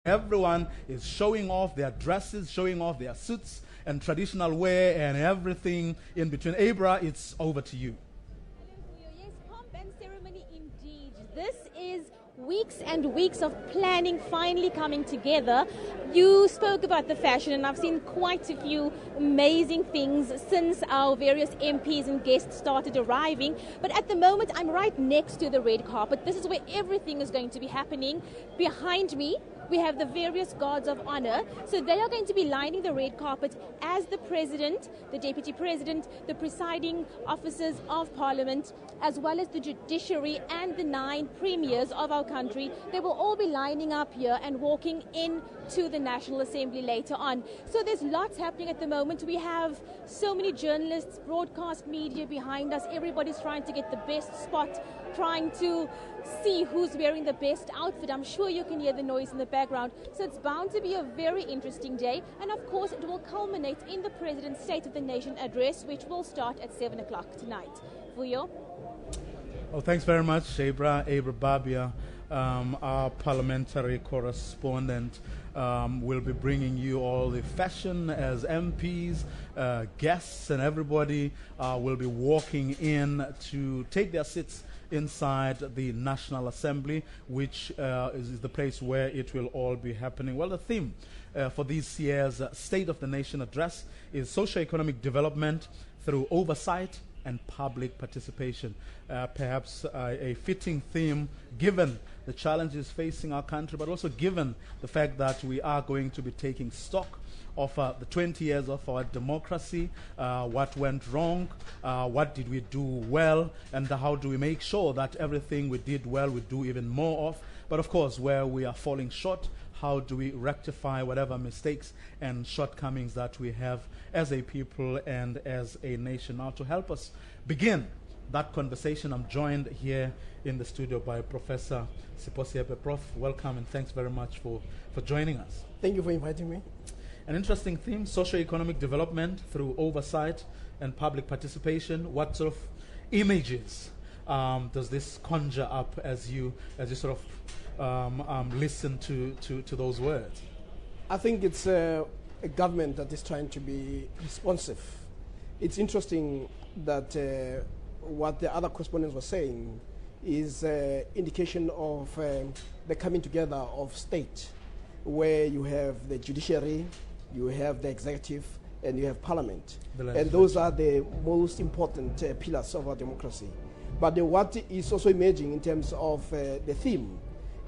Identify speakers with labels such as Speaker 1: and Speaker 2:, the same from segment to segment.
Speaker 1: Everyone is showing off their dresses, showing off their suits and traditional wear and everything in between. Abra, it's over to you.
Speaker 2: Yes, pomp and ceremony indeed. This is weeks and weeks of planning finally coming together. You spoke about the fashion, and I've seen quite a few amazing things since our various MPs and guests started arriving. But at the moment, I'm right next to the red carpet. This is where everything is going to be happening. Behind me, we have the various guards of honor. So they are going to be lining the red carpet as the president, the deputy president, the presiding officers of parliament, as well as the judiciary and the 9 premiers of our country. They will all be lining up here and walking into the National Assembly later on. So there's lots happening at the moment. We have so many journalists, broadcast media behind us. Everybody's trying to get the best spot, trying to see who's wearing the best outfit. I'm sure you can hear the noise in the background. So it's bound to be a very interesting day. And of course, it will culminate in the President's State of the Nation address, which will start at 7 o'clock tonight. Vuyo?
Speaker 1: Oh, thanks very much, Abra Babia, our parliamentary correspondent. Will be bringing you all the fashion as MPs, guests, and everybody will be walking in to take their seats inside the National Assembly, which is the place where it will all be happening. Well, the theme for this year's State of the Nation address is socio-economic development through oversight and public participation. Perhaps a fitting theme given the challenges facing our country, but also given the fact that we are going to be taking stock of the 20 years of our democracy, what went wrong, what did we do well, and how do we make sure that everything we did well we do even more of. But of course, where we are falling short, how do we rectify whatever mistakes and shortcomings that we have as a people and as a nation. Now, to help us begin that conversation, I'm joined here in the studio by Professor Siposiepe. Prof, welcome and thanks very much for joining us.
Speaker 3: Thank you for inviting me.
Speaker 1: An interesting theme, socio-economic development through oversight and public participation. What sort of images does this conjure up as you sort of listen to those words?
Speaker 3: I think it's a government that is trying to be responsive. It's interesting that what the other correspondents were saying is indication of the coming together of state, where you have the judiciary, you have the executive, and you have parliament. And those are the most important pillars of our democracy. But what is also emerging in terms of the theme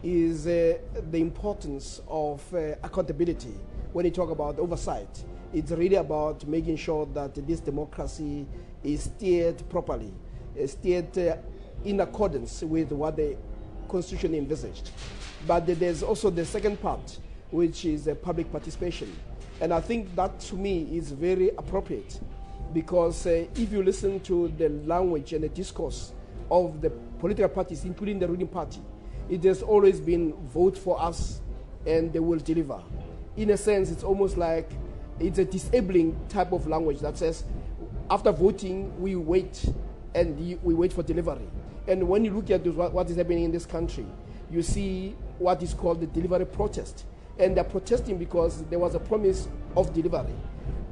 Speaker 3: is the importance of accountability. When you talk about oversight, it's really about making sure that this democracy is steered properly, steered in accordance with what the Constitution envisaged. But there's also the second part, which is public participation. And I think that, to me, is very appropriate, because if you listen to the language and the discourse of the political parties, including the ruling party, it has always been vote for us and they will deliver. In a sense, it's almost like it's a disabling type of language that says, after voting, we wait and we wait for delivery. And when you look at what is happening in this country, you see what is called the delivery protest. And they're protesting because there was a promise of delivery.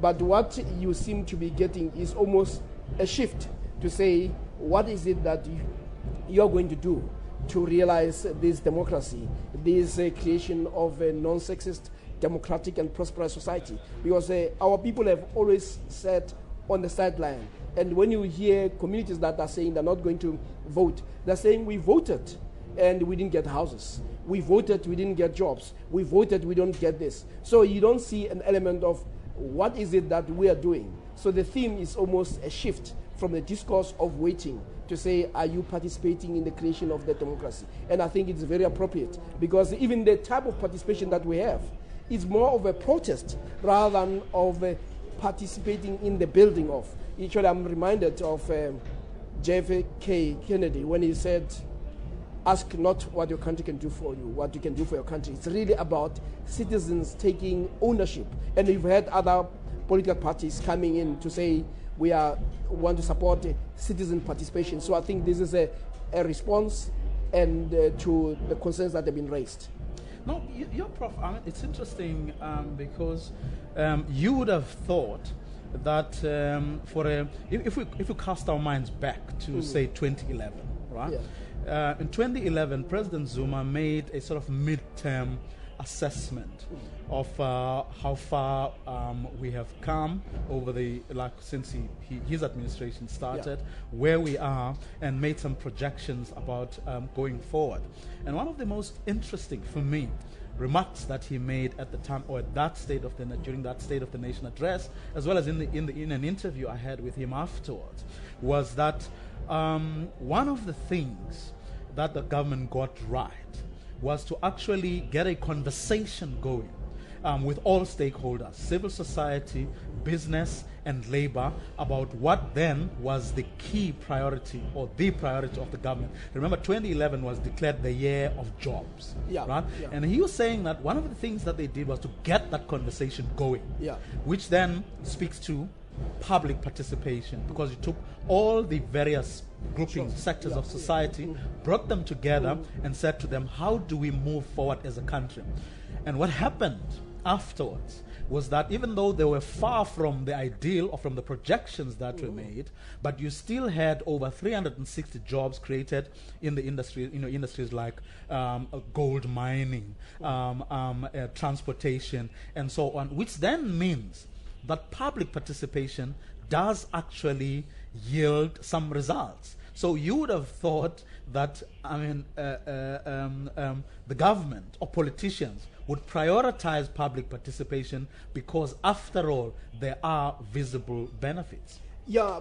Speaker 3: But what you seem to be getting is almost a shift to say, what is it that you're going to do to realize this democracy, this creation of a non-sexist, democratic and prosperous society? Because our people have always sat on the sideline. And when you hear communities that are saying they're not going to vote, they're saying we voted and we didn't get houses. We voted, we didn't get jobs. We voted, we don't get this. So you don't see an element of what is it that we are doing. So the theme is almost a shift from the discourse of waiting to say, are you participating in the creation of the democracy? And I think it's very appropriate, because even the type of participation that we have is more of a protest rather than of participating in the building of. Actually, I'm reminded of JFK Kennedy when he said, ask not what your country can do for you, what you can do for your country. It's really about citizens taking ownership. And we've had other political parties coming in to say we want to support citizen participation. So I think this is a response and to the concerns that have been raised.
Speaker 1: No, you're prof. I mean, it's interesting because you would have thought that if we cast our minds back to say 2011, right?
Speaker 3: Yeah.
Speaker 1: In 2011, President Zuma made a sort of mid-term assessment of how far we have come over since his administration started, where we are, and made some projections about going forward. And one of the most interesting for me remarks that he made at the time, or at that during that State of the Nation address, as well as in an interview I had with him afterwards, was that one of the things that the government got right was to actually get a conversation going with all stakeholders, civil society, business, and labor, about what then was the key priority or the priority of the government. Remember, 2011 was declared the year of jobs, right?
Speaker 3: Yeah.
Speaker 1: And he was saying that one of the things that they did was to get that conversation going, which then speaks to public participation, because you took all the various groupings, sectors of society, brought them together and said to them, how do we move forward as a country? And what happened afterwards was that even though they were far from the ideal or from the projections that were made, but you still had over 360 jobs created in the industry, industries like gold mining, transportation, and so on, which then means that public participation does actually yield some results. So you would have thought that, the government or politicians would prioritize public participation because, after all, there are visible benefits.
Speaker 3: Yeah,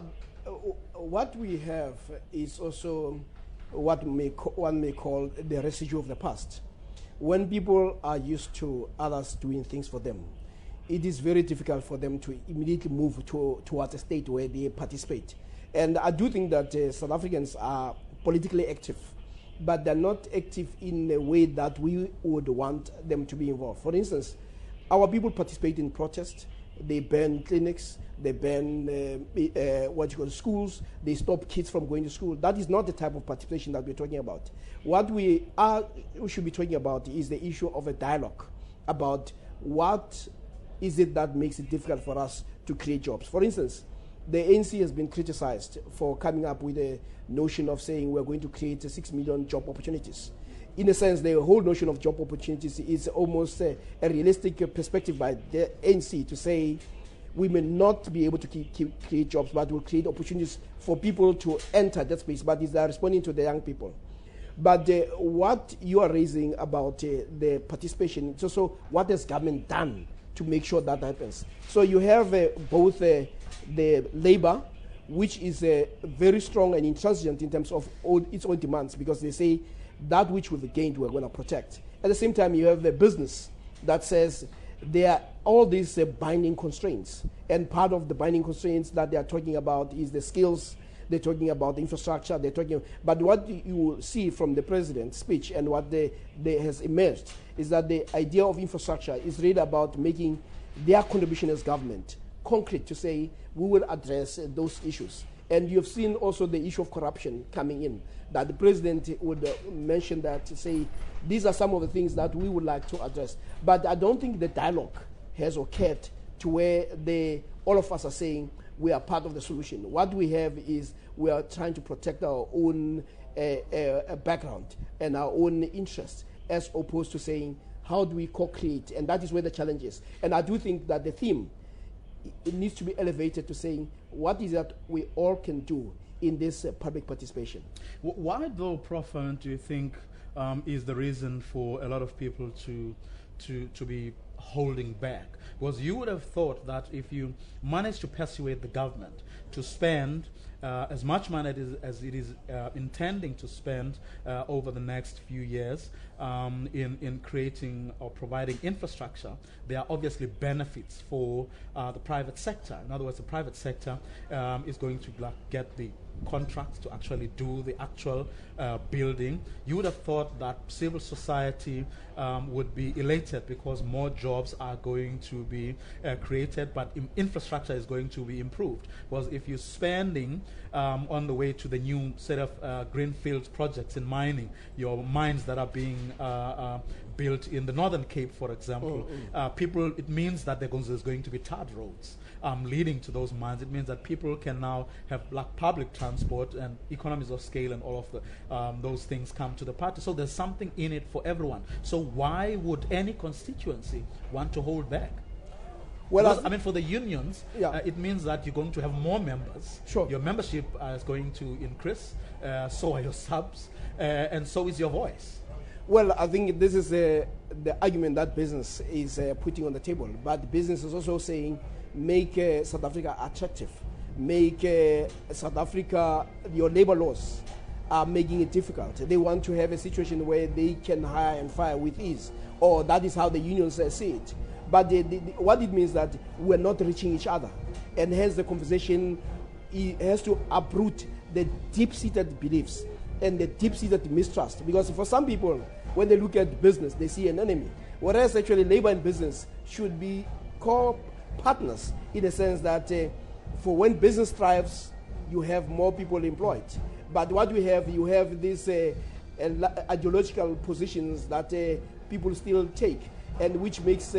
Speaker 3: what we have is also what one may call the residue of the past. When people are used to others doing things for them, it is very difficult for them to immediately move towards a state where they participate. And I do think that South Africans are politically active, but they're not active in a way that we would want them to be involved. For instance, our people participate in protests. They ban clinics, they ban schools, they stop kids from going to school. That is not the type of participation that we're talking about. What we should be talking about is the issue of a dialogue about what is it that makes it difficult for us to create jobs. For instance, the ANC has been criticized for coming up with a notion of saying we're going to create 6 million job opportunities. In a sense, the whole notion of job opportunities is almost a realistic perspective by the ANC to say we may not be able to create jobs, but we'll create opportunities for people to enter that space, but it's responding to the young people. But what you are raising about the participation, it's also what has government done to make sure that happens. So you have both the labor, which is very strong and intransigent in terms of its own demands, because they say that which we've gained we're going to protect. At the same time, you have the business that says there are all these binding constraints, and part of the binding constraints that they are talking about is the skills. They're talking about the infrastructure. But what you see from the president's speech and what has emerged is that the idea of infrastructure is really about making their contribution as government concrete, to say we will address those issues. And you've seen also the issue of corruption coming in, that the president would mention that, to say these are some of the things that we would like to address. But I don't think the dialogue has occurred to where all of us are saying we are part of the solution. What we have is we are trying to protect our own background and our own interests, as opposed to saying how do we co-create, and that is where the challenge is. And I do think that the theme, it needs to be elevated to saying what is that we all can do in this public participation.
Speaker 1: Why, though, Prof, do you think is the reason for a lot of people to be holding back? Because you would have thought that if you manage to persuade the government to spend as much money as it is intending to spend over the next few years in creating or providing infrastructure, there are obviously benefits for the private sector. In other words, the private sector is going to get the contracts to actually do the actual building. You would have thought that civil society would be elated because more jobs are going to be created, but infrastructure is going to be improved. Because if you're spending on the way to the new set of greenfield projects in mining, your mines that are being built in the Northern Cape, for example. It means that there's going to be tarred roads leading to those mines. It means that people can now have like public transport and economies of scale and all of those things come to the party. So there's something in it for everyone. So why would any constituency want to hold back? Well, because, I mean, for the unions, it means that you're going to have more members.
Speaker 3: Sure. Your
Speaker 1: membership is going to increase. So are your subs, and so is your voice.
Speaker 3: Well, I think this is the argument that business is putting on the table. But business is also saying, make South Africa attractive. Make South Africa, your labor laws are making it difficult. They want to have a situation where they can hire and fire with ease. Or that is how the unions see it. But what it means that we're not reaching each other. And hence the conversation has to uproot the deep-seated beliefs and the deep-seated mistrust. Because for some people, when they look at business, they see an enemy. Whereas actually labor and business should be co-partners in the sense that for when business thrives, you have more people employed. But what you have these ideological positions that people still take, and which makes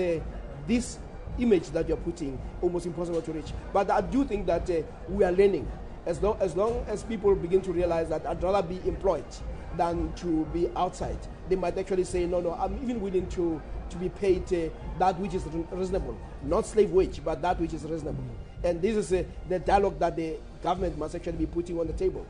Speaker 3: this image that you're putting almost impossible to reach. But I do think that we are learning. As long as people begin to realize that I'd rather be employed than to be outside, they might actually say, no, I'm even willing to be paid that which is reasonable. Not slave wage, but that which is reasonable. And this is the dialogue that the government must actually be putting on the table.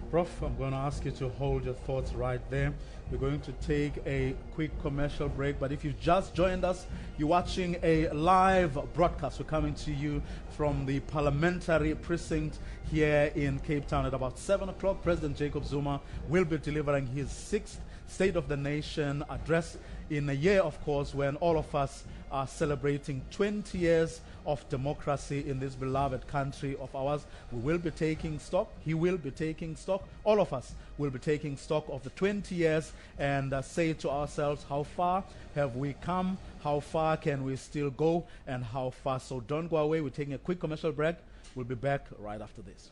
Speaker 1: Prof, I'm going to ask you to hold your thoughts right there. We're going to take a quick commercial break, but if you've just joined us, you're watching a live broadcast. We're coming to you from the parliamentary precinct here in Cape Town at about 7 o'clock. President Jacob Zuma will be delivering his 6th State of the Nation address in a year, of course, when all of us are celebrating 20 years of democracy in this beloved country of ours. We will be taking stock. He will be taking stock. All of us will be taking stock of the 20 years and say to ourselves, how far have we come? How far can we still go? And how far? So don't go away. We're taking a quick commercial break. We'll be back right after this.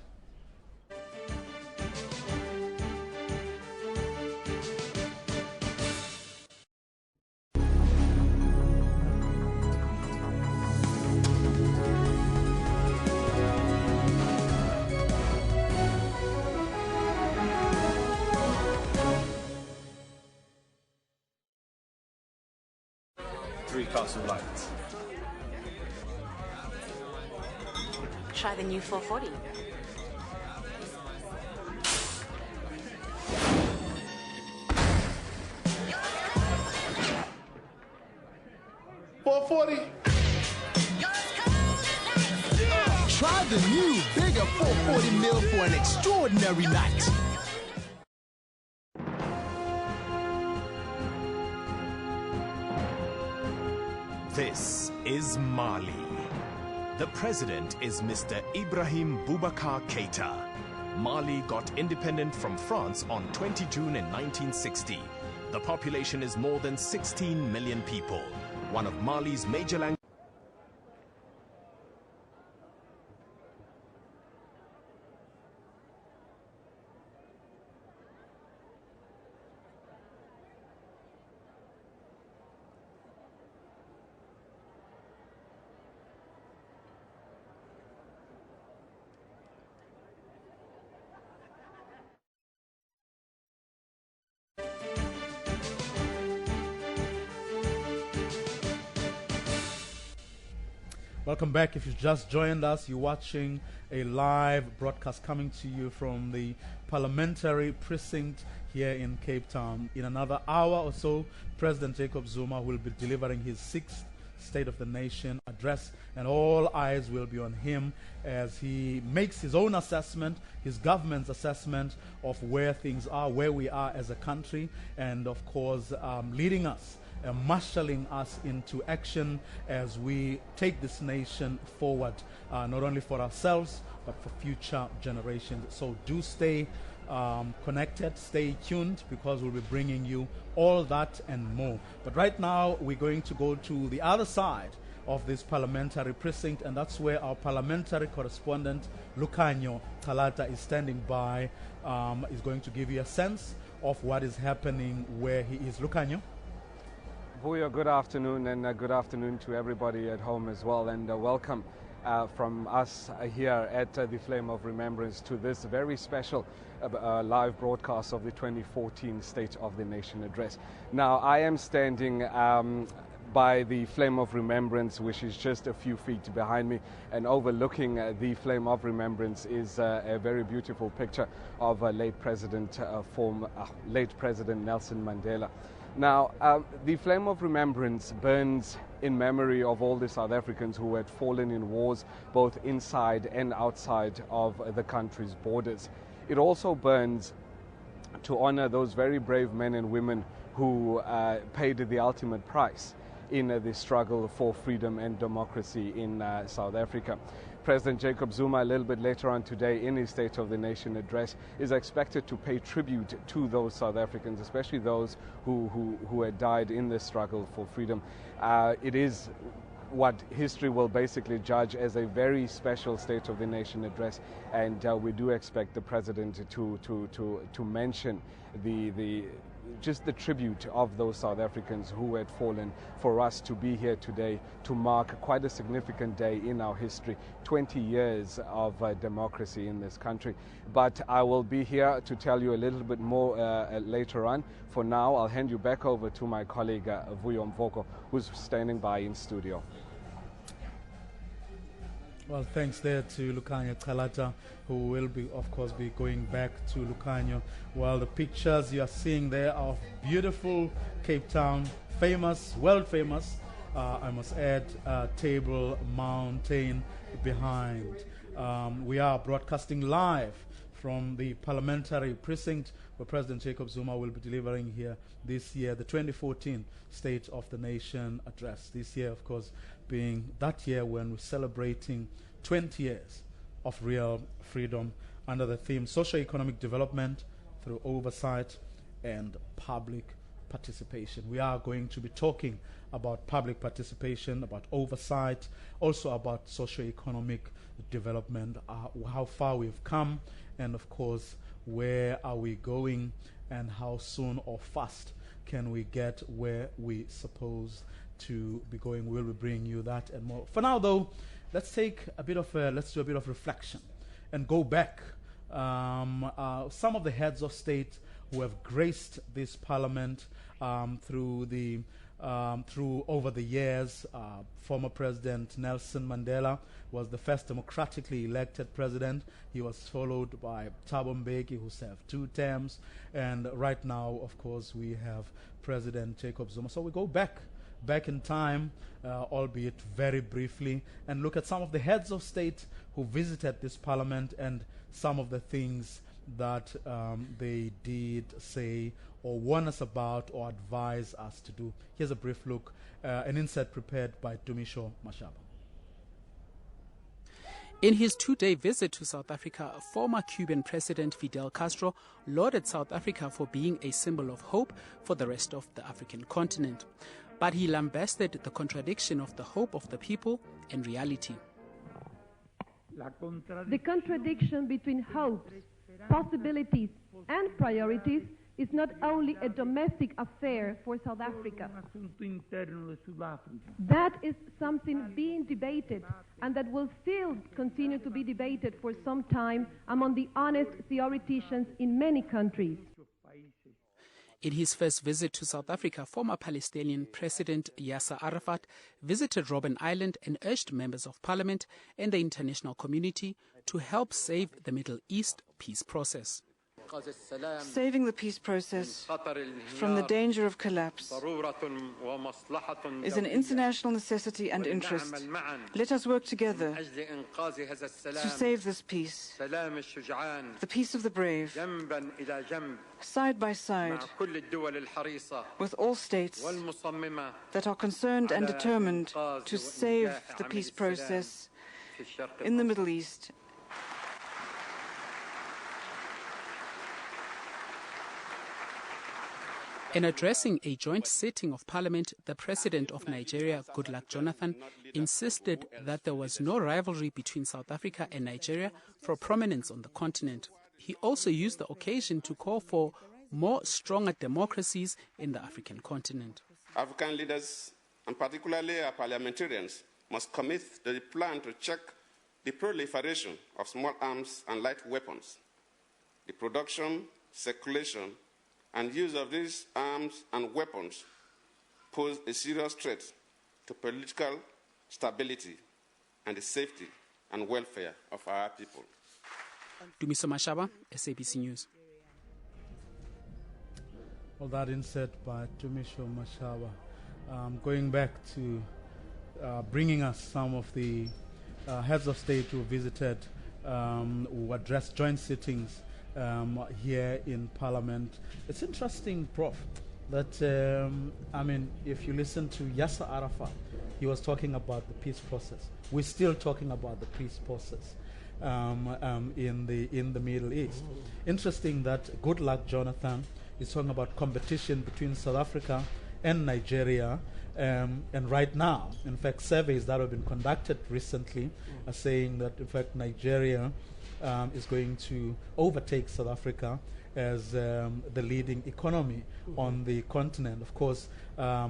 Speaker 4: Castle Lights.
Speaker 5: Try the new 440.
Speaker 6: Try the new, bigger 440 mil for an extraordinary night.
Speaker 7: This is Mali. The president is Mr. Ibrahim Boubacar Keita. Mali got independent from France on 20 June in 1960. The population is more than 16 million people. One of Mali's major languages.
Speaker 1: Welcome back. If you just joined us, you're watching a live broadcast coming to you from the parliamentary precinct here in Cape Town. In another hour or so, President Jacob Zuma will be delivering his 6th State of the Nation address, and all eyes will be on him as he makes his own assessment, his government's assessment of where things are, where we are as a country, and of course leading us, marshalling us into action as we take this nation forward, not only for ourselves, but for future generations. So do stay connected, stay tuned, because we'll be bringing you all that and more. But right now, we're going to go to the other side of this parliamentary precinct, and that's where our parliamentary correspondent, Lucanyo Talata, is standing by, is going to give you a sense of what is happening where he is. Lucanyo?
Speaker 4: Vuyo, good afternoon, and good afternoon to everybody at home as well, and welcome from us here at the Flame of Remembrance to this very special live broadcast of the 2014 State of the Nation Address. Now, I am standing by the Flame of Remembrance, which is just a few feet behind me, and overlooking the Flame of Remembrance is a very beautiful picture of late President Nelson Mandela. Now, the Flame of Remembrance burns in memory of all the South Africans who had fallen in wars both inside and outside of the country's borders. It also burns to honor those very brave men and women who paid the ultimate price in the struggle for freedom and democracy in South Africa. President Jacob Zuma, a little bit later on today in his State of the Nation address, is expected to pay tribute to those South Africans, especially those who had died in the struggle for freedom. It is what history will basically judge as a very special State of the Nation address, and we do expect the President to mention just the tribute of those South Africans who had fallen for us to be here today to mark quite a significant day in our history, 20 years of democracy in this country. But I will be here to tell you a little bit more later on. For now, I'll hand you back over to my colleague Vuyo Mvoko, who's standing by in studio.
Speaker 1: Well, thanks there to Lukhanyo Kalata, who will be, of course, be going back to Lukhanyo. Well, the pictures you are seeing there are of beautiful Cape Town, famous, world famous, I must add, Table Mountain behind. We are broadcasting live from the parliamentary precinct where President Jacob Zuma will be delivering here this year, the 2014 State of the Nation address. This year, of course, being that year when we're celebrating 20 years of real freedom under the theme socio-economic development through oversight and public participation. We are going to be talking about public participation, about oversight, also about socio-economic development, how far we've come, and of course, where are we going, and how soon or fast can we get where we supposed to be going. We'll be bringing you that and more. For now, though, let's do a bit of reflection and go back. Some of the heads of state who have graced this parliament through over the years. Former President Nelson Mandela was the first democratically elected president. He was followed by Thabo Mbeki, who served 2 terms, and right now, of course, we have President Jacob Zuma. So we go back in time, albeit very briefly, and look at some of the heads of state who visited this parliament and some of the things that they did say or warn us about or advise us to do. Here's a brief look, an insert prepared by Dumisho Mashaba.
Speaker 8: In his 2-day visit to South Africa, former Cuban President Fidel Castro lauded South Africa for being a symbol of hope for the rest of the African continent. But he lambasted the contradiction of the hope of the people and reality.
Speaker 9: The contradiction between hopes, possibilities, and priorities is not only a domestic affair for South Africa. That is something being debated and that will still continue to be debated for some time among the honest theoreticians in many countries.
Speaker 8: In his first visit to South Africa, former Palestinian President Yasser Arafat visited Robben Island and urged members of parliament and the international community to help save the Middle East peace process.
Speaker 10: Saving the peace process from the danger of collapse is an international necessity and interest. Let us work together to save this peace, the peace of the brave, side by side with all states that are concerned and determined to save the peace process in the Middle East.
Speaker 8: In addressing a joint sitting of Parliament, the President of Nigeria, Goodluck Jonathan, insisted that there was no rivalry between South Africa and Nigeria for prominence on the continent. He also used the occasion to call for more stronger democracies in the African continent.
Speaker 11: African leaders, and particularly our parliamentarians, must commit to the plan to check the proliferation of small arms and light weapons. The production, circulation, and use of these arms and weapons pose a serious threat to political stability and the safety and welfare of our people.
Speaker 8: Dumiso Mashaba, SABC News.
Speaker 1: Well, that inset by Dumiso Mashaba. Going back to bringing us some of the heads of state who visited, who addressed joint sittings here in Parliament. It's interesting, Prof, that, if you listen to Yasser Arafat, he was talking about the peace process. We're still talking about the peace process in the Middle East. Interesting that Goodluck Jonathan is talking about competition between South Africa and Nigeria. And right now, in fact, surveys that have been conducted recently are saying that, in fact, Nigeria is going to overtake South Africa as the leading economy on the continent. Of course, a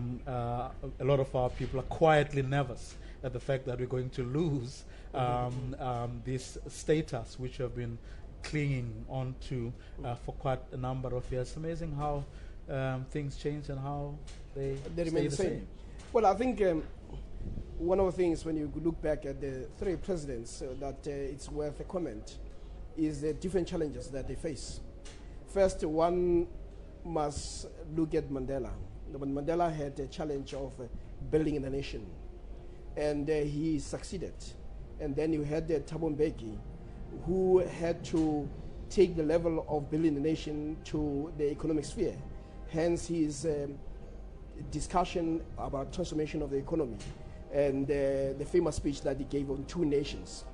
Speaker 1: lot of our people are quietly nervous at the fact that we're going to lose this status, which have been clinging on to for quite a number of years. It's amazing how things change and how they remain the same.
Speaker 3: Well, I think one of the things when you look back at the three presidents that it's worth a comment is the different challenges that they face. First, one must look at Mandela. When Mandela had a challenge of building a nation, and he succeeded. And then you had Thabo Mbeki, who had to take the level of building the nation to the economic sphere. Hence his discussion about transformation of the economy and the famous speech that he gave on two nations.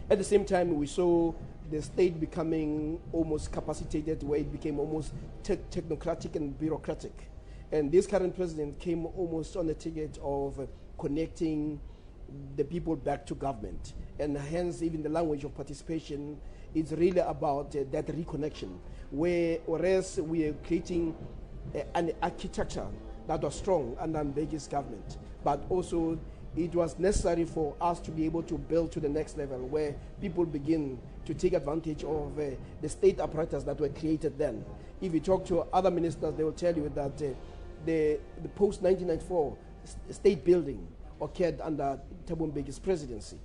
Speaker 3: At the same time, we saw the state becoming almost capacitated, where it became almost technocratic and bureaucratic. And this current president came almost on the ticket of connecting the people back to government. And hence, even the language of participation is really about that reconnection, whereas we are creating an architecture that was strong under Mbeki's government, but also it was necessary for us to be able to build to the next level, where people begin to take advantage of the state apparatus that were created then. If you talk to other ministers, they will tell you that the post-1994 state building occurred under Thabo Mbeki's presidency.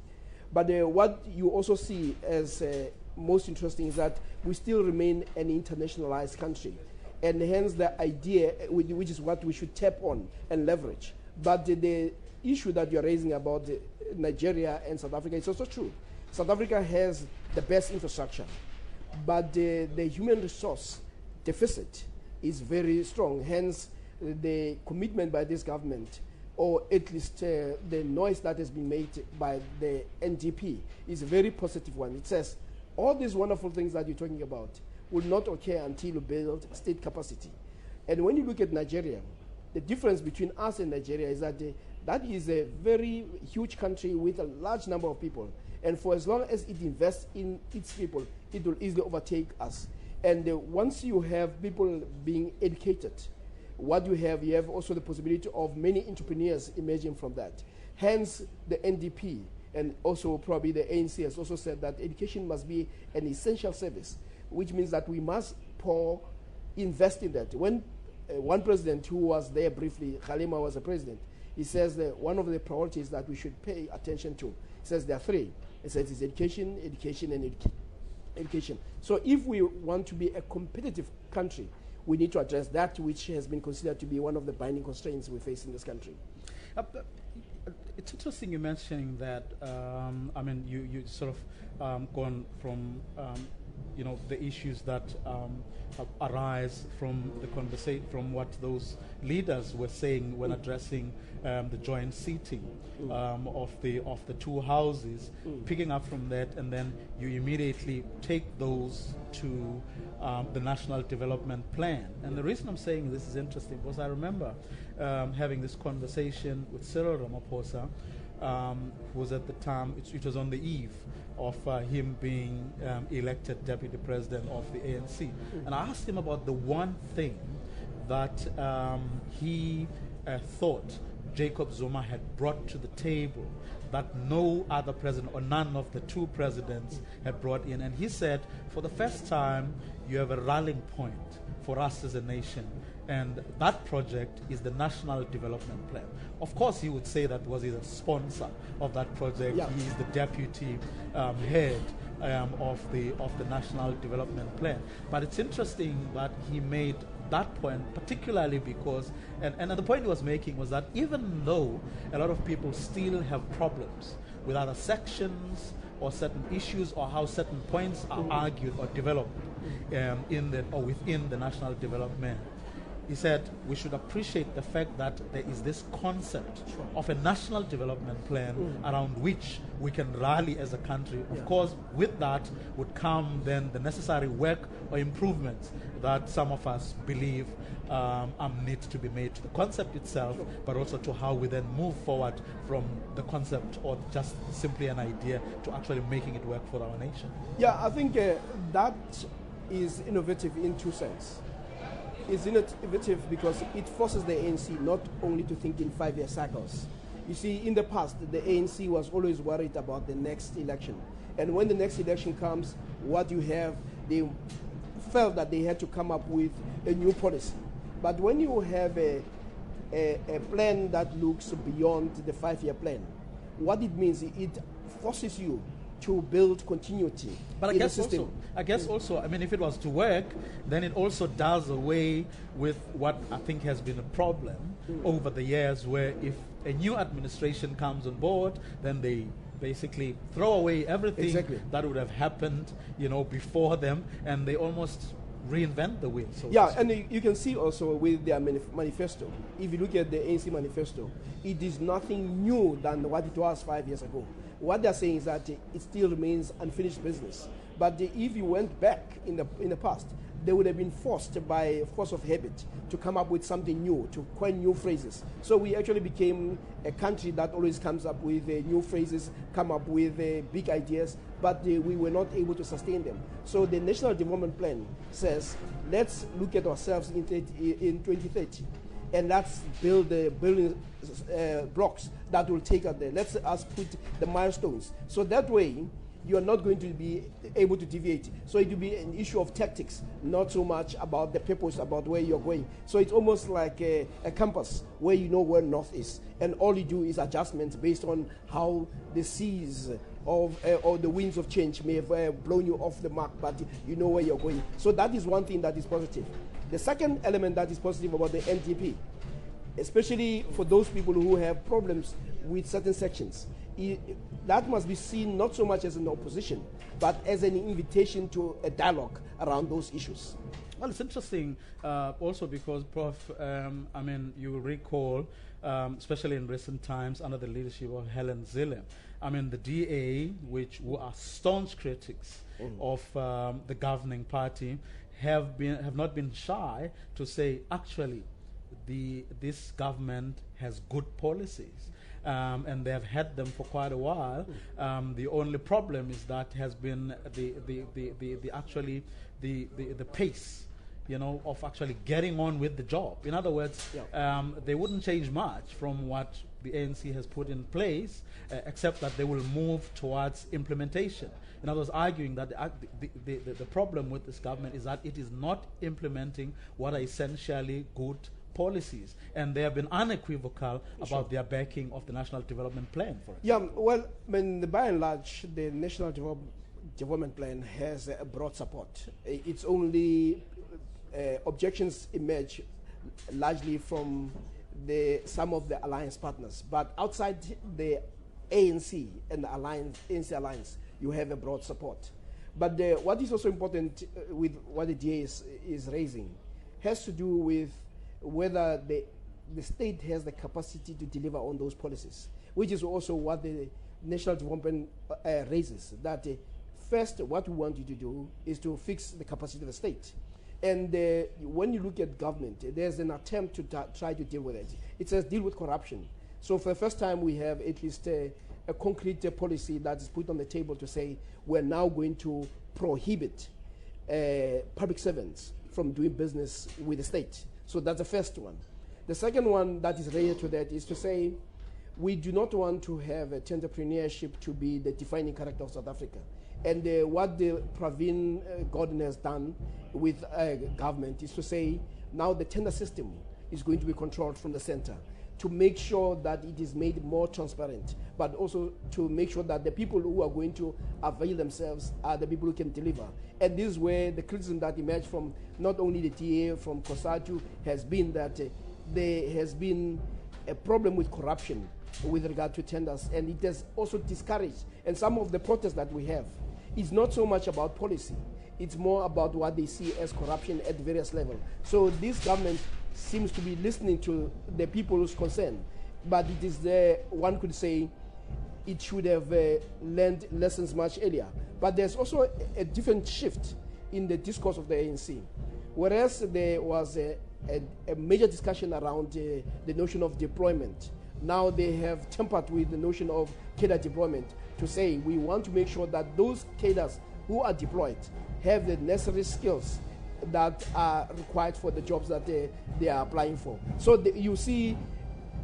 Speaker 3: But what you also see as most interesting is that we still remain an internationalized country, and hence the idea, which is what we should tap on and leverage. But the issue that you're raising about Nigeria and South Africa is also true. South Africa has the best infrastructure, but the human resource deficit is very strong. Hence, the commitment by this government, or at least the noise that has been made by the NDP, is a very positive one. It says all these wonderful things that you're talking about will not occur until you build state capacity. And when you look at Nigeria, the difference between us and Nigeria is that that is a very huge country with a large number of people. And for as long as it invests in its people, it will easily overtake us. And once you have people being educated, what you have also the possibility of many entrepreneurs emerging from that. Hence, the NDP and also probably the ANC has also said that education must be an essential service, which means that we must invest in that. When one president who was there briefly, Khalima was the president, he says that one of the priorities that we should pay attention to, he says there are three. He says it's education, education, and education. So if we want to be a competitive country, we need to address that which has been considered to be one of the binding constraints we face in this country.
Speaker 1: It's interesting you mentioning that. You sort of gone from the issues that arise from the conversation, from what those leaders were saying when addressing the joint seating of the two houses, picking up from that, and then you immediately take those to the National Development Plan. And the reason I'm saying this is interesting because I remember having this conversation with Cyril Ramaphosa, who was at the time, it was on the eve of him being elected deputy president of the ANC. And I asked him about the one thing that he thought Jacob Zuma had brought to the table that no other president or none of the two presidents had brought in. And he said, for the first time, you have a rallying point for us as a nation. And that project is the National Development Plan. Of course, he would say that was he the sponsor of that project. Yeah. He is the deputy head of the National Development Plan. But it's interesting that he made that point, particularly because, and the point he was making was that even though a lot of people still have problems with other sections or certain issues or how certain points are argued or developed within the National Development, he said we should appreciate the fact that there is this concept of a national development plan around which we can rally as a country. Of course, with that would come then the necessary work or improvements that some of us believe need to be made to the concept itself, but also to how we then move forward from the concept or just simply an idea to actually making it work for our nation.
Speaker 3: Yeah, I think that is innovative in two senses. It's innovative because it forces the ANC not only to think in 5-year cycles. You see, in the past, the ANC was always worried about the next election. And when the next election comes, what you have, they felt that they had to come up with a new policy. But when you have a plan that looks beyond the 5-year plan, what it means, it forces you to build continuity in the system.
Speaker 1: I guess also, I mean, if it was to work, then it also does away with what I think has been a problem over the years, where if a new administration comes on board, then they basically throw away everything that would have happened, before them, and they almost reinvent the wheel.
Speaker 3: And you can see also with their manifesto. If you look at the ANC manifesto, it is nothing new than what it was 5 years ago. What they're saying is that it still remains unfinished business. But if you went back in the past, they would have been forced by force of habit to come up with something new, to coin new phrases. So we actually became a country that always comes up with new phrases, come up with big ideas, but we were not able to sustain them. So the National Development Plan says, let's look at ourselves in 2030. And let's build the building blocks that will take us there. Let's put the milestones. So that way, you are not going to be able to deviate. So it will be an issue of tactics, not so much about the purpose, about where you're going. So it's almost like a compass where you know where north is. And all you do is adjustments based on how the seas or the winds of change may have blown you off the mark, but you know where you're going. So that is one thing that is positive. The second element that is positive about the NDP, especially for those people who have problems with certain sections, that must be seen not so much as an opposition, but as an invitation to a dialogue around those issues.
Speaker 1: Well, it's interesting also because, Prof, you will recall, especially in recent times under the leadership of Helen Zille, the DA, who are staunch critics of the governing party, have not been shy to say, actually, this government has good policies. And they have had them for quite a while. The only problem is that has been the pace, of actually getting on with the job. In other words, they wouldn't change much from what the ANC has put in place, except that they will move towards implementation. In other words, arguing that the problem with this government is that it is not implementing what are essentially good policies, and they have been unequivocal about their backing of the National Development Plan, for example.
Speaker 3: By and large, the National Development Plan has a broad support. It's only objections emerge largely from some of the alliance partners, but outside the ANC and the ANC alliance, you have a broad support. But what is also important with what the DA is raising has to do with whether the state has the capacity to deliver on those policies, which is also what the National Development raises, that first what we want you to do is to fix the capacity of the state. And when you look at government, there's an attempt to try to deal with it. It says deal with corruption. So for the first time, we have at least a concrete policy that is put on the table to say we're now going to prohibit public servants from doing business with the state. So that's the first one. The second one that is related to that is to say we do not want to have entrepreneurship to be the defining character of South Africa. And what the Pravin Gordon has done with government is to say now the tender system is going to be controlled from the center to make sure that it is made more transparent, but also to make sure that the people who are going to avail themselves are the people who can deliver. And this is where the criticism that emerged from not only the TA, from COSATU, has been that there has been a problem with corruption with regard to tenders, and it has also discouraged. And some of the protests that we have is not so much about policy, it's more about what they see as corruption at various levels. So this government seems to be listening to the people who's concerned, but it is one could say it should have learned lessons much earlier. But there's also a different shift in the discourse of the ANC. Whereas there was a major discussion around the notion of deployment, now they have tempered with the notion of cadre deployment to say we want to make sure that those cadres who are deployed have the necessary skills that are required for the jobs that they are applying for. So you see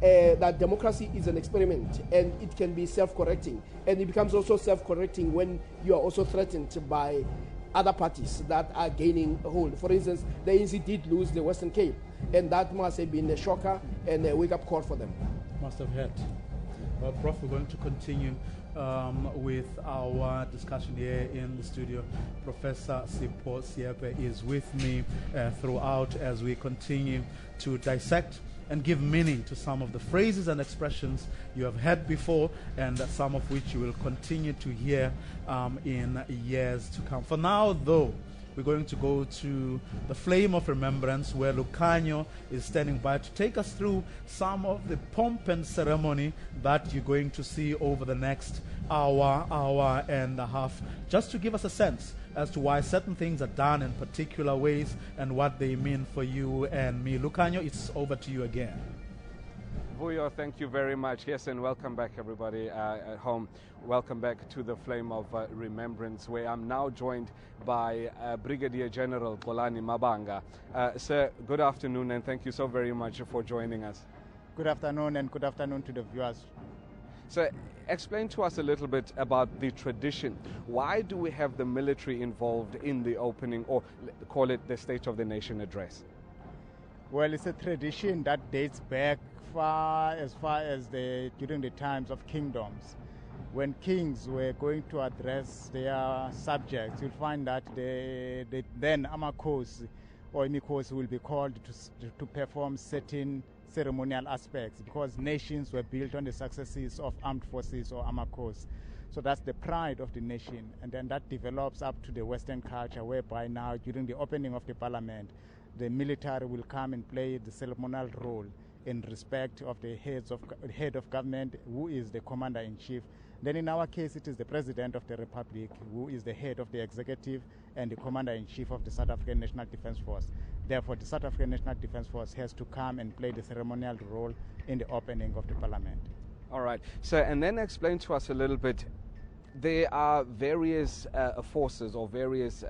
Speaker 3: that democracy is an experiment, and it can be self-correcting, and it becomes also self-correcting when you are also threatened by other parties that are gaining a hold. For instance, the ANC did lose the Western Cape, and that must have been a shocker and a wake-up call for them.
Speaker 1: Must have had. Well, Prof, we're going to continue with our discussion here in the studio. Professor Sipho Siepe is with me throughout as we continue to dissect and give meaning to some of the phrases and expressions you have heard before, and some of which you will continue to hear in years to come. For now, though, we're going to go to the Flame of Remembrance, where Lucanio is standing by to take us through some of the pomp and ceremony that you're going to see over the next hour and a half, just to give us a sense as to why certain things are done in particular ways and what they mean for you and me. Lucanio, it's over to you again.
Speaker 4: Vuyo, thank you very much. Yes, and welcome back, everybody at home. Welcome back to the Flame of Remembrance, where I'm now joined by Brigadier General Xolani Mabanga. Sir, good afternoon, and thank you so very much for joining us.
Speaker 12: Good afternoon, and good afternoon to the viewers.
Speaker 4: So, explain to us a little bit about the tradition. Why do we have the military involved in the opening, or call it the State of the Nation address?
Speaker 12: Well, it's a tradition that dates back far as during the times of kingdoms. When kings were going to address their subjects, you'll find that the then Amakhosi or Imikhosi will be called to perform certain ceremonial aspects, because nations were built on the successes of armed forces or Amakhosi. So that's the pride of the nation, and then that develops up to the Western culture, whereby now during the opening of the parliament, the military will come and play the ceremonial role in respect of the head of government, who is the commander-in-chief. Then in our case, it is the President of the Republic, who is the head of the executive and the commander-in-chief of the South African National Defence Force. Therefore, the South African National Defence Force has to come and play the ceremonial role in the opening of the parliament.
Speaker 4: All right. So, and then explain to us a little bit. There are various forces or various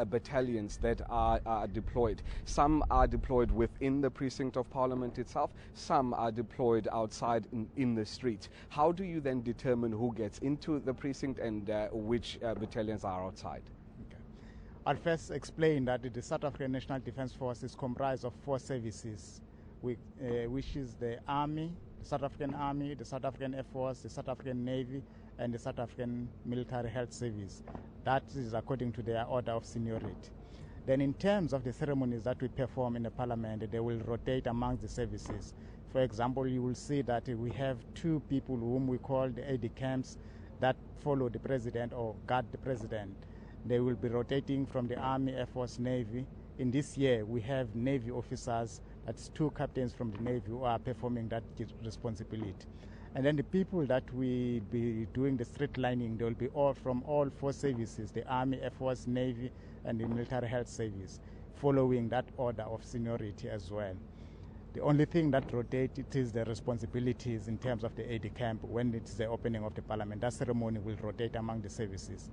Speaker 4: battalions that are deployed. Some are deployed within the precinct of Parliament itself. Some are deployed outside in the street. How do you then determine who gets into the precinct and which battalions are outside?
Speaker 12: Okay. I'll first explain that the South African National Defence Force is comprised of 4 services, which is the Army, the South African Army, the South African Air Force, the South African Navy, and the South African Military Health Service. That is according to their order of seniority. Then in terms of the ceremonies that we perform in the parliament, they will rotate among the services. For example, you will see that we have 2 people whom we call the aide-de-camps that follow the president or guard the president. They will be rotating from the Army, Air Force, Navy. In this year, we have Navy officers, that's 2 captains from the Navy who are performing that responsibility. And then the people that will be doing the street lining, they will be all from all 4 services, the Army, Air Force, Navy, and the Military Health Service, following that order of seniority as well. The only thing that rotates it is the responsibilities in terms of the aide-de-camp. When it's the opening of the parliament, that ceremony will rotate among the services.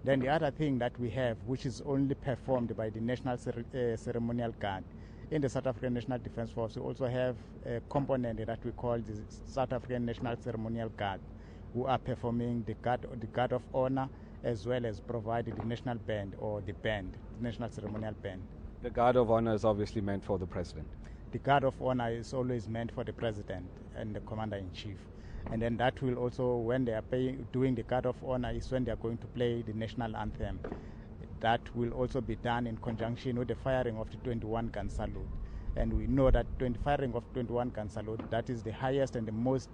Speaker 12: Then the other thing that we have, which is only performed by the National Ceremonial Guard, in the South African National Defence Force, we also have a component that we call the South African National Ceremonial Guard, who are performing the guard of honor, as well as providing the national band, or the band, the National Ceremonial Band.
Speaker 4: The guard of honor is obviously meant for the president.
Speaker 12: The guard of honor is always meant for the president and the commander-in-chief. And then that will also, when they are doing the guard of honor, is when they are going to play the national anthem. That will also be done in conjunction with the firing of the 21-gun salute. And we know that firing of 21-gun salute, that is the highest and the most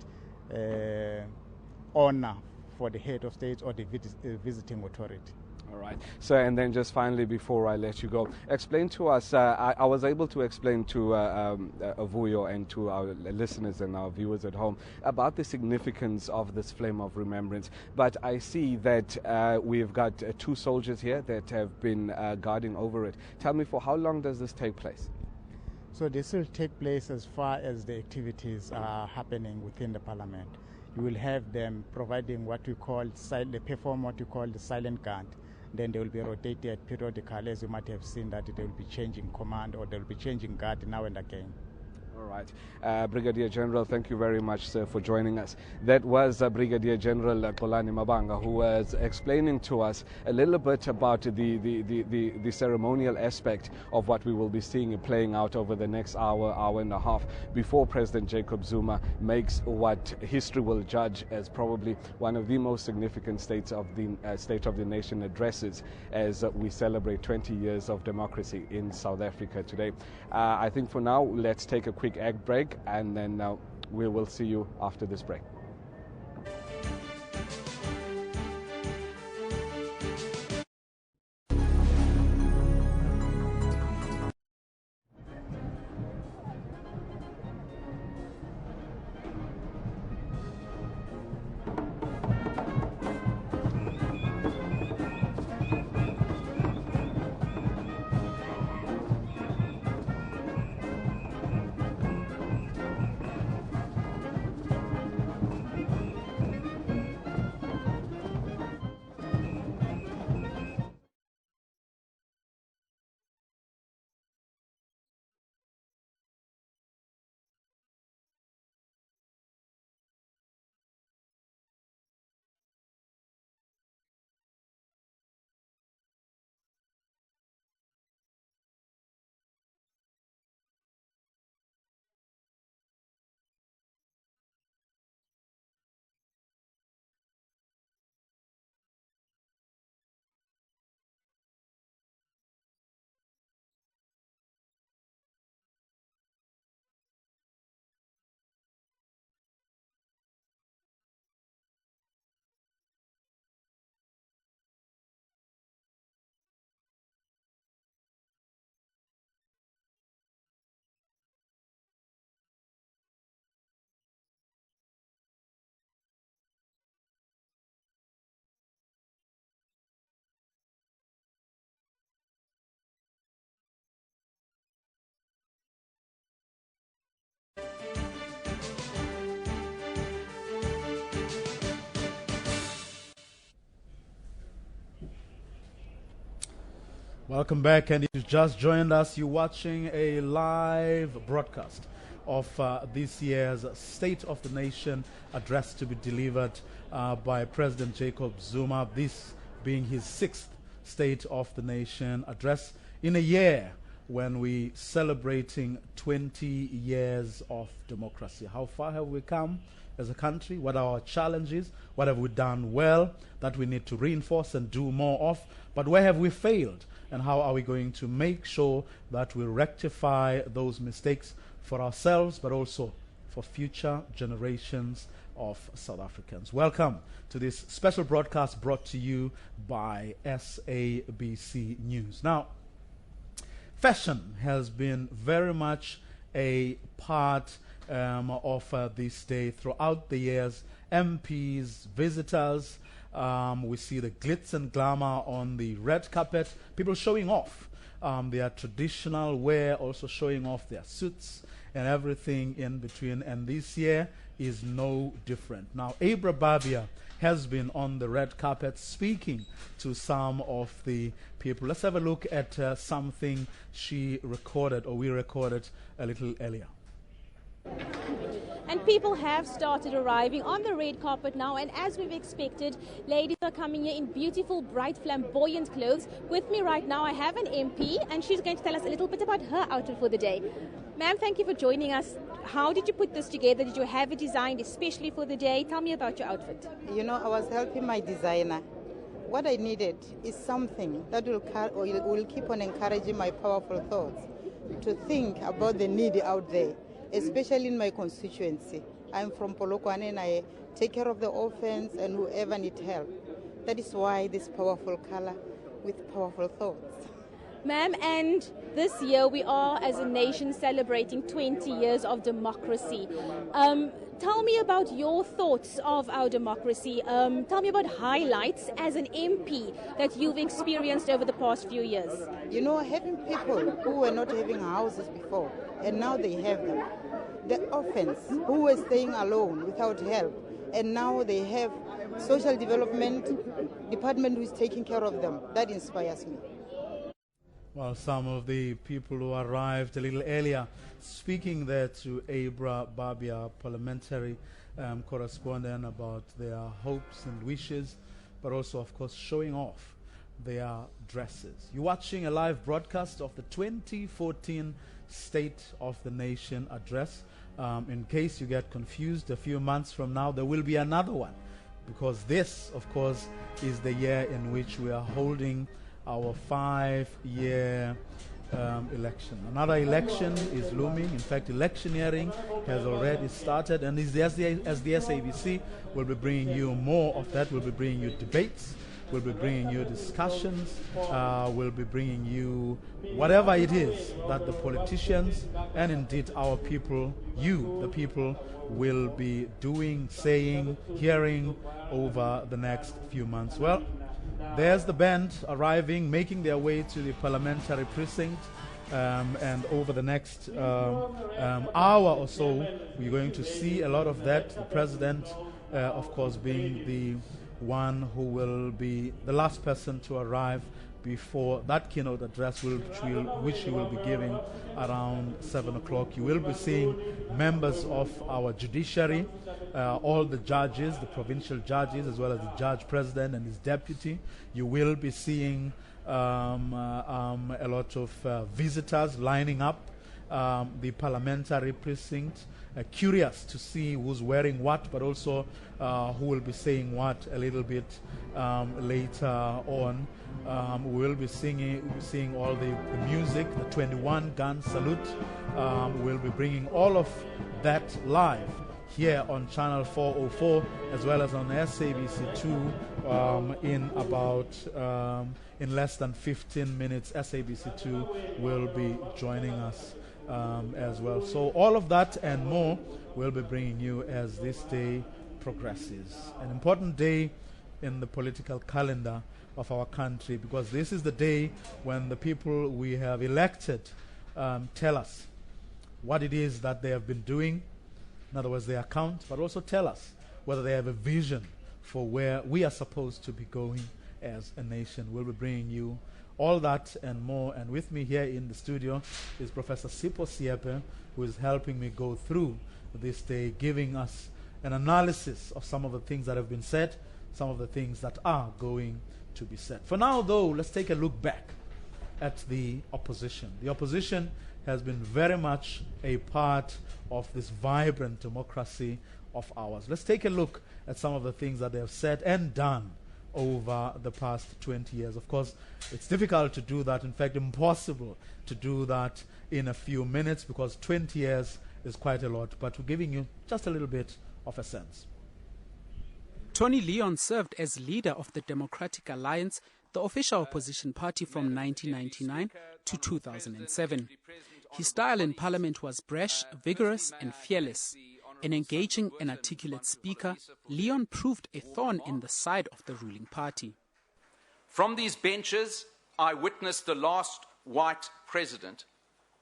Speaker 12: honor for the head of state or the visiting authority.
Speaker 4: All right. So, and then just finally, before I let you go, explain to us, I was able to explain to Avuyo and to our listeners and our viewers at home about the significance of this flame of remembrance. But I see that we've got 2 soldiers here that have been guarding over it. Tell me, for how long does this take place?
Speaker 12: So this will take place as far as the activities are happening within the parliament. You will have them providing what we call, they perform what we call the silent guard. Then they will be rotated periodically, as you might have seen that they will be changing command, or they will be changing guard now and again.
Speaker 4: All right. Brigadier General, thank you very much, sir, for joining us. That was Brigadier General Kolani Mabanga, who was explaining to us a little bit about the ceremonial aspect of what we will be seeing playing out over the next hour and a half, before President Jacob Zuma makes what history will judge as probably one of the most significant State of the Nation addresses, as we celebrate 20 years of democracy in South Africa today. I think for now, let's take a quick egg break, and then we will see you after this break.
Speaker 1: Welcome back, and if you just joined us, you're watching a live broadcast of this year's State of the Nation address to be delivered by President Jacob Zuma, this being his 6th State of the Nation address in a year when we're celebrating 20 years of democracy. How far have we come as a country? What are our challenges? What have we done well that we need to reinforce and do more of? But where have we failed? And how are we going to make sure that we rectify those mistakes for ourselves, but also for future generations of South Africans? Welcome to this special broadcast brought to you by SABC News. Now, fashion has been very much a part of this day throughout the years. MPs, visitors, we see the glitz and glamour on the red carpet, people showing off their traditional wear, also showing off their suits and everything in between. And this year is no different. Now, Abra Babia has been on the red carpet speaking to some of the people. Let's have a look at something she recorded, or we recorded a little earlier.
Speaker 2: And people have started arriving on the red carpet now, and as we've expected, ladies are coming here in beautiful, bright, flamboyant clothes. With me right now, I have an MP, and she's going to tell us a little bit about her outfit for the day. Ma'am, thank you for joining us. How did you put this together? Did you have it designed especially for the day? Tell me about your outfit.
Speaker 13: You know, I was helping my designer. What I needed is something that will keep on encouraging my powerful thoughts to think about the needy out there, especially in my constituency. I'm from Polokwane and I take care of the orphans and whoever need help. That is why this powerful color with powerful thoughts.
Speaker 2: Ma'am, and this year we are, as a nation, celebrating 20 years of democracy. Tell me about your thoughts of our democracy. Tell me about highlights as an MP that you've experienced over the past few years.
Speaker 13: You know, having people who were not having houses before, and now they have them. The orphans who were staying alone without help, and now they have social development department who is taking care of them. That inspires me.
Speaker 1: Well, some of the people who arrived a little earlier, speaking there to Abra Babia, parliamentary correspondent, about their hopes and wishes, but also, of course, showing off their dresses. You're watching a live broadcast of the 2014 State of the Nation address. In case you get confused, a few months from now, there will be another one, because this, of course, is the year in which we are holding our 5-year election. Another election is looming. In fact, electioneering has already started, and as the SABC will be bringing you more of that. We'll be bringing you debates, we'll be bringing you discussions, we'll be bringing you whatever it is that the politicians and indeed our people, you, the people, will be doing, saying, hearing over the next few months. Well, there's the band arriving, making their way to the parliamentary precinct, and over the next hour or so, we're going to see a lot of that. The president, of course, being the one who will be the last person to arrive before that keynote address, which he will be giving around 7 o'clock. You will be seeing members of our judiciary, all the judges, the provincial judges, as well as the judge president and his deputy. You will be seeing a lot of visitors lining up the parliamentary precinct, curious to see who's wearing what, but also who will be saying what a little bit later on. We will be seeing all the music, the 21 gun salute. We'll be bringing all of that live here on Channel 404, as well as on SABC2 in less than 15 minutes. SABC2 will be joining us as well. So all of that and more we'll be bringing you as this day progresses. An important day in the political calendar of our country, because this is the day when the people we have elected tell us what it is that they have been doing. In other words, they account, but also tell us whether they have a vision for where we are supposed to be going as a nation. We'll be bringing you all that and more. And with me here in the studio is Professor Sipho Siepe, who is helping me go through this day, giving us an analysis of some of the things that have been said, some of the things that are going to be said. For now, though, let's take a look back at the opposition. The opposition has been very much a part of this vibrant democracy of ours. Let's take a look at some of the things that they have said and done over the past 20 years. Of course, it's difficult to do that, in fact, impossible to do that in a few minutes, because 20 years is quite a lot, but we're giving you just a little bit of a sense.
Speaker 8: Tony Leon served as leader of the Democratic Alliance, the official opposition party, from 1999 to 2007. His style in parliament was brash, vigorous and fearless. An engaging and articulate speaker, Leon proved a thorn in the side of the ruling party.
Speaker 14: From these benches, I witnessed the last white president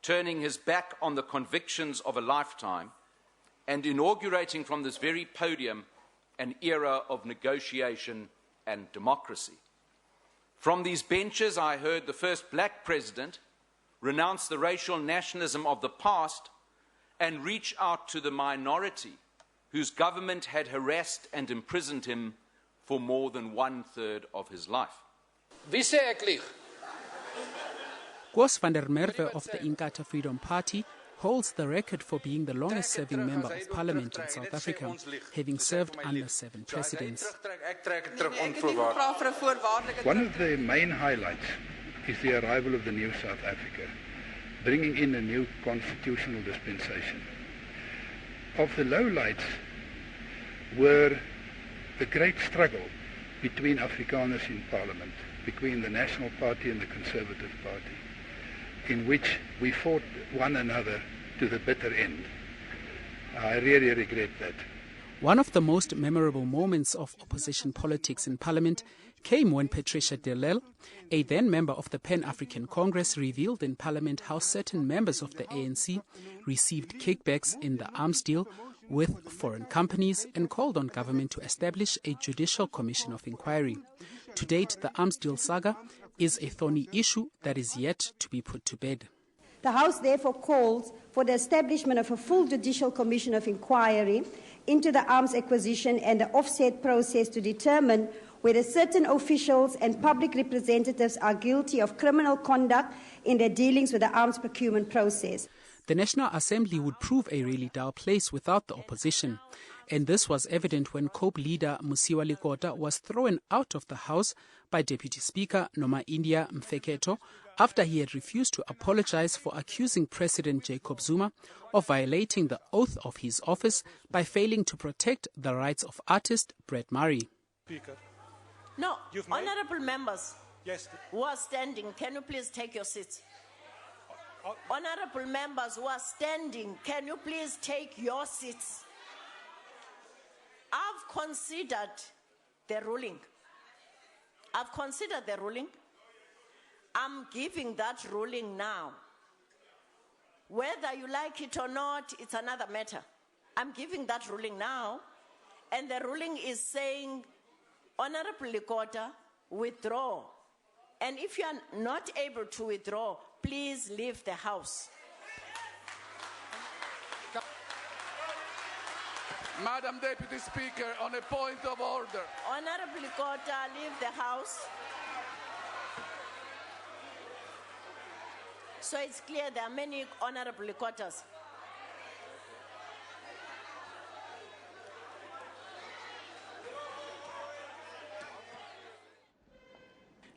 Speaker 14: turning his back on the convictions of a lifetime and inaugurating from this very podium an era of negotiation and democracy. From these benches, I heard the first black president renounce the racial nationalism of the past and reach out to the minority whose government had harassed and imprisoned him for more than 1/3 of his life.
Speaker 15: Wie sê ek lieg?
Speaker 8: Koos van der Merwe of the Inkatha Freedom Party holds the record for being the longest-serving member of parliament in South Africa, having served under 7 presidents.
Speaker 16: One of the main highlights is the arrival of the new South Africa, bringing in a new constitutional dispensation. Of the lowlights were the great struggle between Afrikaners in Parliament, between the National Party and the Conservative Party, in which we fought one another to the bitter end. I really regret that.
Speaker 8: One of the most memorable moments of opposition politics in Parliament came when Patricia de Lille, a then member of the Pan-African Congress, revealed in Parliament how certain members of the ANC received kickbacks in the arms deal with foreign companies and called on government to establish a judicial commission of inquiry. To date, the arms deal saga is a thorny issue that is yet to be put to bed.
Speaker 17: The House therefore calls for the establishment of a full judicial commission of inquiry into the arms acquisition and the offset process to determine whether certain officials and public representatives are guilty of criminal conduct in their dealings with the arms procurement process.
Speaker 8: The National Assembly would prove a really dull place without the opposition. And this was evident when COPE leader Musiwa Likota was thrown out of the House by Deputy Speaker Noma India Mfeketo after he had refused to apologize for accusing President Jacob Zuma of violating the oath of his office by failing to protect the rights of artist Brett Murray.
Speaker 18: Speaker.
Speaker 19: No, honorable members who are standing, can you please take your seats? Honorable members who are standing, can you please take your seats? I've considered the ruling. I've considered the ruling. I'm giving that ruling now. Whether you like it or not, it's another matter. I'm giving that ruling now, and the ruling is saying, Honorable Likota, withdraw. And if you are not able to withdraw, please leave the House.
Speaker 15: Madam Deputy Speaker, on a point of order.
Speaker 19: Honorable Likota, leave the House. So it's clear there are many honorable Likotas.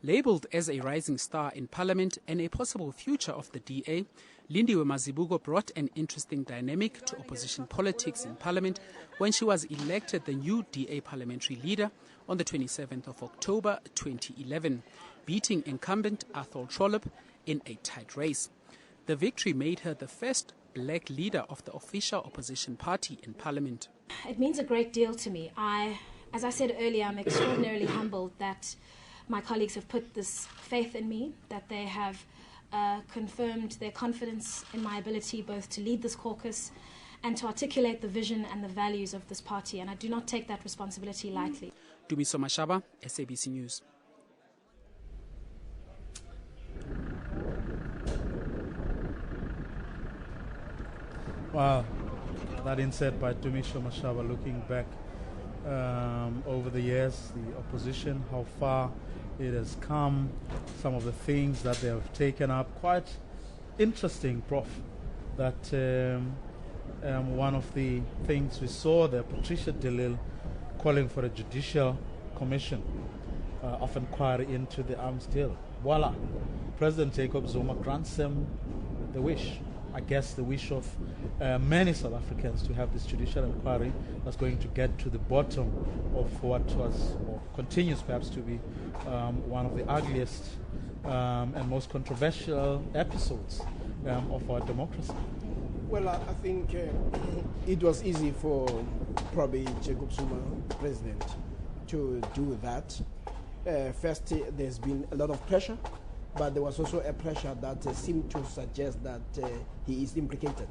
Speaker 8: Labelled as a rising star in Parliament and a possible future of the DA, Lindiwe Mazibuko brought an interesting dynamic to opposition politics in Parliament when she was elected the new DA parliamentary leader on the 27th of October 2011, beating incumbent Athol Trollip in a tight race. The victory made her the first black leader of the official opposition party in Parliament.
Speaker 20: It means a great deal to me. As I said earlier, I'm extraordinarily humbled that my colleagues have put this faith in me, that they have confirmed their confidence in my ability both to lead this caucus and to articulate the vision and the values of this party, and I do not take that responsibility lightly.
Speaker 8: Dumiso Mashaba, SABC News.
Speaker 1: Wow, that insight by Dumisho Mashaba, looking back over the years, the opposition, how far it has come, some of the things that they have taken up. Quite interesting, Prof, that one of the things we saw there, Patricia de Lille calling for a judicial commission of inquiry into the arms deal. Voila, President Jacob Zuma grants them the wish. I guess the wish of many South Africans to have this judicial inquiry that's going to get to the bottom of what was, or continues perhaps to be, one of the ugliest and most controversial episodes of our democracy.
Speaker 3: Well, I think it was easy for probably Jacob Zuma, president, to do that. First, there's been a lot of pressure, but there was also a pressure that seemed to suggest that he is implicated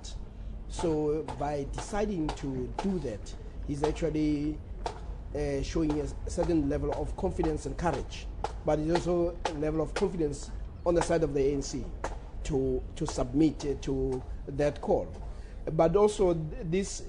Speaker 3: So by deciding to do that, he's actually showing a certain level of confidence and courage, but it's also a level of confidence on the side of the ANC to submit to that call. But also this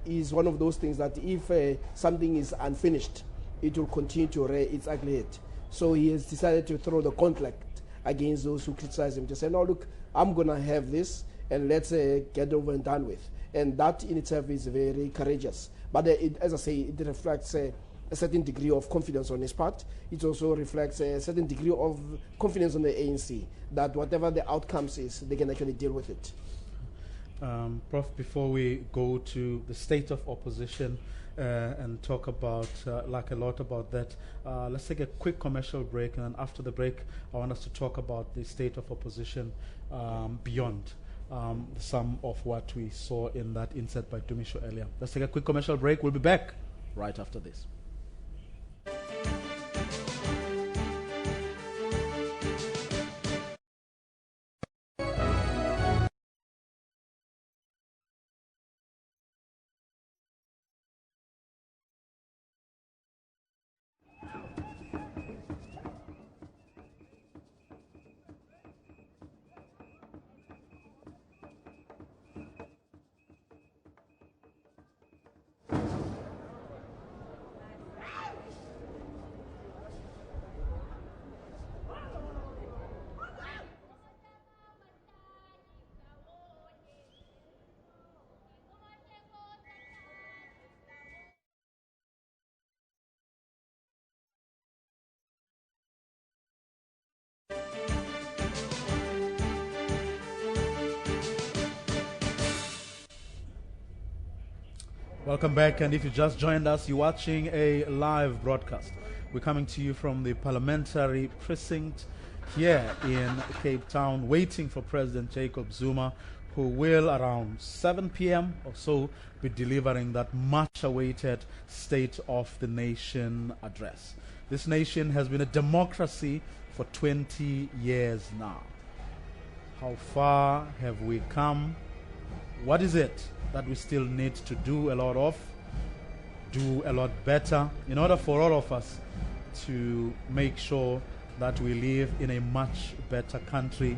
Speaker 3: is one of those things that if something is unfinished, it will continue to rear its ugly head. So he has decided to throw the gauntlet against those who criticize him, to say, no, look, I'm going to have this, and let's get over and done with. And that in itself is very courageous. But as I say, it reflects a certain degree of confidence on his part. It also reflects a certain degree of confidence on the ANC, that whatever the outcomes is, they can actually deal with it.
Speaker 1: Prof, before we go to the state of opposition and talk about like a lot about that, let's take a quick commercial break, and then after the break I want us to talk about the state of opposition beyond some of what we saw in that insert by Dumisho earlier. Let's take a quick commercial break. We'll be back right after this. Welcome back, and if you just joined us, you're watching a live broadcast. We're coming to you from the parliamentary precinct here in Cape Town, waiting for President Jacob Zuma, who will around 7 p.m. or so be delivering that much-awaited State of the Nation address. This nation has been a democracy for 20 years now. How far have we come? What is it that we still need to do a lot of, do a lot better, in order for all of us to make sure that we live in a much better country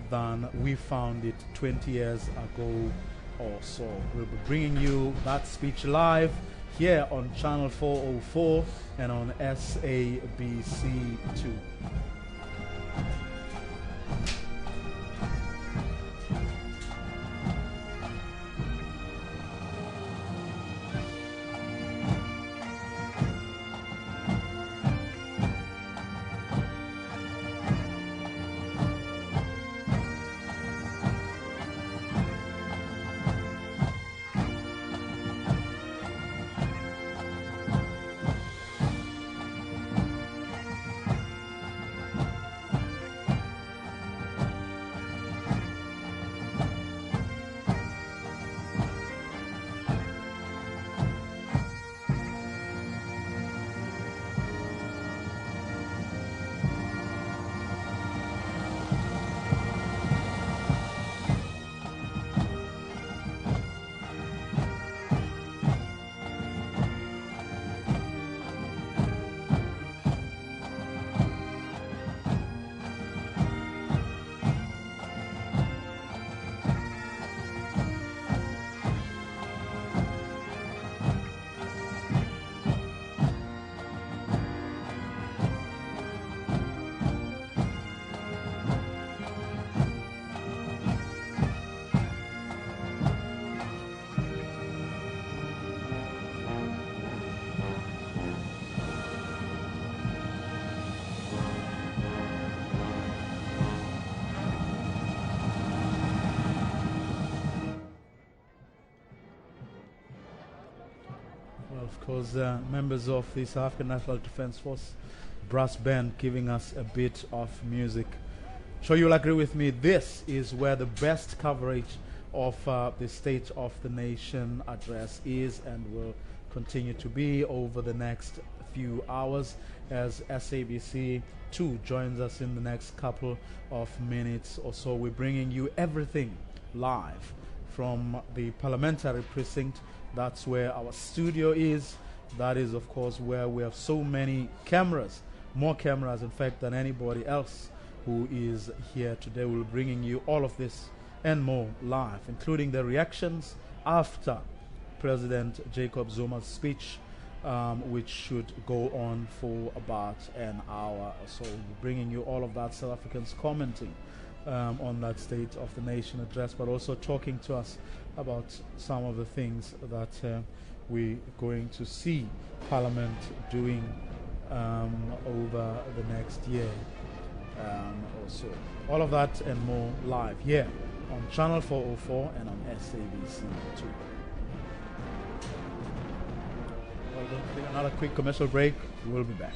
Speaker 1: than we found it 20 years ago or so? We'll be bringing you that speech live here on Channel 404 and on SABC 2. Of course, members of the South African National Defence Force brass band giving us a bit of music. Sure you'll agree with me, this is where the best coverage of the State of the Nation address is and will continue to be over the next few hours, as SABC 2 joins us in the next couple of minutes or so. We're bringing you everything live from the parliamentary precinct. That's where our studio is. That is, of course, where we have so many cameras, more cameras, in fact, than anybody else who is here today. We're bringing you all of this and more live, including the reactions after President Jacob Zuma's speech, which should go on for about an hour or so. We're bringing you all of that, South Africans commenting on that State of the Nation address, but also talking to us about some of the things that we're going to see Parliament doing over the next year or so. All of that and more live here on Channel 404 and on SABC 2. We're going to take another quick commercial break. We'll be back.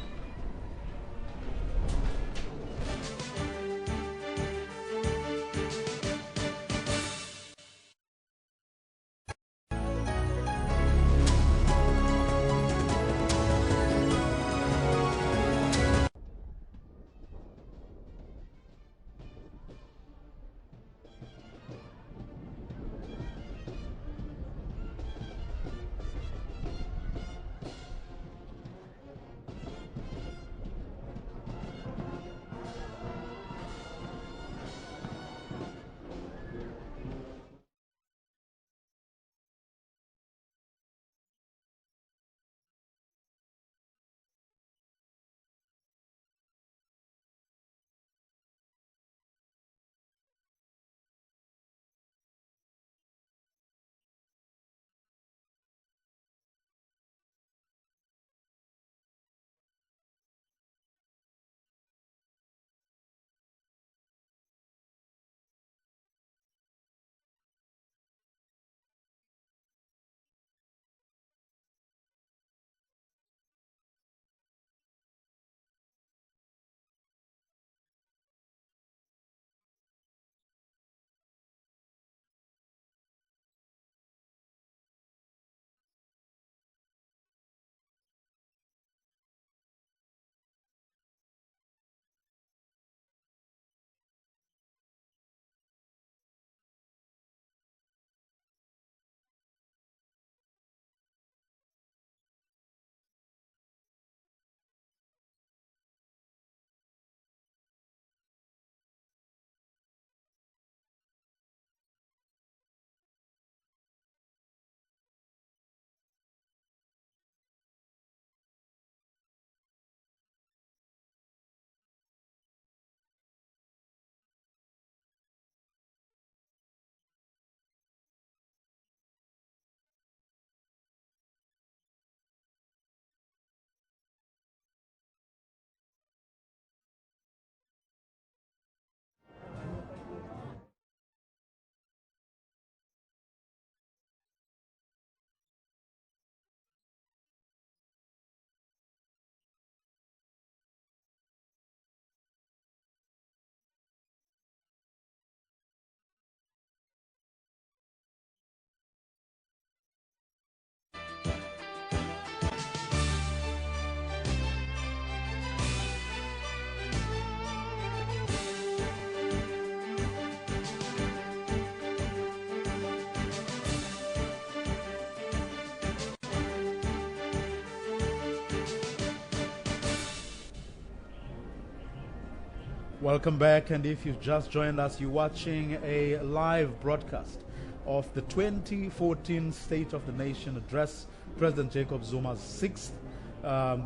Speaker 1: Welcome back, and if you've just joined us, you're watching a live broadcast of the 2014 State of the Nation address, President Jacob Zuma's sixth.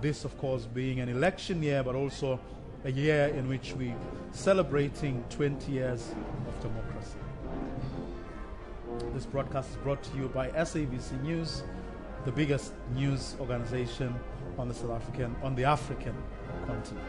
Speaker 1: This, of course, being an election year, but also a year in which we're celebrating 20 years of democracy. This broadcast is brought to you by SABC News, the biggest news organization on the African continent.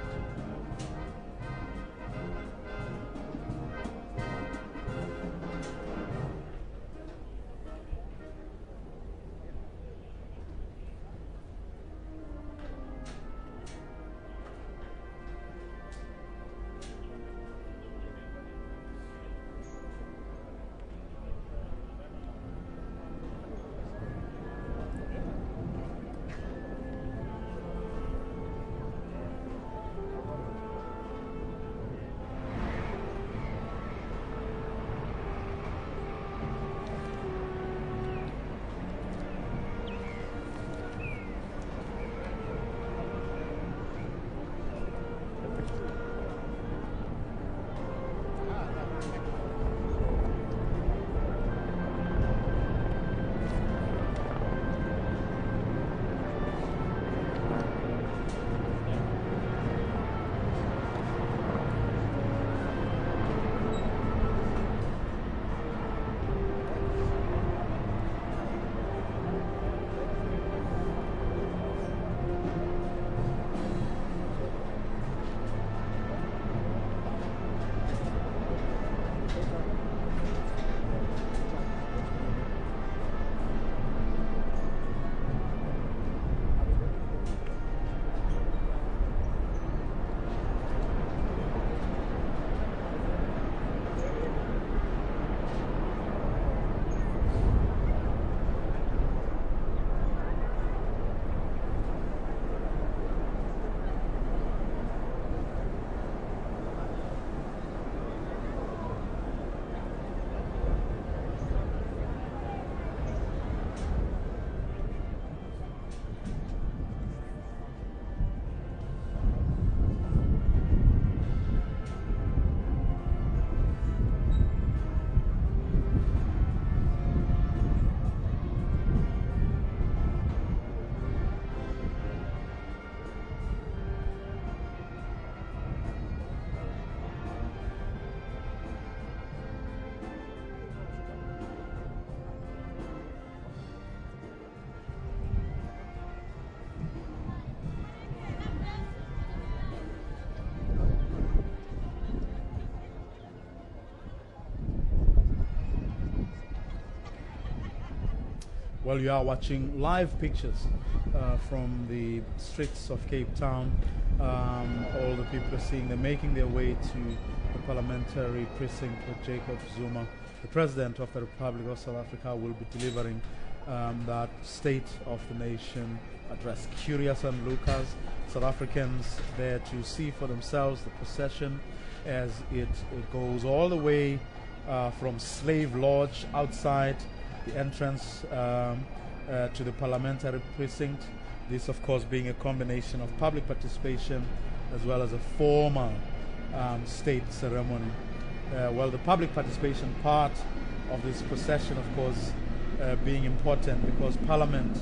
Speaker 1: Well, you are watching live pictures from the streets of Cape Town. All the people are seeing them making their way to the parliamentary precinct where Jacob Zuma, the President of the Republic of South Africa, will be delivering that State of the Nation address. Curious onlookers, South Africans there to see for themselves the procession as it goes all the way from Slave Lodge outside the entrance to the parliamentary precinct. This, of course, being a combination of public participation as well as a formal state ceremony. Well, the public participation part of this procession, of course, being important because Parliament,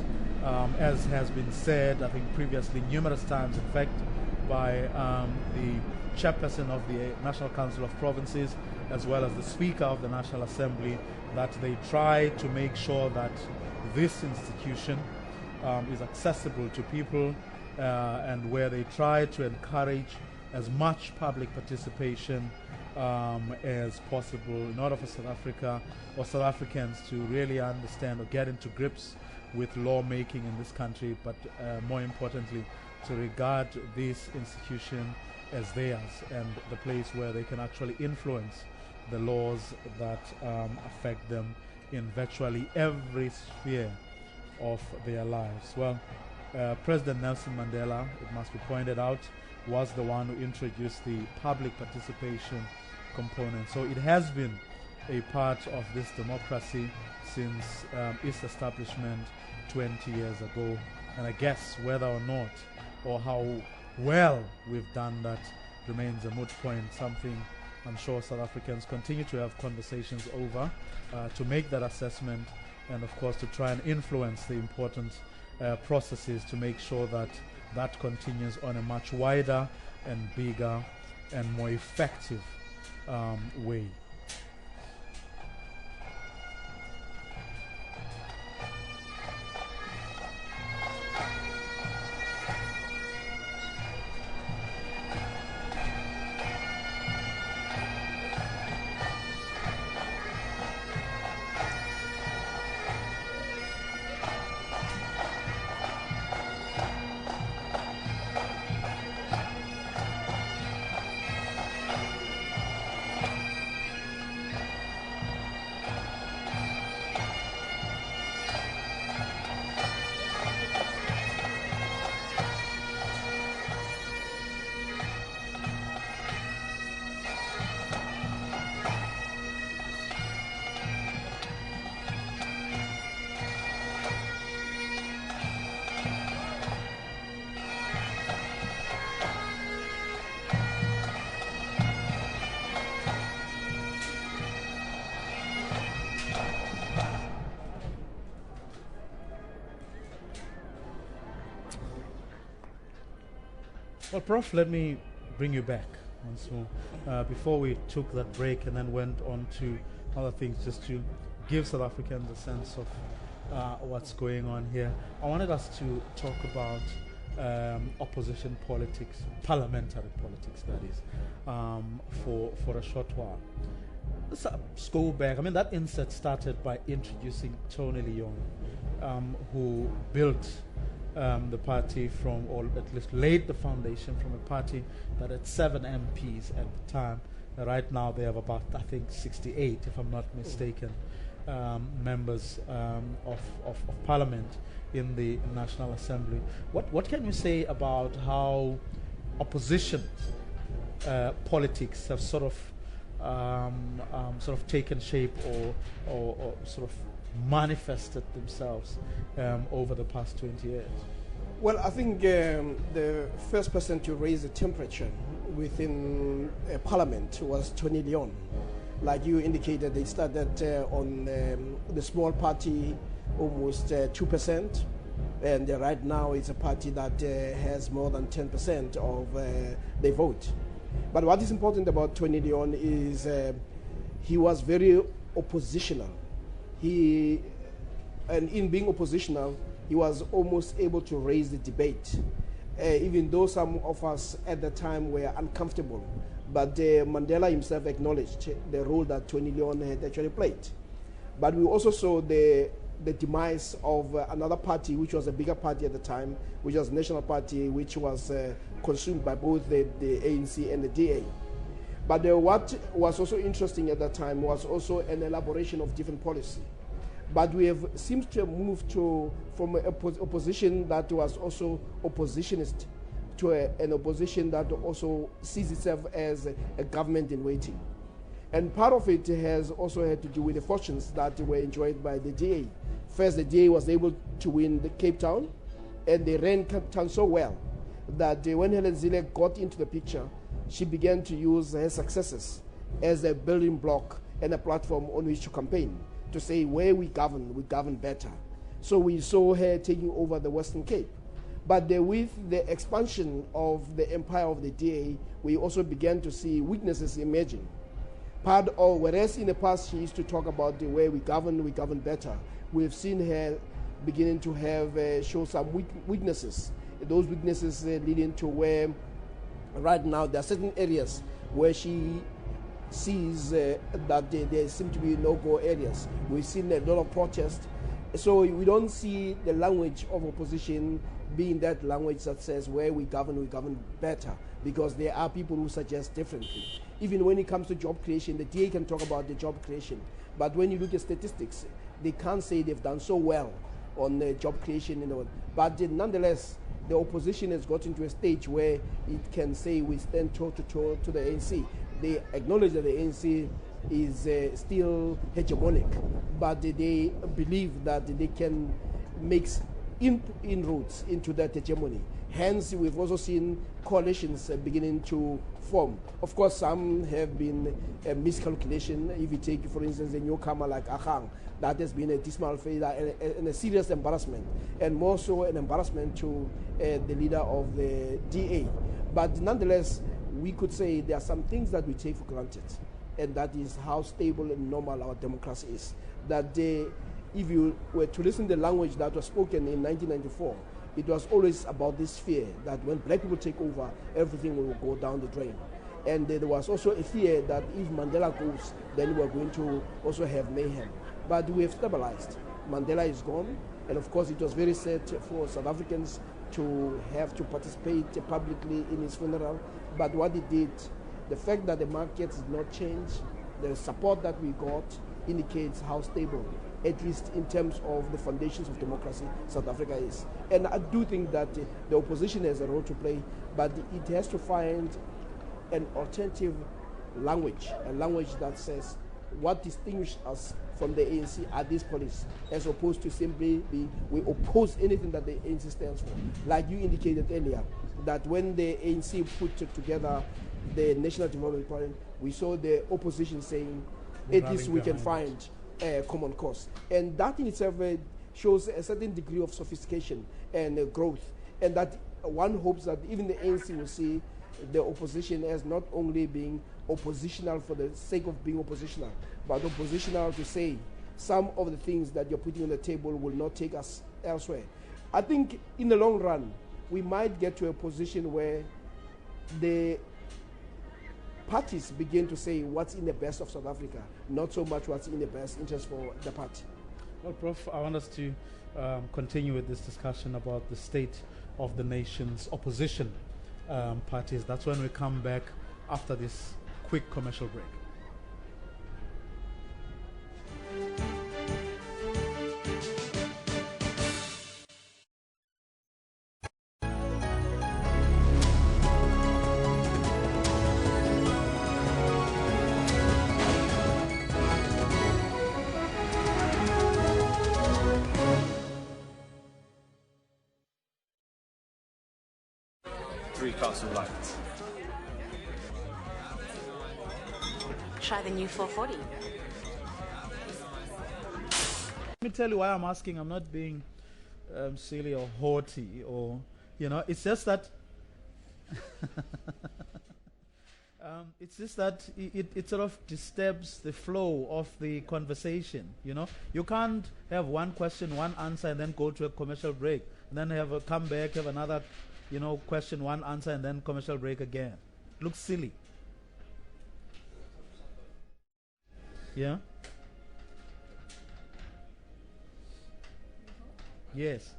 Speaker 1: as has been said, I think previously numerous times, in fact, by the chairperson of the National Council of Provinces as well as the Speaker of the National Assembly, that they try to make sure that this institution is accessible to people and where they try to encourage as much public participation as possible in order for South Africa or South Africans to really understand or get into grips with lawmaking in this country, but more importantly, to regard this institution as theirs and the place where they can actually influence the laws that affect them in virtually every sphere of their lives. Well, President Nelson Mandela, it must be pointed out, was the one who introduced the public participation component. So it has been a part of this democracy since its establishment 20 years ago. And I guess whether or not or how well we've done that remains a moot point, something I'm sure South Africans continue to have conversations over to make that assessment and, of course, to try and influence the important processes to make sure that that continues on a much wider and bigger and more effective way. Well, Prof, let me bring you back once more. Before we took that break and then went on to other things, just to give South Africans a sense of what's going on here, I wanted us to talk about opposition politics, parliamentary politics, that is, for a short while. Let's go back. I mean, that insert started by introducing Tony Leon, who built the party from, or at least laid the foundation from a party that had 7 MPs at the time. Right now they have about, I think, 68, if I'm not mistaken, members of Parliament in the National Assembly. What can you say about how opposition politics have sort of taken shape or sort of manifested themselves over the past 20 years?
Speaker 3: Well, I think the first person to raise the temperature within Parliament was Tony Leon. Like you indicated, they started on the small party, almost 2%, and right now it's a party that has more than 10% of the vote. But what is important about Tony Leon is he was very oppositional. And in being oppositional, he was almost able to raise the debate, even though some of us at the time were uncomfortable. But Mandela himself acknowledged the role that Tony Leon had actually played. But we also saw the the demise of another party, which was a bigger party at the time, which was National Party, which was consumed by both the ANC and the DA. But what was also interesting at that time was also an elaboration of different policy. But we have seemed to have moved from a opposition that was also oppositionist to an opposition that also sees itself as a government in waiting. And part of it has also had to do with the fortunes that were enjoyed by the DA. First, the DA was able to win the Cape Town, and they ran Cape Town so well that when Helen Zille got into the picture, she began to use her successes as a building block and a platform on which to campaign, to say where we govern better. So we saw her taking over the Western Cape. But with the expansion of the empire of the DA, we also began to see weaknesses emerging. Whereas in the past she used to talk about the way we govern better, we've seen her beginning to have show some weaknesses. Those weaknesses leading to where right now there are certain areas where she sees that there seem to be no-go areas. We've seen a lot of protest. So we don't see the language of opposition being that language that says where we govern better, because there are people who suggest differently. Even when it comes to job creation, the DA can talk about the job creation, but when you look at statistics, they can't say they've done so well on job creation. But nonetheless, the opposition has got into a stage where it can say we stand toe-to-toe to the ANC. They acknowledge that the ANC is still hegemonic, but they believe that they can make inroads into that hegemony. Hence, we've also seen coalitions beginning to form. Of course, some have been a miscalculation. If you take, for instance, a newcomer like Ahang, that has been a dismal failure and a serious embarrassment, and more so an embarrassment to the leader of the DA. But nonetheless, we could say there are some things that we take for granted, and that is how stable and normal our democracy is. That if you were to listen to the language that was spoken in 1994, it was always about this fear that when black people take over, everything will go down the drain. And there was also a fear that if Mandela goes, then we're going to also have mayhem. But we have stabilized. Mandela is gone, and of course it was very sad for South Africans to have to participate publicly in his funeral. But what he did, the fact that the markets did not change, the support that we got indicates how stable, at least in terms of the foundations of democracy, South Africa is. And I do think that the opposition has a role to play, but it has to find an alternative language, a language that says what distinguishes us from the ANC are these policies, as opposed to simply we oppose anything that the ANC stands for. Like you indicated earlier, that when the ANC put together the National Development Plan, we saw the opposition saying, at least we can find a common cause. And that in itself shows a certain degree of sophistication and growth. And that one hopes that even the ANC will see the opposition as not only being oppositional for the sake of being oppositional, but oppositional to say some of the things that you're putting on the table will not take us elsewhere. I think in the long run, we might get to a position where the parties begin to say what's in the best of South Africa, not so much what's in the best interest for the party.
Speaker 1: Well, Prof, I want us to continue with this discussion about the state of the nation's opposition parties. That's when we come back after this quick commercial break.
Speaker 5: Lights. Try the new 440.
Speaker 1: Let me tell you why I'm asking. I'm not being silly or haughty, or it's just that it sort of disturbs the flow of the conversation. You can't have one question, one answer, and then go to a commercial break, and then come back, have another question, one answer, and then commercial break again. Looks silly. Yeah? Yes.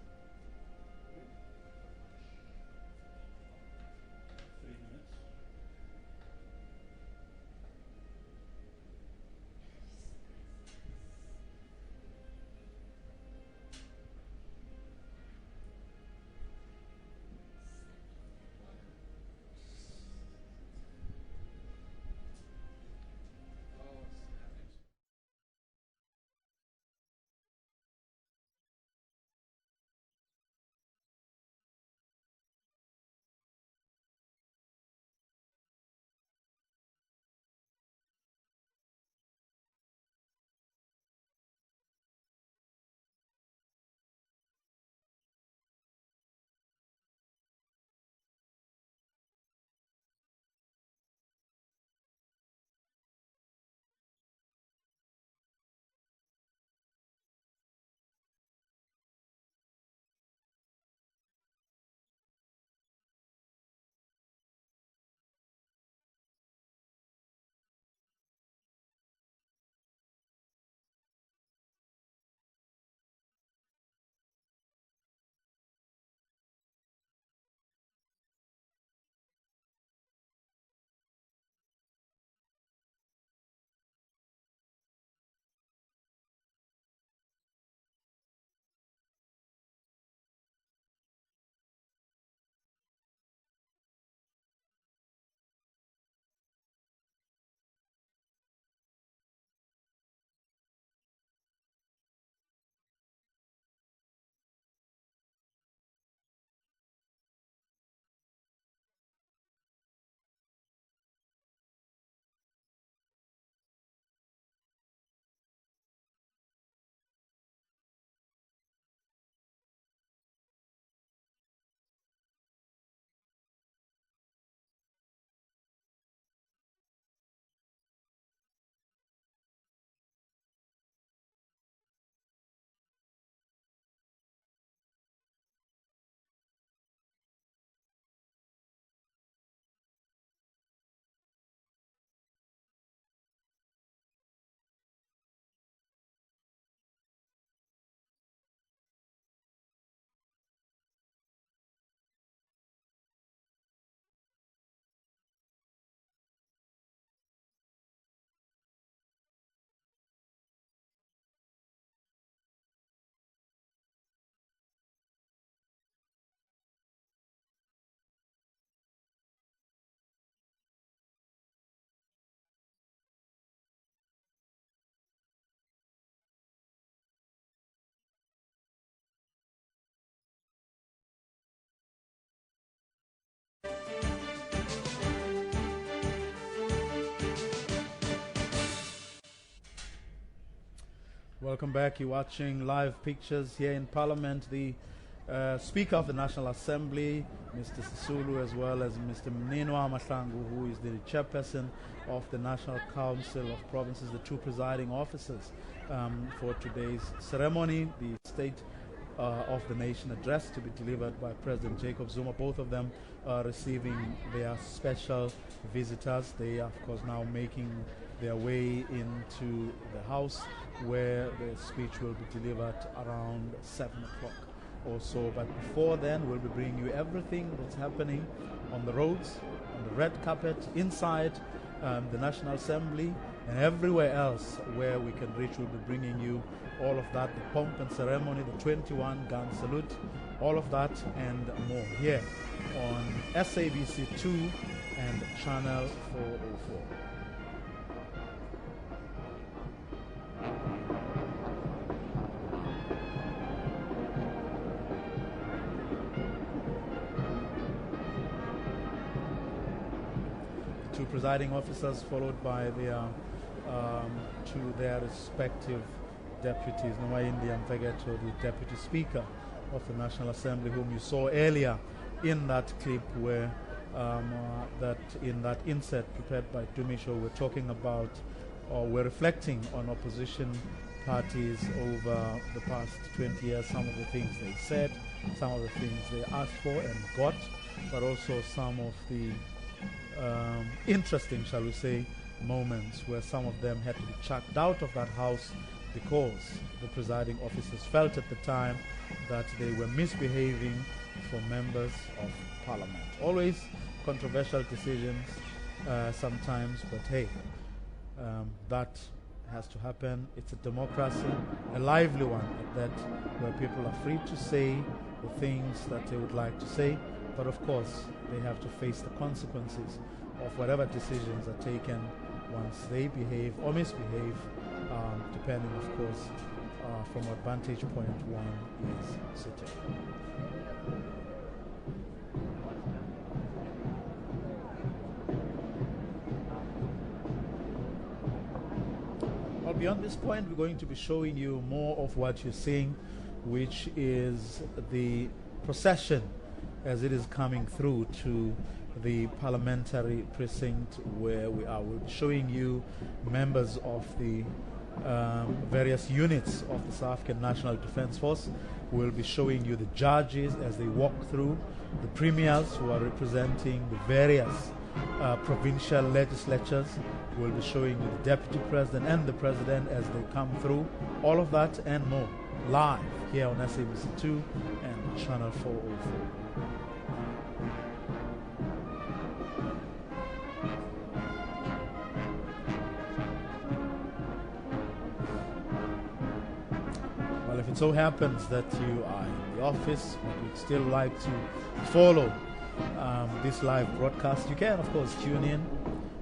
Speaker 1: Welcome back. You're watching live pictures here in Parliament. The Speaker of the National Assembly, Mr. Sisulu, as well as Mr. Mninwa Mahlangu, who is the chairperson of the National Council of Provinces, the two presiding officers for today's ceremony, the State of the Nation address to be delivered by President Jacob Zuma. Both of them are receiving their special visitors. They are, of course, now making their way into the House, where the speech will be delivered around 7 o'clock or so. But before then, we'll be bringing you everything that's happening on the roads, on the red carpet, inside the National Assembly, and everywhere else where we can reach. We'll be bringing you all of that, the pomp and ceremony, the 21-gun salute, all of that and more here on SABC 2 and Channel 404. Two presiding officers, followed by their their respective deputies. Nawaindi Mfegeto, the Deputy Speaker of the National Assembly, whom you saw earlier in that clip, where in that insert prepared by Dumisho, we're talking about, or we're reflecting on opposition parties over the past 20 years, some of the things they said, some of the things they asked for and got, but also some of the interesting, shall we say, moments where some of them had to be chucked out of that house because the presiding officers felt at the time that they were misbehaving for members of parliament. Always controversial decisions sometimes, but hey, that has to happen. It's a democracy, a lively one at that, where people are free to say the things that they would like to say, but of course they have to face the consequences of whatever decisions are taken once they behave or misbehave, depending of course from what vantage point one is sitting. Well, beyond this point, we're going to be showing you more of what you're seeing, which is the procession as it is coming through to the parliamentary precinct where we are. We'll be showing you members of the various units of the South African National Defence Force. We'll be showing you the judges as they walk through, the premiers who are representing the various provincial legislatures. We'll be showing you the deputy president and the president as they come through. All of that and more live here on SABC 2 and Channel 404. Well, if it so happens that you are in the office but you'd still like to follow this live broadcast, you can of course tune in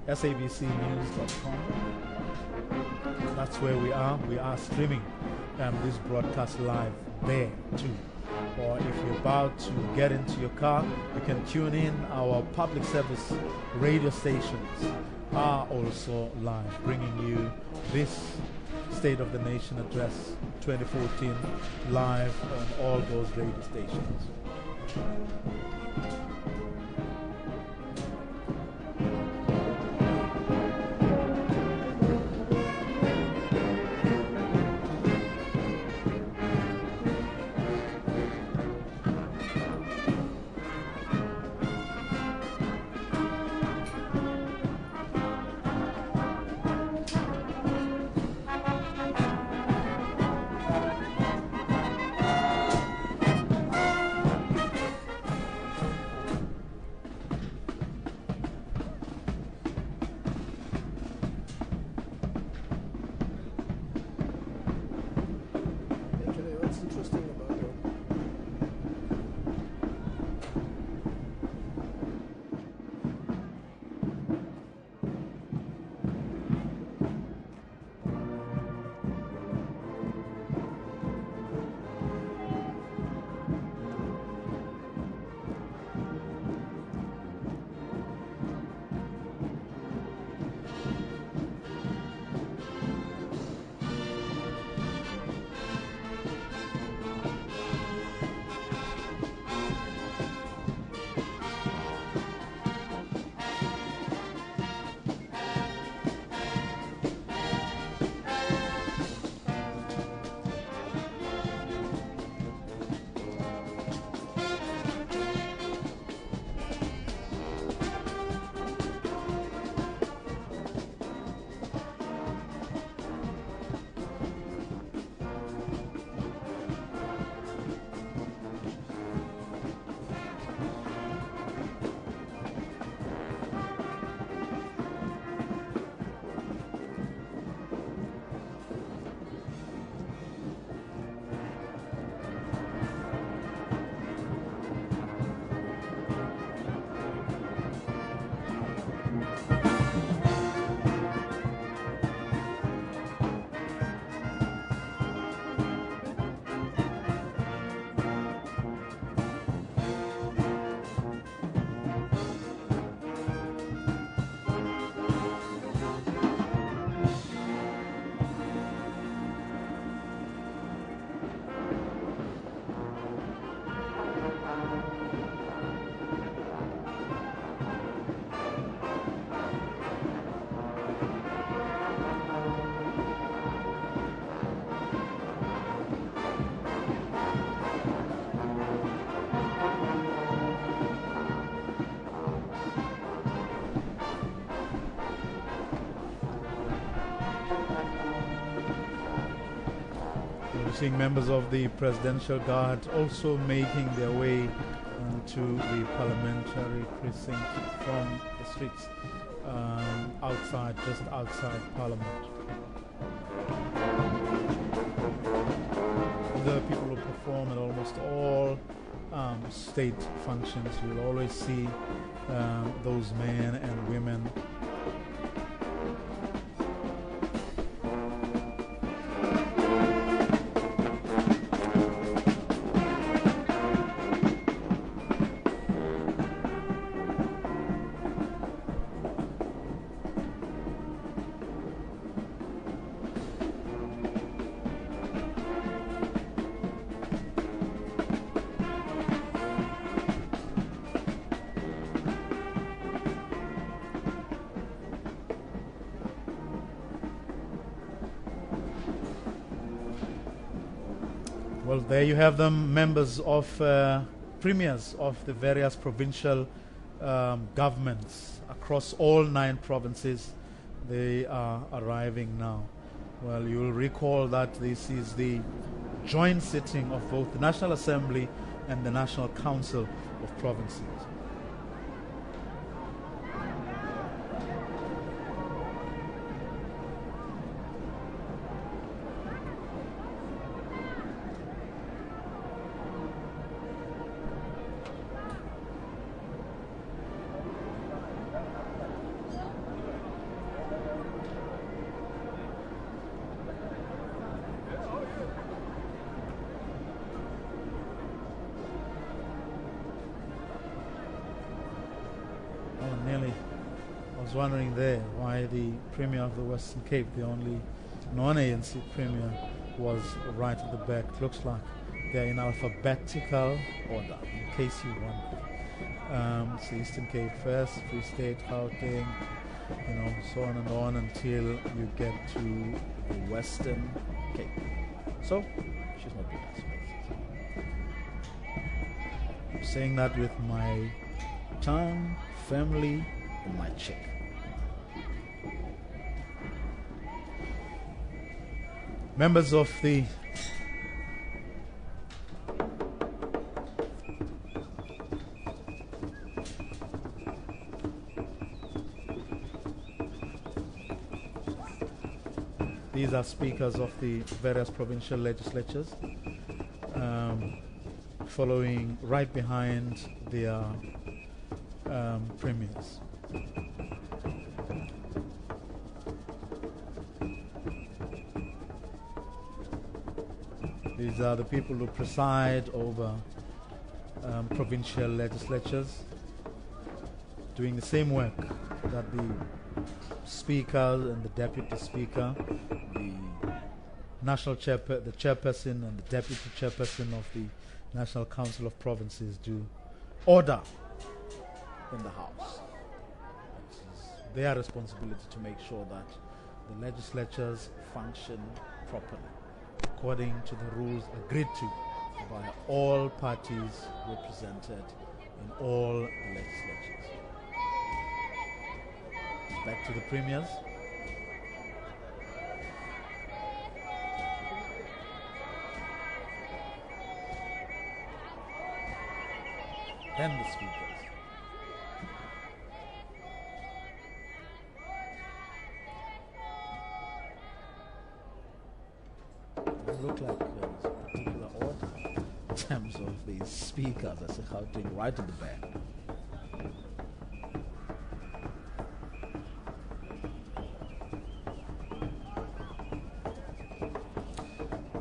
Speaker 1: sabcnews.com. That's where we are. We are streaming this broadcast live there too. Or if you're about to get into your car, you can tune in. Our public service radio stations are also live, bringing you this State of the Nation Address 2014 live on all those radio stations. seeing members of the Presidential Guard also making their way to the parliamentary precinct from the streets outside, just outside Parliament. The people who perform at almost all state functions, you'll always see those men and women. Well, there you have them, members of premiers of the various provincial governments across all 9 provinces. They are arriving now. Well, you'll recall that this is the joint sitting of both the National Assembly and the National Council of Provinces. I was wondering there why the Premier of the Western Cape, the only non-ANC Premier, was right at the back. Looks like they're in alphabetical order, in case you wonder. It's the Eastern Cape first, Free State, Gauteng, so on until you get to the Western Cape. So, she's not with us. I'm saying that with my tongue firmly in my cheek. Members of the these are speakers of the various provincial legislatures, following right behind their premiers. These are the people who preside over provincial legislatures, doing the same work that the speaker and the deputy speaker, the the chairperson and the deputy chairperson of the National Council of Provinces do. Order in the House. It is their responsibility to make sure that the legislatures function properly, according to the rules agreed to by all parties represented in all the legislatures. Back to the premiers. Then the speakers. It looks like there's a particular order in terms of these speakers. I see Gauteng right at the back.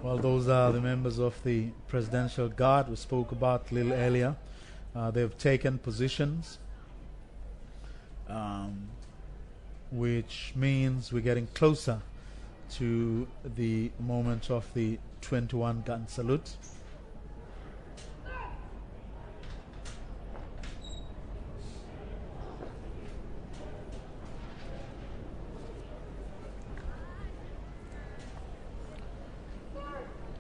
Speaker 1: Well, those are the members of the Presidential Guard we spoke about a little earlier. They've taken positions, which means we're getting closer to the moment of the 21-gun salute.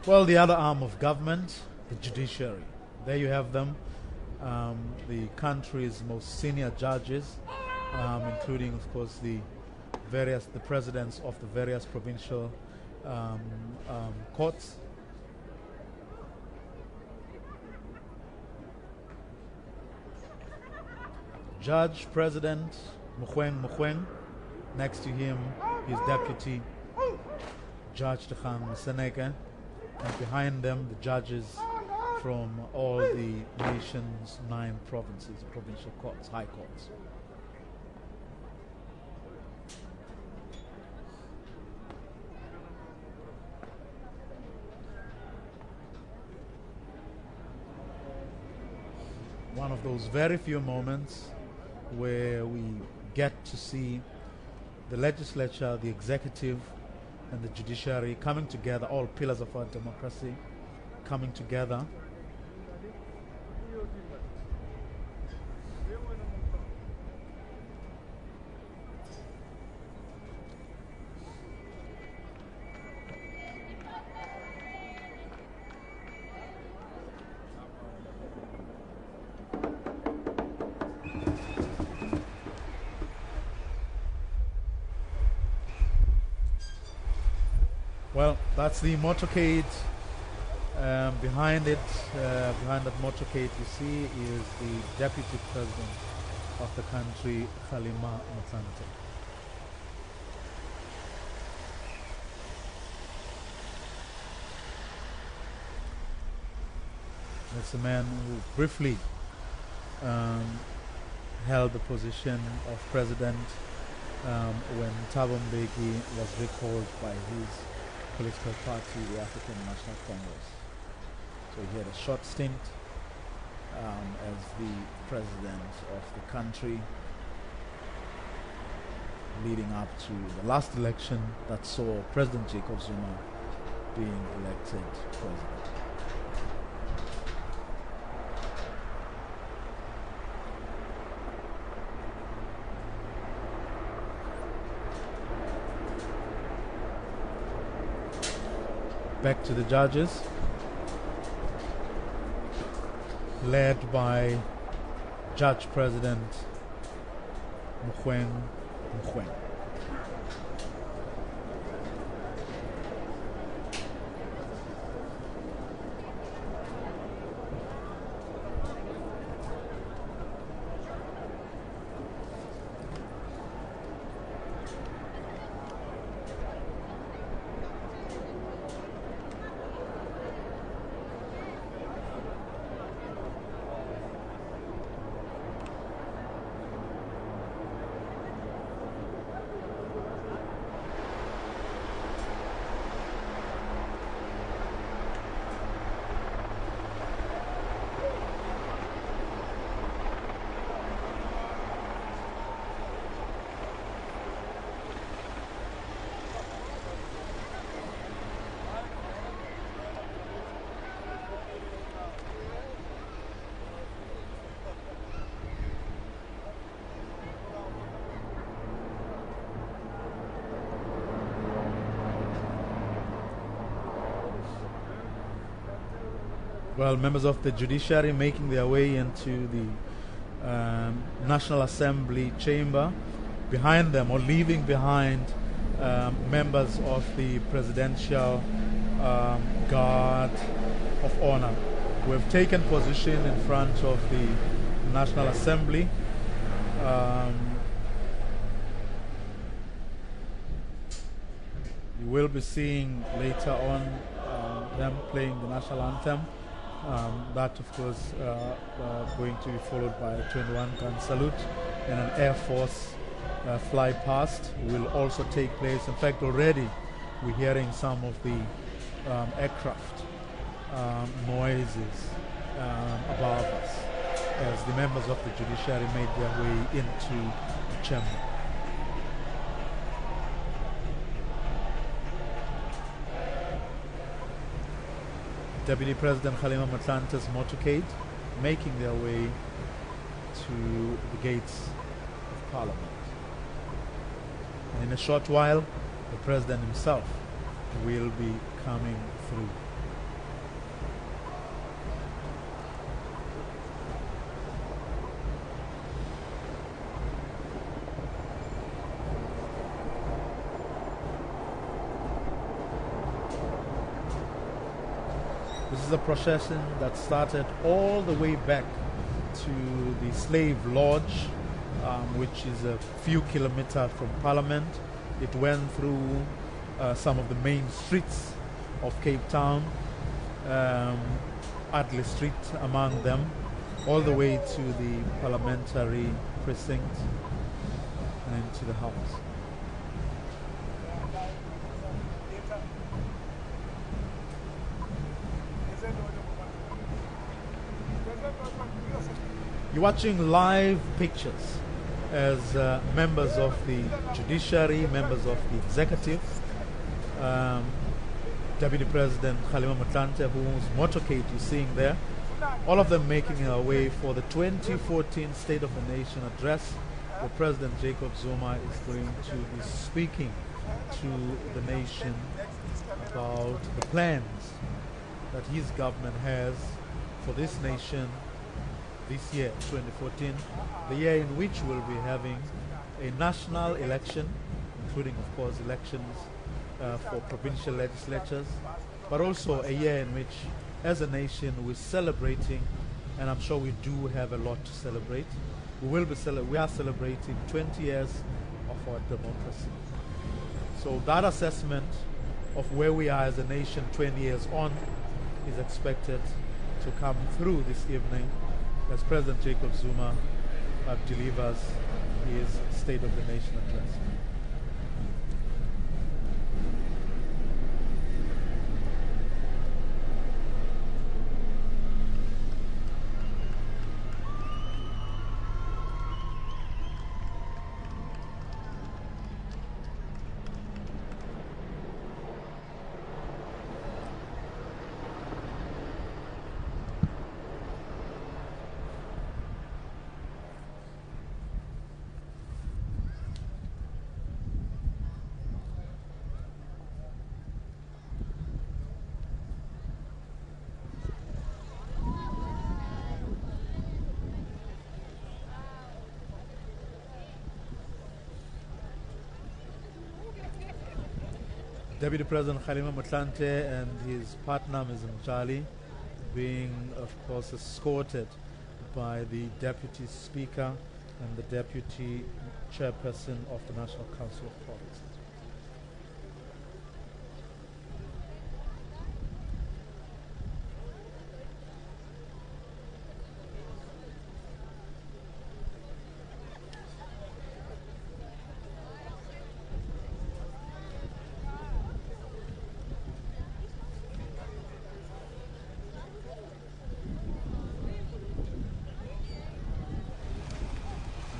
Speaker 1: Well, the other arm of government, the judiciary. There you have them, the country's most senior judges, including, of course, the presidents of the various provincial courts, Judge President Mogoeng. Next to him, his deputy, Judge Dkgang Seneke. And behind them, the judges from all the nation's 9 provinces, provincial courts, high courts. One of those very few moments where we get to see the legislature, the executive, and the judiciary coming together, all pillars of our democracy coming together. Well, that's the motorcade. Behind that motorcade you see is the Deputy President of the country, Kgalema Motlanthe. That's a man who briefly held the position of president when Thabo Mbeki was recalled by his political party, the African National Congress. So he had a short stint as the president of the country, leading up to the last election that saw President Jacob Zuma being elected president. Back to the judges, led by Judge President Mogoeng. Well, members of the judiciary making their way into the National Assembly chamber. Behind them, or leaving behind, members of the Presidential Guard of Honor who have taken position in front of the National Assembly. You will be seeing later on them playing the national anthem. That, of course, going to be followed by a 21-gun salute and an Air Force fly past will also take place. In fact, already we're hearing some of the aircraft noises above us as the members of the judiciary made their way into the chamber. Deputy President Kgalema Motlanthe's motorcade making their way to the gates of Parliament. And in a short while, the President himself will be coming through. This is a procession that started all the way back to the slave lodge which is a few kilometers from Parliament. It went through some of the main streets of Cape Town, Adley Street among them, all the way to the parliamentary precinct and into the house. You're watching live pictures as members of the judiciary, members of the executive, Deputy President Kgalema Motlanthe, whose motorcade you're seeing there, all of them making their way for the 2014 State of the Nation address, where President Jacob Zuma is going to be speaking to the nation about the plans that his government has for this nation this year, 2014, the year in which we'll be having a national election, including, of course, elections for provincial legislatures, but also a year in which, as a nation, we're celebrating, and I'm sure we do have a lot to celebrate. We are celebrating 20 years of our democracy. So that assessment of where we are as a nation 20 years on is expected to come through this evening as President Jacob Zuma delivers his State of the Nation address. Deputy President Kgalema Motlanthe and his partner, Ms. Mjali, being, of course, escorted by the Deputy Speaker and the Deputy Chairperson of the National Council of Provinces.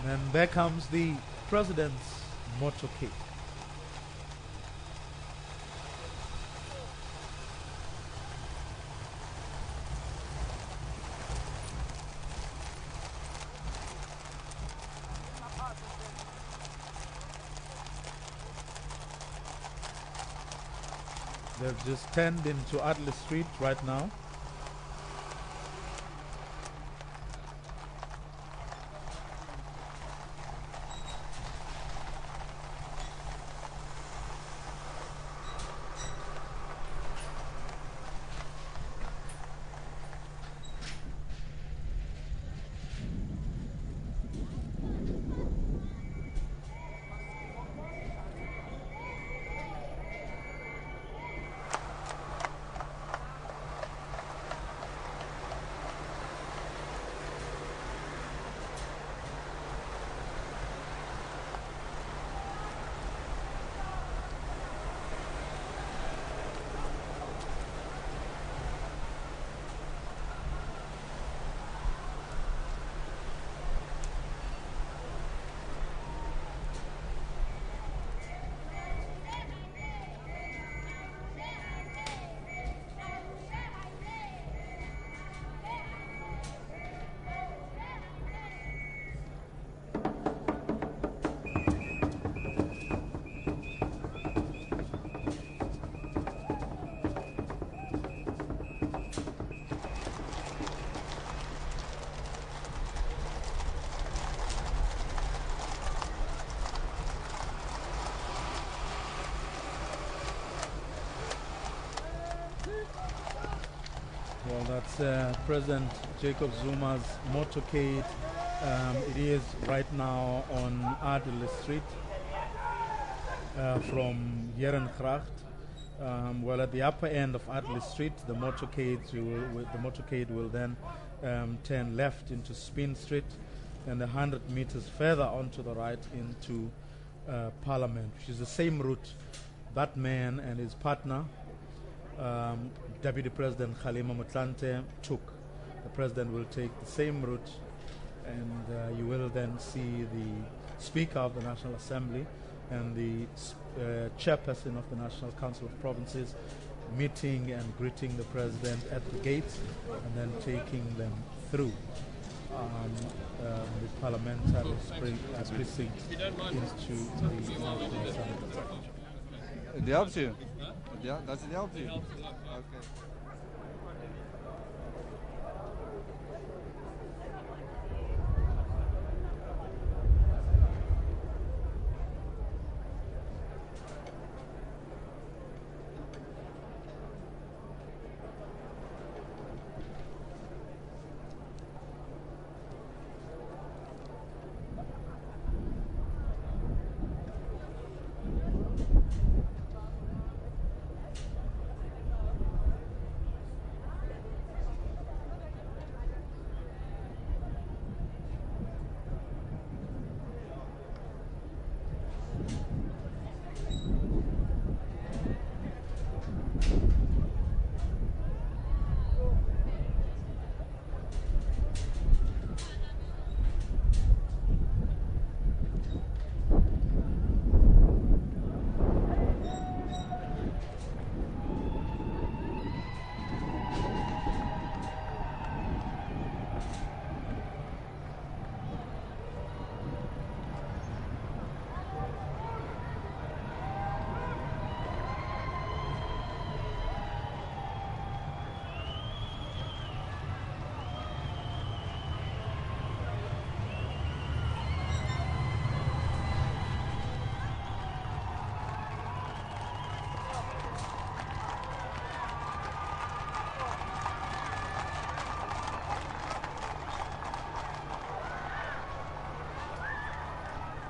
Speaker 1: And there comes the President's motorcade. They've just turned into Adley Street right now. Well, that's President Jacob Zuma's motorcade It is right now on Adel Street from Herengracht. Well, at the upper end of Adel Street, the motorcade will then turn left into Spin Street, and 100 meters further on to the right into Parliament, which is the same route that man and his partner, Deputy President Kgalema Motlanthe, took. The President will take the same route, and you will then see the Speaker of the National Assembly and the Chairperson of the National Council of Provinces meeting and greeting the President at the gates and then taking them through the parliamentary precinct into the National Assembly.
Speaker 18: Het helpt je? Ja, dat helpt je. Okay.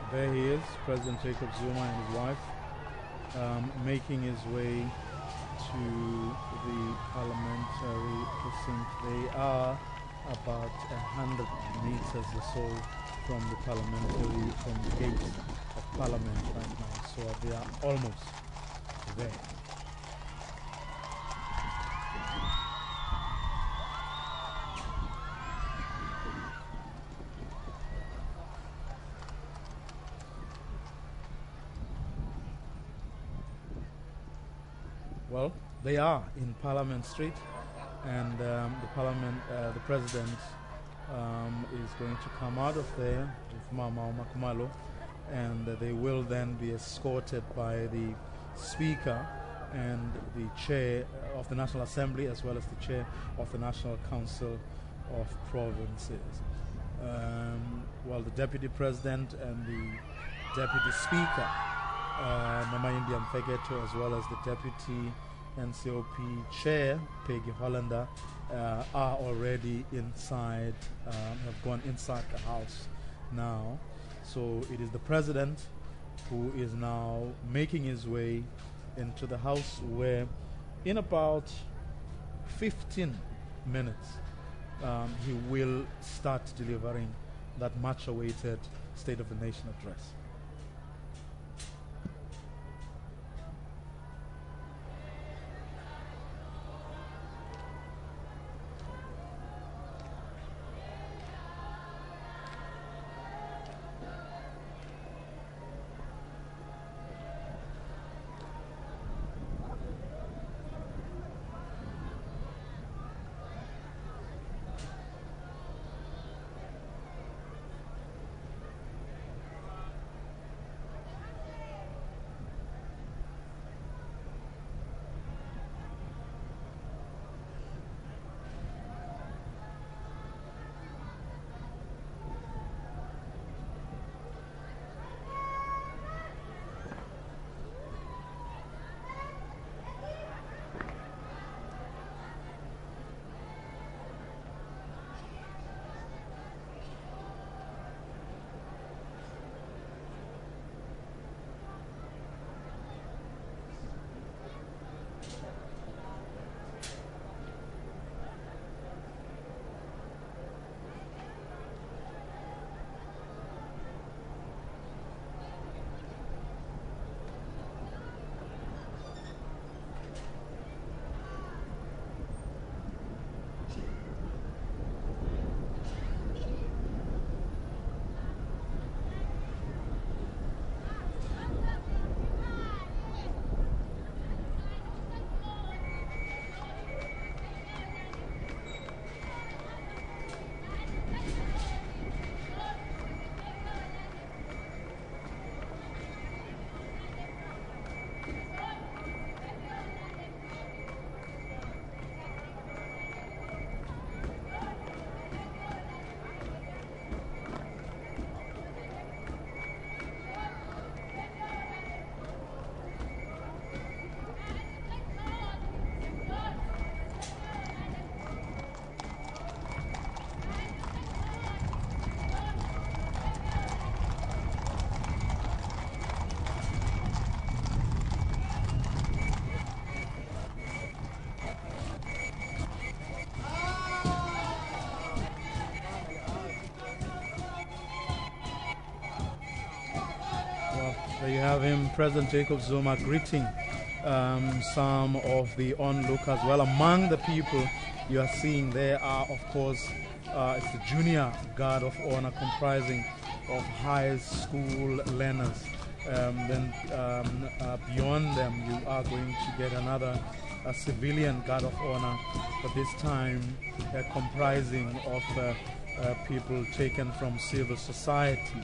Speaker 1: There he is, President Jacob Zuma and his wife, making his way to the parliamentary precinct. They are about 100 meters or so from the gate of Parliament right now. So they are almost there. Well, they are in Parliament Street, and the President is going to come out of there with Mama Makumalo, and they will then be escorted by the Speaker and the Chair of the National Assembly, as well as the Chair of the National Council of Provinces. Well, the Deputy President and the Deputy Speaker, Nama India Mfegeto, as well as the Deputy NCOP Chair, Peggy Hollander, are already inside, have gone inside the House now. So it is the President who is now making his way into the House, where in about 15 minutes he will start delivering that much-awaited State of the Nation address. There you have him, President Jacob Zuma, greeting some of the onlookers. Well, among the people you are seeing there are, of course, it's the junior guard of honor comprising of high school learners. Then beyond them, you are going to get another civilian guard of honor, but this time comprising of people taken from civil society.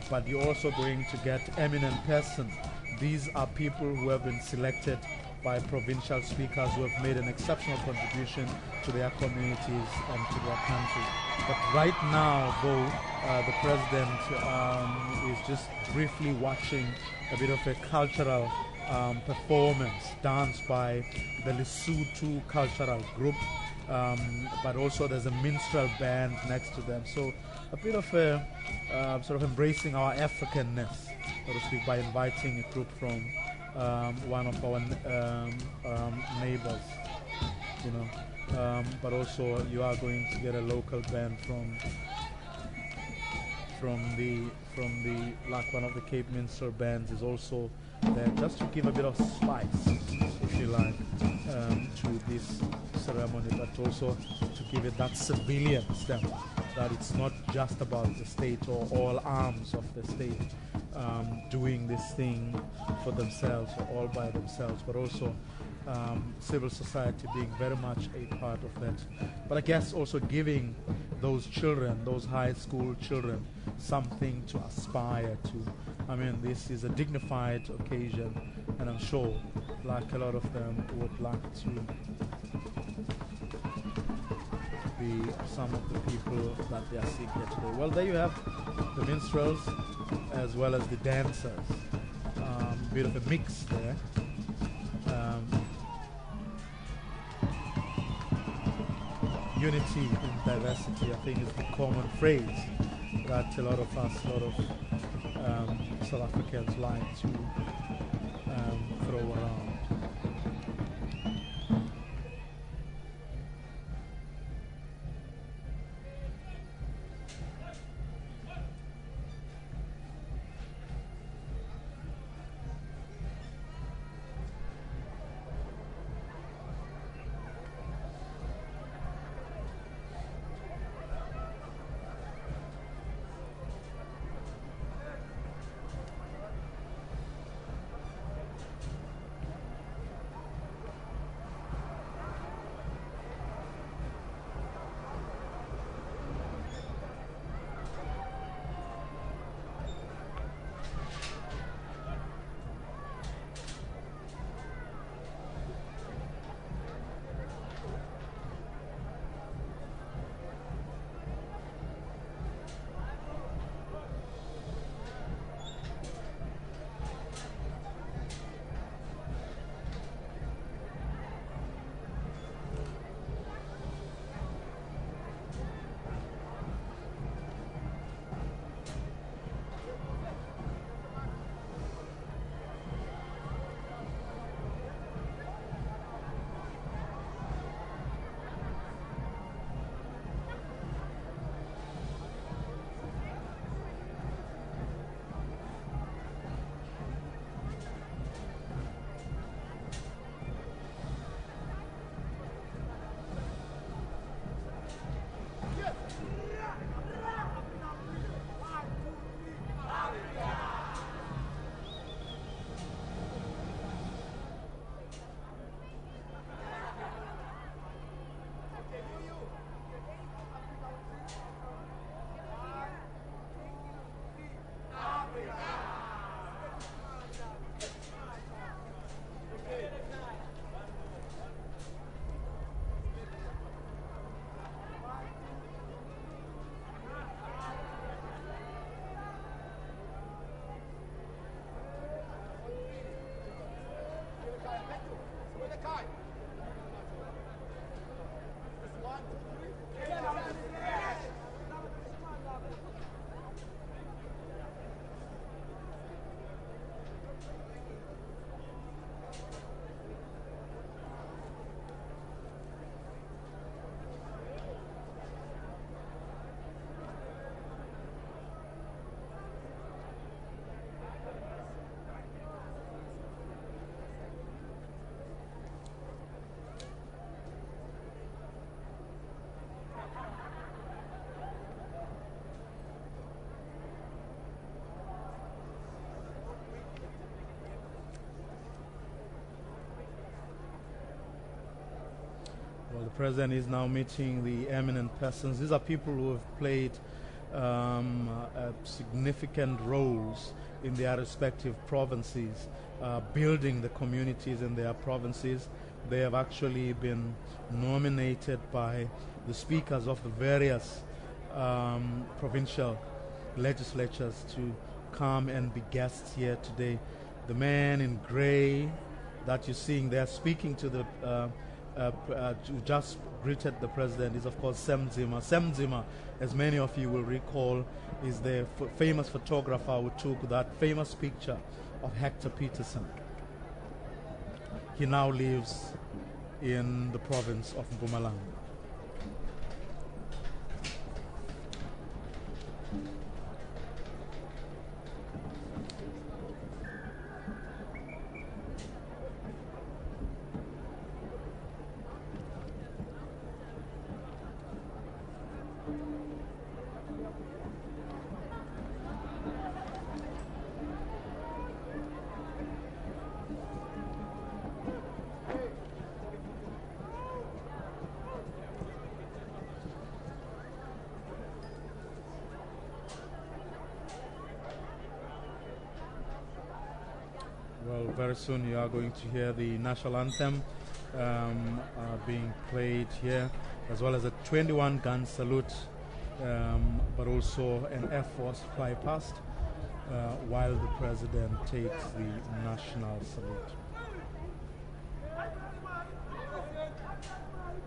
Speaker 1: But you're also going to get eminent persons. These are people who have been selected by provincial speakers who have made an exceptional contribution to their communities and to their country. But right now, though, the president is just briefly watching a bit of a cultural performance, dance by the Lesotho cultural group, but also there's a minstrel band next to them. So a bit of a sort of embracing our Africanness, so to speak, by inviting a group from one of our neighbors, you know. But also you are going to get a local band from the like one of the Cape Minstrel bands is also there, just to give a bit of spice, if you like, to this ceremony, but also to give it that civilian stamp, that it's not just about the state or all arms of the state doing this thing for themselves or all by themselves, but also civil society being very much a part of that. But I guess also giving those children, those high school children, something to aspire to. I mean, this is a dignified occasion, and I'm sure, like a lot of them, would like to be some of the people that they are seeing here today. Well, there you have the minstrels as well as the dancers. Bit of a mix there. Unity in diversity, I think, is the common phrase that a lot of us, a lot of South Africans like to throw around. President is now meeting the eminent persons. These are people who have played significant roles in their respective provinces, building the communities in their provinces. They have actually been nominated by the speakers of the various provincial legislatures to come and be guests here today. The man in grey that you're seeing there speaking to the who just greeted the president is, of course, Sam Zuma. Sam Zuma, as many of you will recall, is the famous photographer who took that famous picture of Hector Peterson. He now lives in the province of Mpumalanga. Well, very soon you are going to hear the national anthem being played here, as well as a 21-gun salute, but also an Air Force fly past while the president takes the national salute.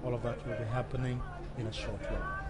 Speaker 1: All of that will be happening in a short while.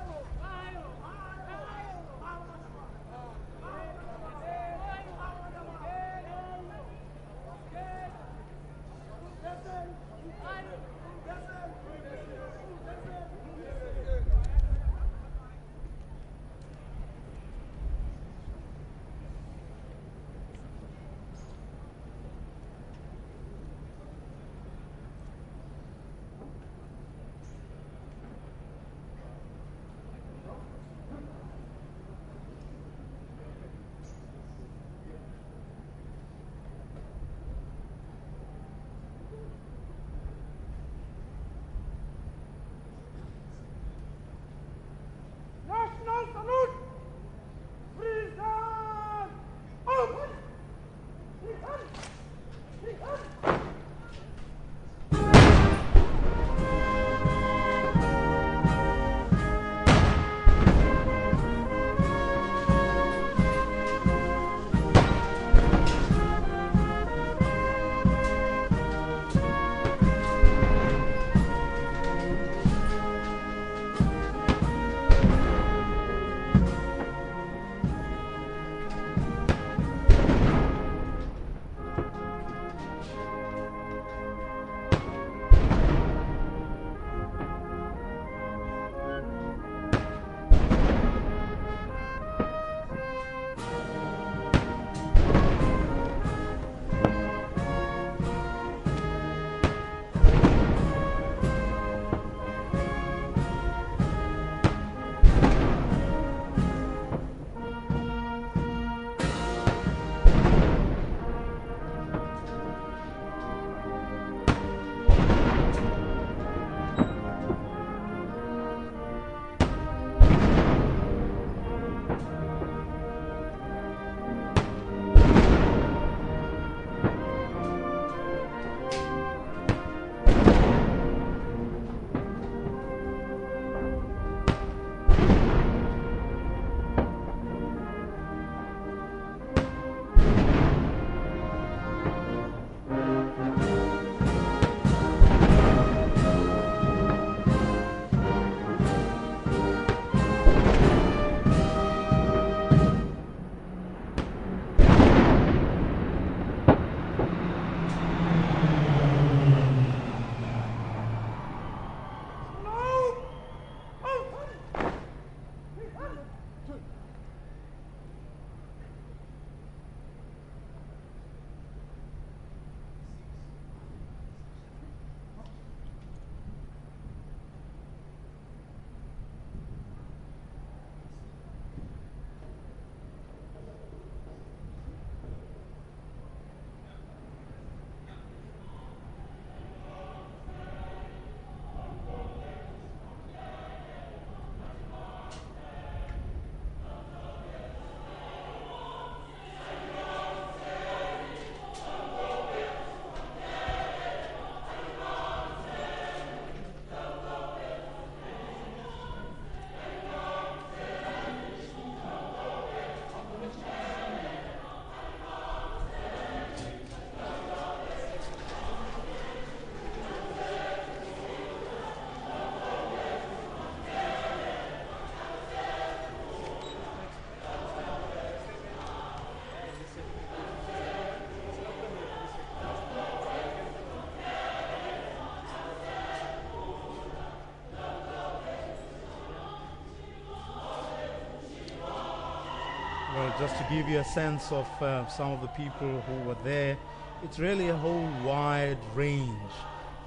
Speaker 1: just to give you a sense of some of the people who were there, it's really a whole wide range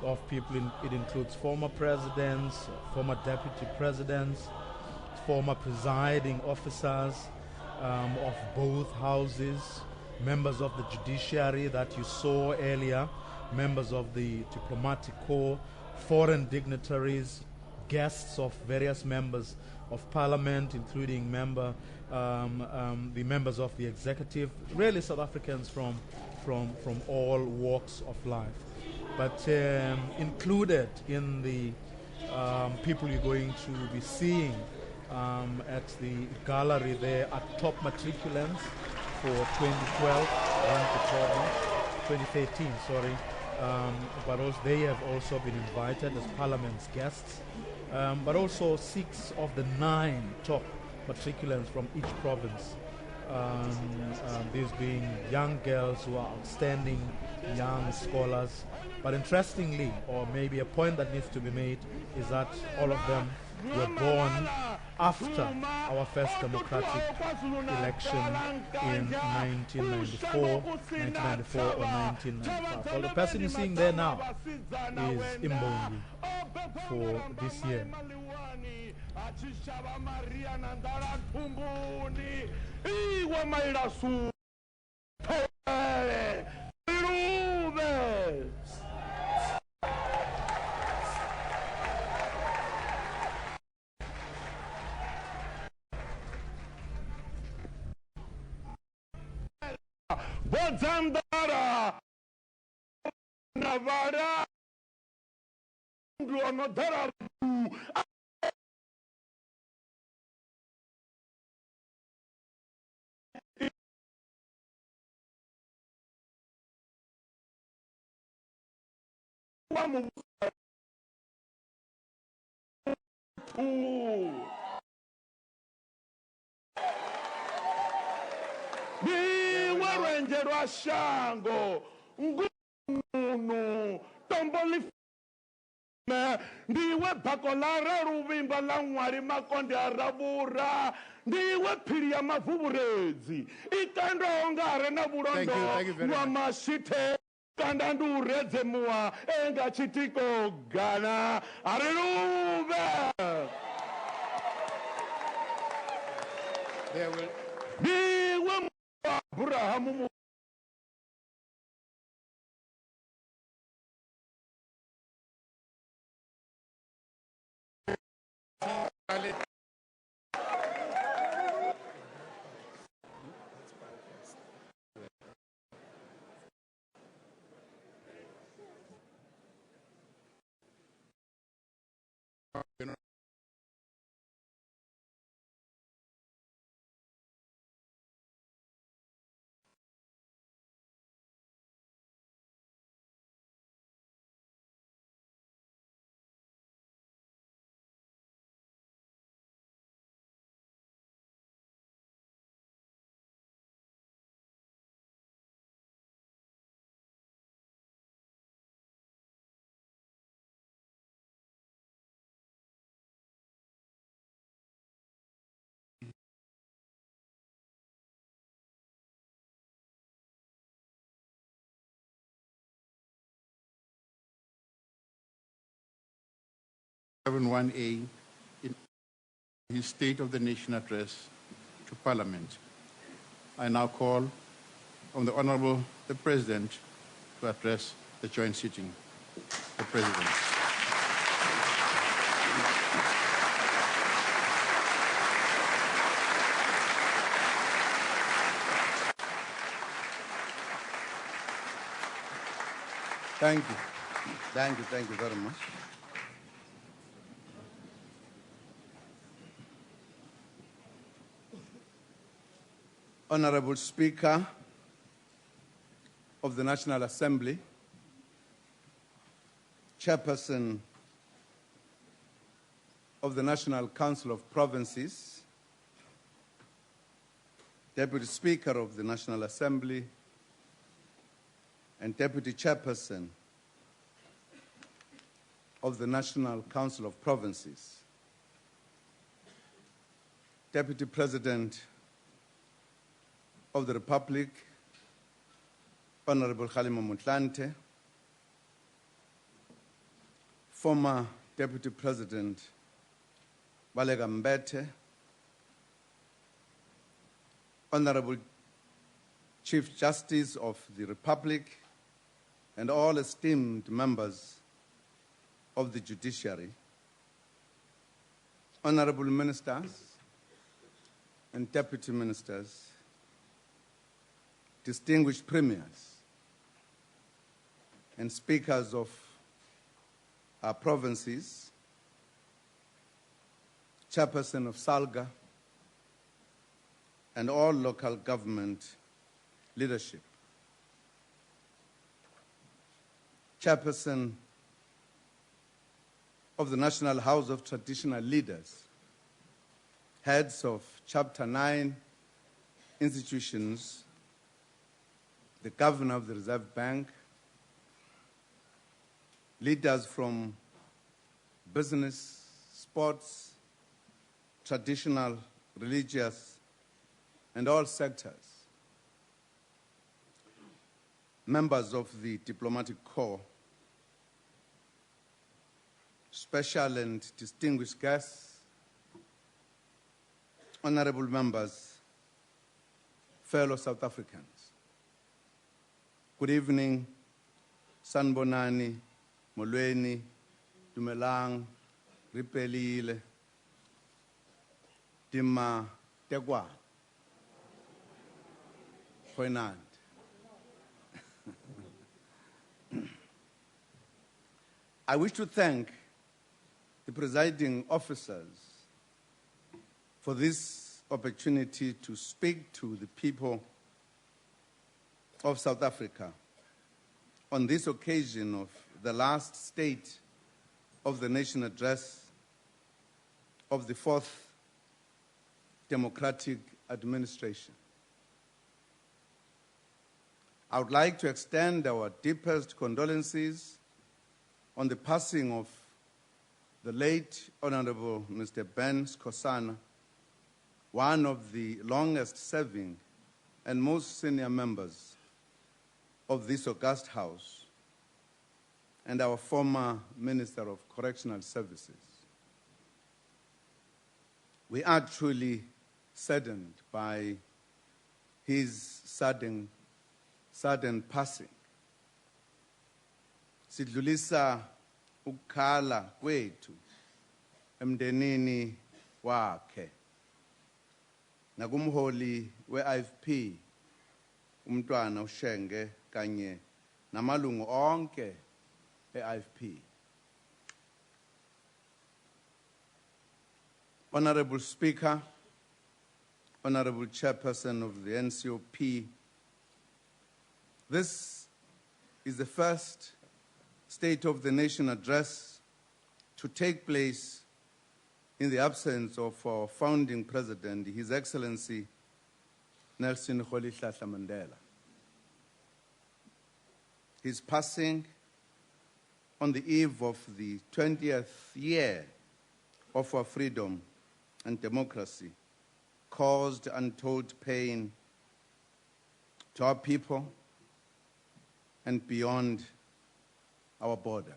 Speaker 1: of people. It includes former presidents, former deputy presidents, former presiding officers of both houses, members of the judiciary that you saw earlier, members of the diplomatic corps, foreign dignitaries, guests of various members of parliament, including the members of the executive, really South Africans from all walks of life. But included in the people you're going to be seeing at the gallery there are top matriculants for 2012, 2013, sorry. But also they have also been invited as Parliament's guests. But also 6 of the 9 top matriculants from each province. These being young girls who are outstanding young scholars. But interestingly, or maybe a point that needs to be made, is that all of them were born after our first democratic election in 1994 or 1995. Well, the person you're seeing there now is Imbongi for this year.
Speaker 21: Bozandara Navara Ndronodara Warengerwa shango ngunu tomboli ndiwe bakolara ruvimba la nwari makonde arabura ndiwe phiri ya mavuvuredzi ikando ngare na bulondo wa mashite kanda nduredze muwa enga chitiko gana haleluya. Ndiwe Abraham
Speaker 22: A in his State of the Nation address to Parliament. I now call on the Honorable the President to address the joint sitting. The President.
Speaker 23: Thank you. Thank you very much. Honorable Speaker of the National Assembly, Chairperson of the National Council of Provinces, Deputy Speaker of the National Assembly, and Deputy Chairperson of the National Council of Provinces, Deputy President of the Republic, Honorable Kgalema Motlanthe, former Deputy President Baleka Mbete, Honorable Chief Justice of the Republic, and all esteemed members of the judiciary, honorable ministers and deputy ministers, distinguished premiers and speakers of our provinces, chairperson of SALGA, and all local government leadership. Chairperson of the National House of Traditional Leaders, heads of Chapter 9 institutions, the Governor of the Reserve Bank, leaders from business, sports, traditional, religious, and all sectors, members of the diplomatic corps, special and distinguished guests, honorable members, fellow South Africans. Good evening, Sanbonani, Molweni, Dumelang, Ripelile, Dima, Tegwa, Hoinand. I wish to thank the presiding officers for this opportunity to speak to the people of South Africa on this occasion of the last State of the Nation address of the fourth democratic administration. I would like to extend our deepest condolences on the passing of the late Honorable Mr. Ben Skosana, one of the longest-serving and most senior members of this august House, and our former Minister of Correctional Services. We are truly saddened by his sudden passing. Sidlulisa ukukhala kwethu emndenini wakhe nakumholi we-IFP umntwana uShenge kanye namalungu onke e-IFP. Honorable Speaker, Honorable Chairperson of the NCOP, this is the first State of the Nation address to take place in the absence of our founding president, His Excellency Nelson Rolihlahla Mandela. His passing on the eve of the 20th year of our freedom and democracy caused untold pain to our people and beyond our borders.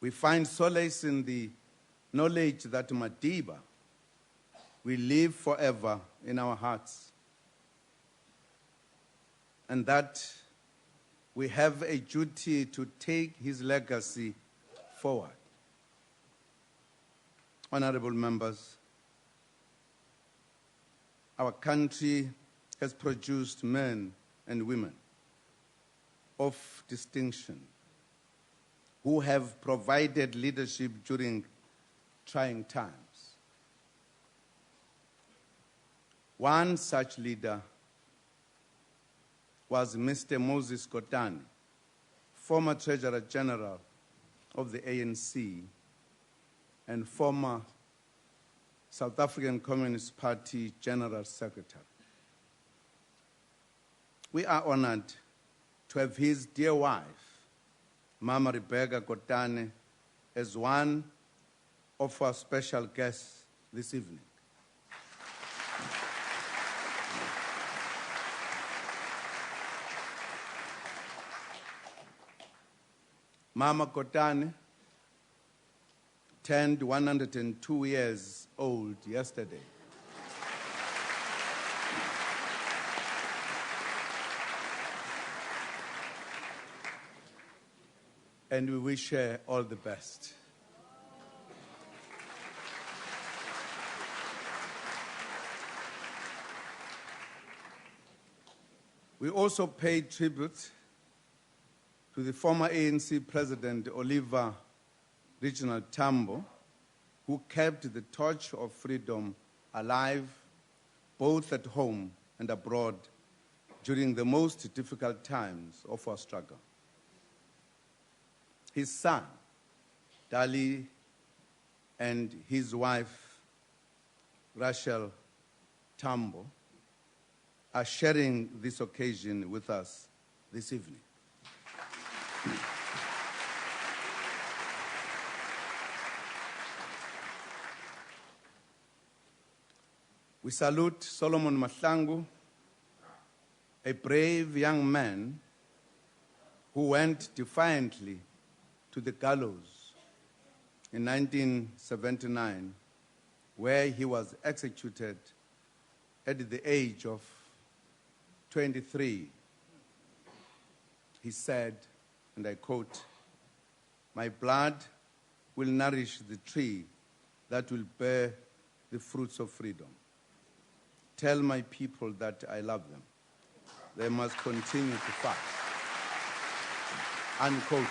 Speaker 23: We find solace in the knowledge that Madiba will live forever in our hearts, and that we have a duty to take his legacy forward. Honorable members, our country has produced men and women of distinction who have provided leadership during trying times. One such leader was Mr. Moses Kotane, former Treasurer General of the ANC and former South African Communist Party General Secretary. We are honored to have his dear wife, Mama Rebecca Kotane, as one of our special guests this evening. Mama Kotane turned 102 years old yesterday. And we wish her all the best. We also paid tribute to the former ANC President Oliver Reginald Tambo, who kept the torch of freedom alive both at home and abroad during the most difficult times of our struggle. His son, Dali, and his wife, Rachel Tambo, are sharing this occasion with us this evening. We salute Solomon Mahlangu, a brave young man who went defiantly to the gallows in 1979, where he was executed at the age of 23. He said, and I quote, "My blood will nourish the tree that will bear the fruits of freedom. Tell my people that I love them. They must continue to fight." Unquote.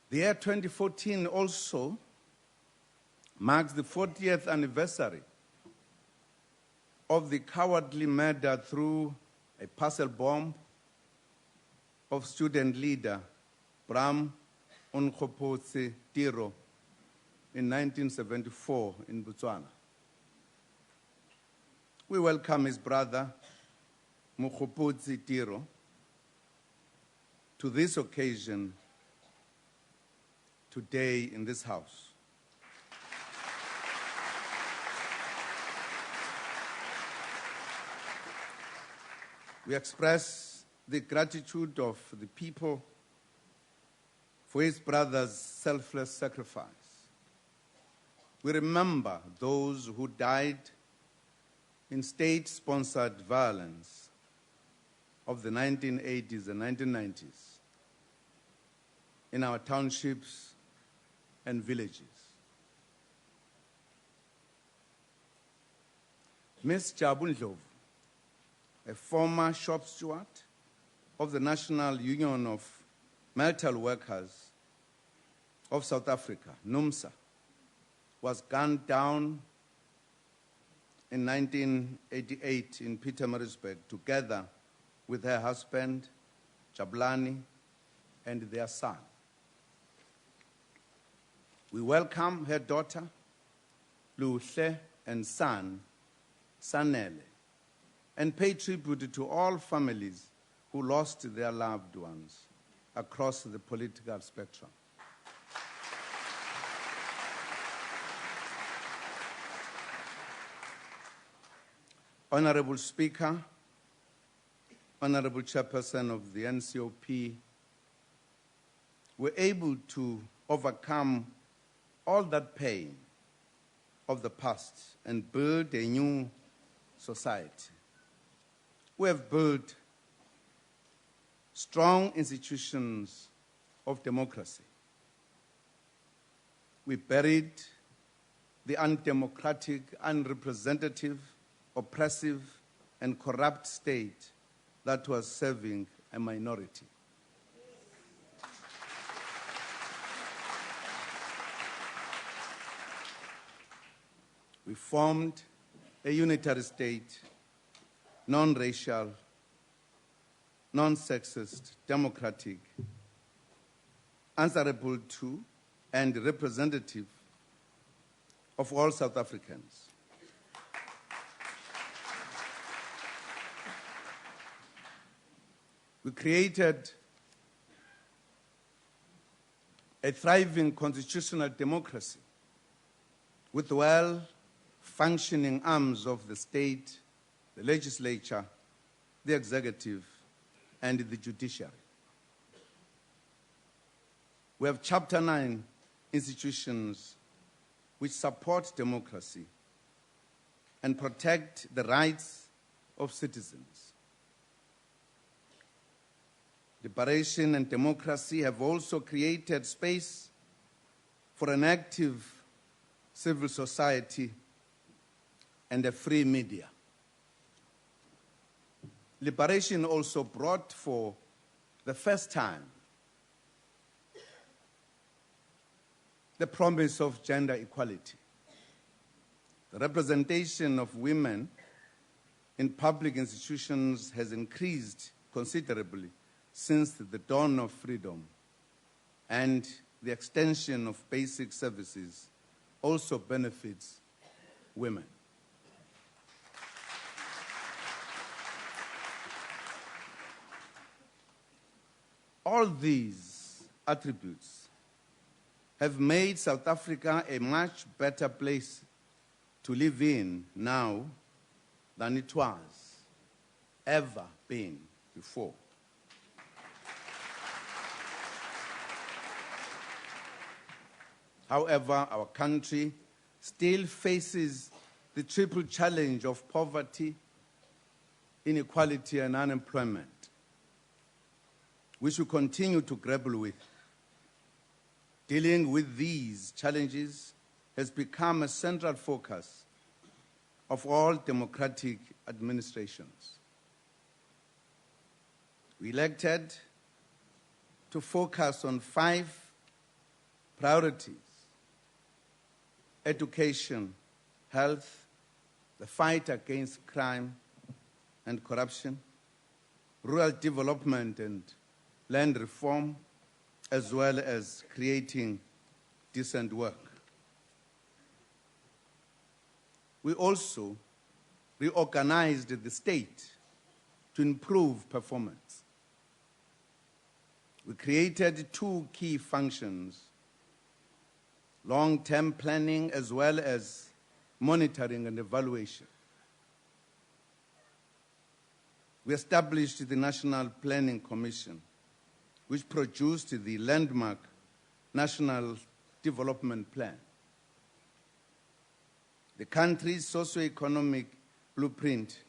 Speaker 23: The year 2014 also marks the 40th anniversary of the cowardly murder through a parcel bomb of student leader Bram Onkgopotse Tiro in 1974 in Botswana. We welcome his brother Mokgopotse Tiro to this occasion today in this house. We express the gratitude of the people for his brother's selfless sacrifice. We remember those who died in state-sponsored violence of the 1980s and 1990s in our townships and villages. Ms. Jabu Ndlovu, a former shop steward of the National Union of Metal Workers of South Africa, NUMSA, was gunned down in 1988 in Pietermaritzburg together with her husband, Jabulani, and their son. We welcome her daughter, Luhle, and son, Sanele, and pay tribute to all families who lost their loved ones across the political spectrum. Honorable Speaker, Honorable Chairperson of the NCOP, we're able to overcome all that pain of the past and build a new society. We have built strong institutions of democracy. We buried the undemocratic, unrepresentative, oppressive, and corrupt state that was serving a minority. We formed a unitary state, non-racial, non-sexist, democratic, answerable to and representative of all South Africans. We created a thriving constitutional democracy with well-functioning arms of the state the legislature, the executive, and the judiciary. We have Chapter 9 institutions which support democracy and protect the rights of citizens. Liberation and democracy have also created space for an active civil society and a free media. Liberation also brought for the first time the promise of gender equality. The representation of women in public institutions has increased considerably since the dawn of freedom, and the extension of basic services also benefits women. All these attributes have made South Africa a much better place to live in now than it was ever been before. However, our country still faces the triple challenge of poverty, inequality, and unemployment, which we continue to grapple with. Dealing with these challenges has become a central focus of all democratic administrations. We elected to focus on 5 priorities: education, health, the fight against crime and corruption, rural development and land reform, as well as creating decent work. We also reorganized the state to improve performance. We created 2 key functions: long-term planning as well as monitoring and evaluation. We established the National Planning Commission, which produced the landmark National Development Plan. The country's socio-economic blueprint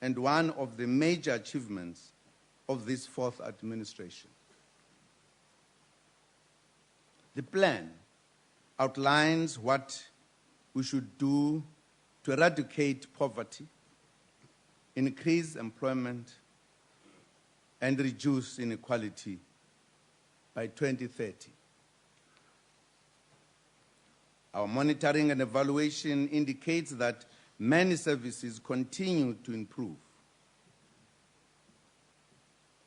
Speaker 23: and one of the major achievements of this 4th administration. The plan outlines what we should do to eradicate poverty, increase employment, and reduce inequality by 2030. Our monitoring and evaluation indicates that many services continue to improve.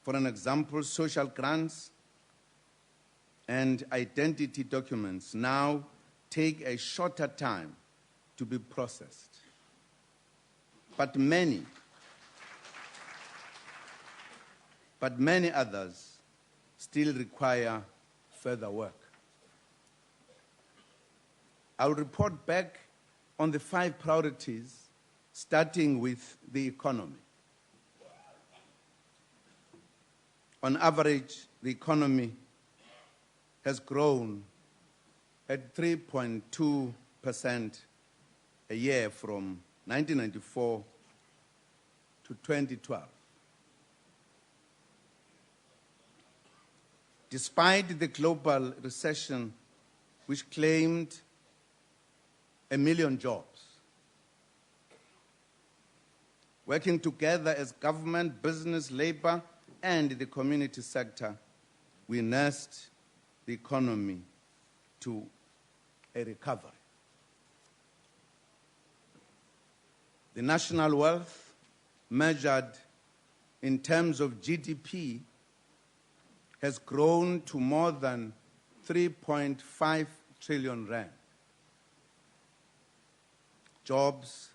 Speaker 23: For an example, social grants and identity documents now take a shorter time to be processed. But many others still require further work. I'll report back on the 5 priorities, starting with the economy. On average, the economy has grown at 3.2% a year from 1994 to 2012. Despite the global recession, which claimed 1 million jobs, working together as government, business, labor, and the community sector, we nursed the economy to a recovery. The national wealth, measured in terms of GDP, has grown to more than 3.5 trillion rand. Jobs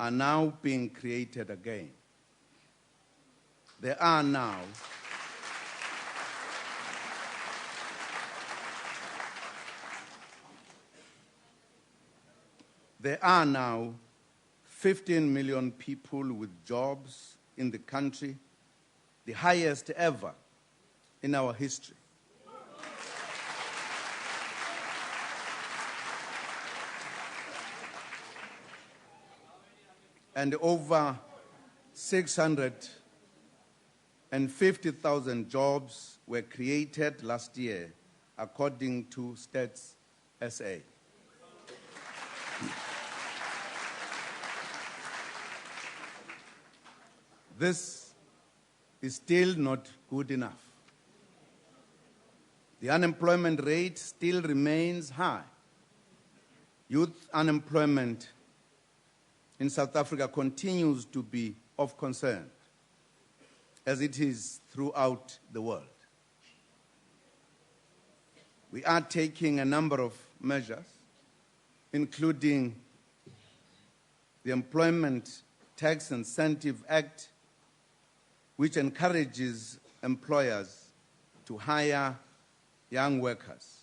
Speaker 23: are now being created again. There are now 50 15 million people with jobs in the country, the highest ever in our history. And over 650,000 jobs were created last year, according to Stats SA. This is still not good enough. The unemployment rate still remains high. Youth unemployment in South Africa continues to be of concern, as it is throughout the world. We are taking a number of measures, including the Employment Tax Incentive Act, which encourages employers to hire young workers.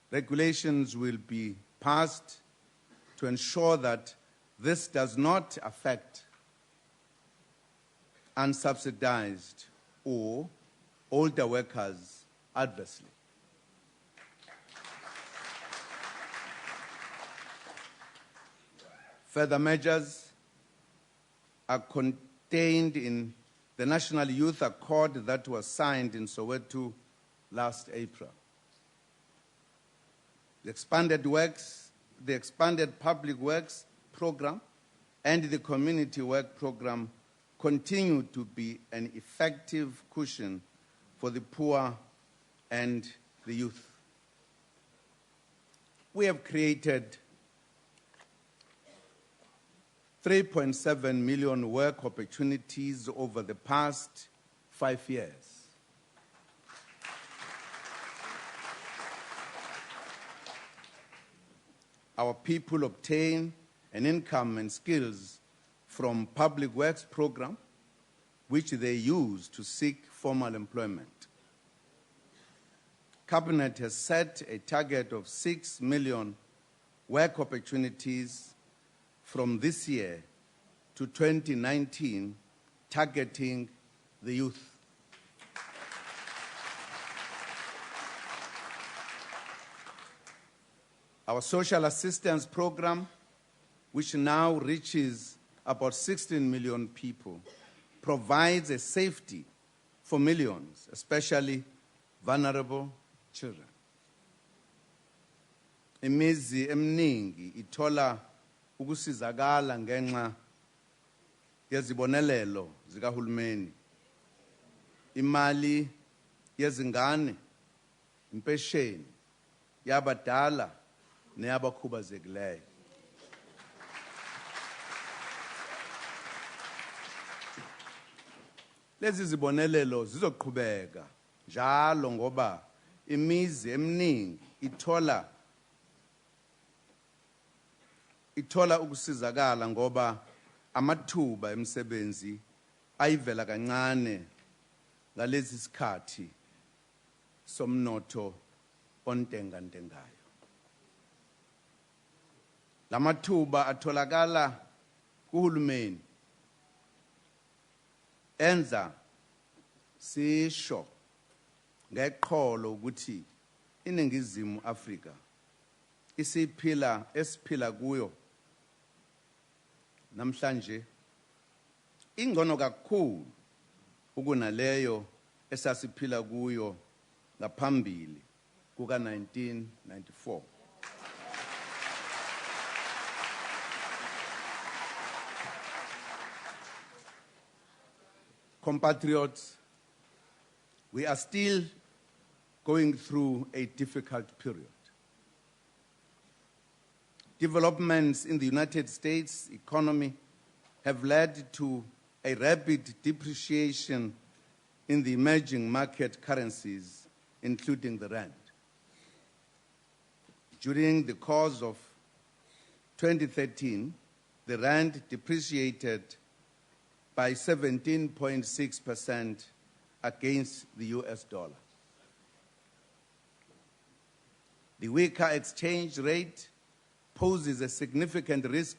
Speaker 23: Regulations will be passed to ensure that this does not affect unsubsidized or older workers adversely. Further measures are contained in the National Youth Accord that was signed in Soweto last April. The expanded public works program and the community work program continue to be an effective cushion for the poor and the youth. We have created 3.7 million work opportunities over the past 5 years. Our people obtain an income and skills from public works program, which they use to seek formal employment. Cabinet has set a target of 6 million work opportunities from this year to 2019, targeting the youth. Our social assistance program, which now reaches about 16 million people, provides a safety for millions, especially vulnerable children. Imizi eminingi ithola ukusizakala ngenxa yezibonelelo zikahulumeni, imali yezingane, impesheni yabadala neyabakhubazekileyo. Lezi zibonelelo zizoqhubeka njalo ngoba imizi eminingi ithola ukusizakala ngoba amathuba emisebenzi ayivela kancane ngalezi sikhathi somnotho ontengantengayo. Lamathuba atholakala kuhulumeni enza sisho ngeqholo ukuthi iningizimu Afrika esiphila kuyo namhlanje ingcono kakhulu ukunaleyo esasiphila kuyo ngaphambili kuka 1994. Compatriots, we are still going through a difficult period. Developments in the United States economy have led to a rapid depreciation in the emerging market currencies, including the rand. During the course of 2013, the rand depreciated by 17.6% against the US dollar. The weaker exchange rate poses a significant risk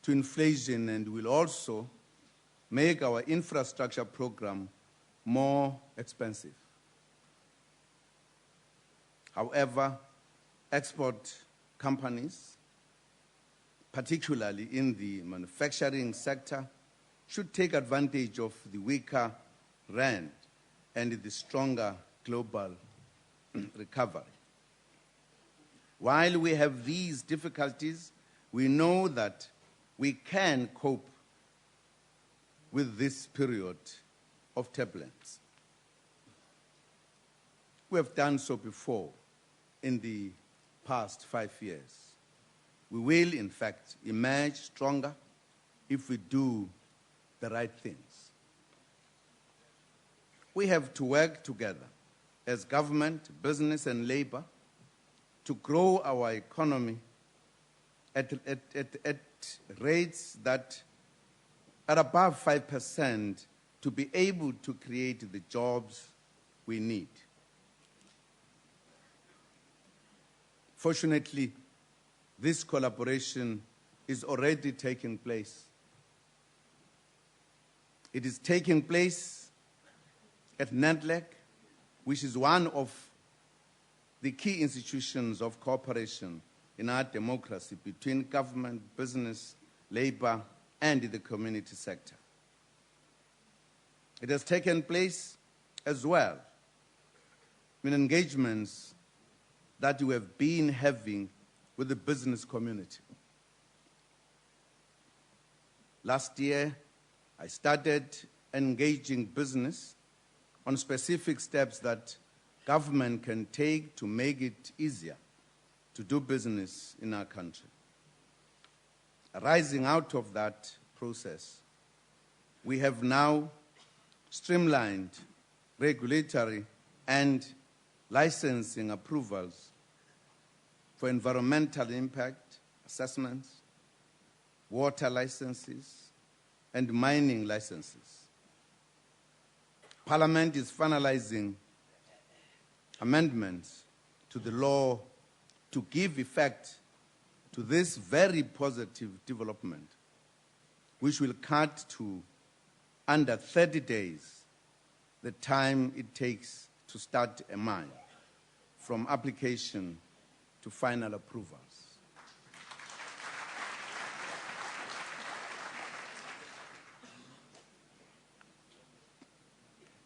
Speaker 23: to inflation and will also make our infrastructure program more expensive. However, export companies, particularly in the manufacturing sector, should take advantage of the weaker rand and the stronger global recovery. While we have these difficulties, we know that we can cope with this period of turbulence. We have done so before in the past 5 years. We will, in fact, emerge stronger if we do the right things. We have to work together as government, business, and labor to grow our economy at rates that are above 5% to be able to create the jobs we need. Fortunately, this collaboration is already taking place. It is taking place at NADLEC, which is one of the key institutions of cooperation in our democracy between government, business, labor, and the community sector. It has taken place as well in engagements that we have been having with the business community. Last year, I started engaging business on specific steps that government can take to make it easier to do business in our country. Arising out of that process, we have now streamlined regulatory and licensing approvals for environmental impact assessments, water licenses, and mining licenses. Parliament is finalizing amendments to the law to give effect to this very positive development, which will cut to under 30 days the time it takes to start a mine, from application to final approvals.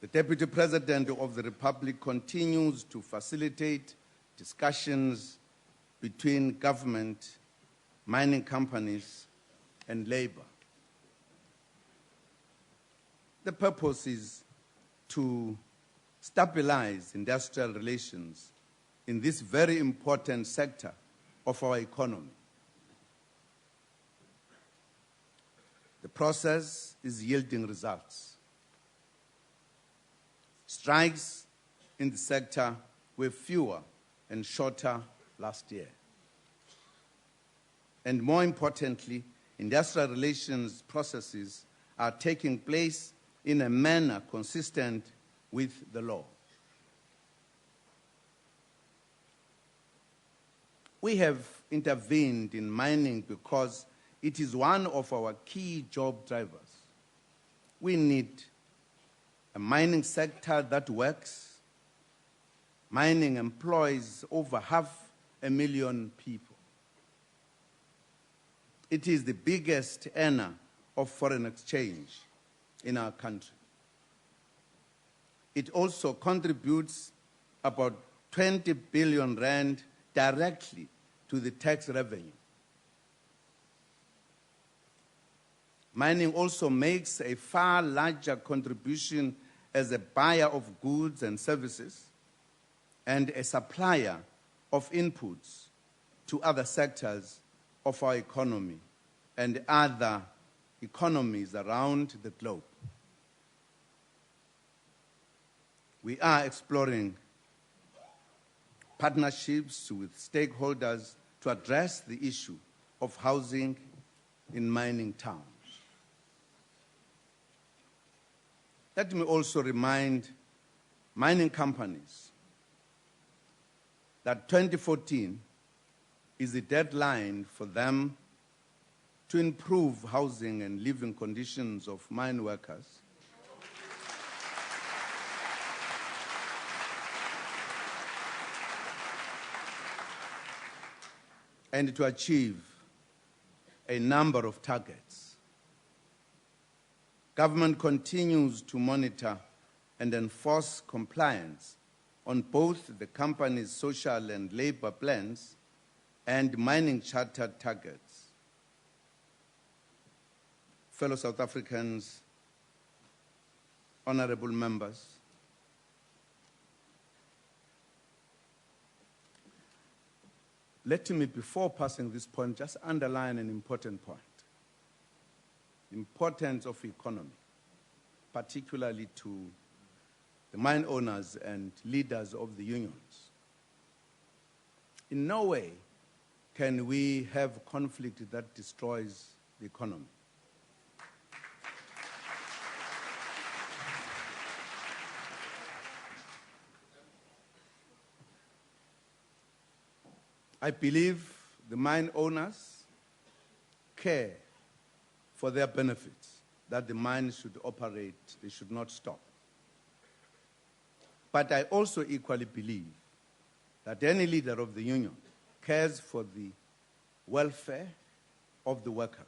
Speaker 23: The Deputy President of the Republic continues to facilitate discussions between government, mining companies, and labor. The purpose is to stabilize industrial relations in this very important sector of our economy. The process is yielding results. Strikes in the sector were fewer and shorter last year. And more importantly, industrial relations processes are taking place in a manner consistent with the law. We have intervened in mining because it is one of our key job drivers. We need a mining sector that works. Mining employs over 500,000 people. It is the biggest earner of foreign exchange in our country. It also contributes about 20 billion rand directly to the tax revenue. Mining also makes a far larger contribution as a buyer of goods and services and a supplier of inputs to other sectors of our economy and other economies around the globe. We are exploring partnerships with stakeholders to address the issue of housing in mining towns. Let me also remind mining companies that 2014 is the deadline for them to improve housing and living conditions of mine workers and to achieve a number of targets. Government continues to monitor and enforce compliance on both the company's social and labor plans and mining charter targets. Fellow South Africans, honorable members, let me, before passing this point, just underline an important point. The importance of economy, particularly to the mine owners and leaders of the unions. In no way can we have conflict that destroys the economy. I believe the mine owners care for their benefits, that the mines should operate, they should not stop. But I also equally believe that any leader of the union cares for the welfare of the workers.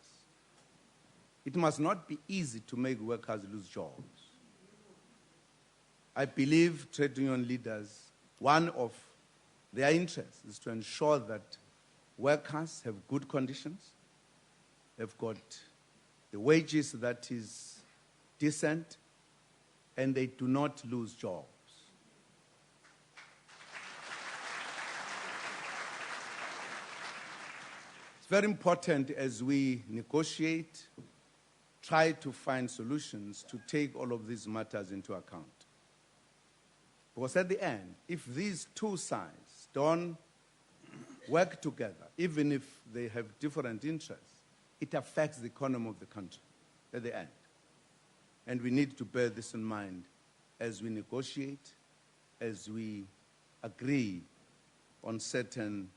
Speaker 23: It must not be easy to make workers lose jobs. I believe trade union leaders, one of their interests is to ensure that workers have good conditions, they've got the wages that is decent, and they do not lose jobs. It's very important as we negotiate, try to find solutions to take all of these matters into account. Because at the end, if these two sides don't work together, even if they have different interests, it affects the economy of the country at the end. And we need to bear this in mind as we negotiate, as we agree on certain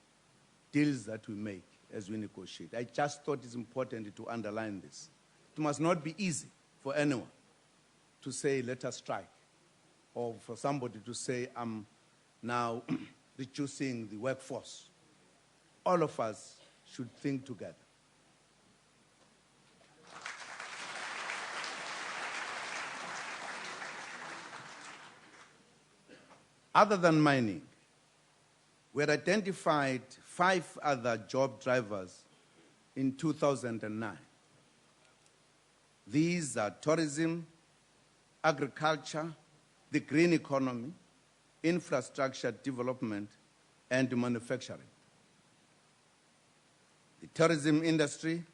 Speaker 23: deals that we make as we negotiate. I just thought it's important to underline this. It must not be easy for anyone to say, let us strike, or for somebody to say, I'm now reducing the workforce. All of us should think together. Other than mining, we had identified 5 other job drivers in 2009. These are tourism, agriculture, the green economy, infrastructure development, and manufacturing. The tourism industry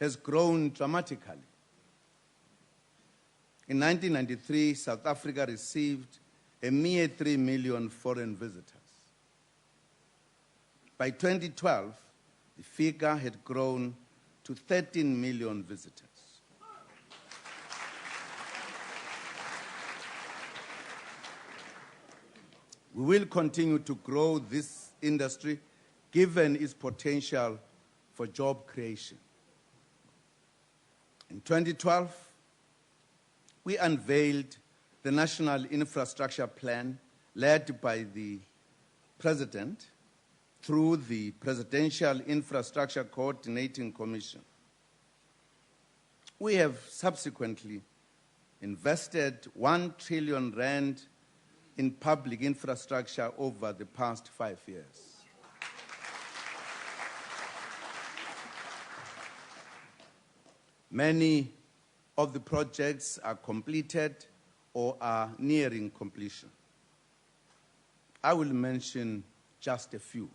Speaker 23: has grown dramatically. In 1993, South Africa received a mere 3 million foreign visitors. By 2012, the figure had grown to 13 million visitors. We will continue to grow this industry given its potential for job creation. In 2012, we unveiled the National Infrastructure Plan led by the President through the Presidential Infrastructure Coordinating Commission. We have subsequently invested 1 trillion rand in public infrastructure over the past 5 years. Many of the projects are completed or are nearing completion. I will mention just a few.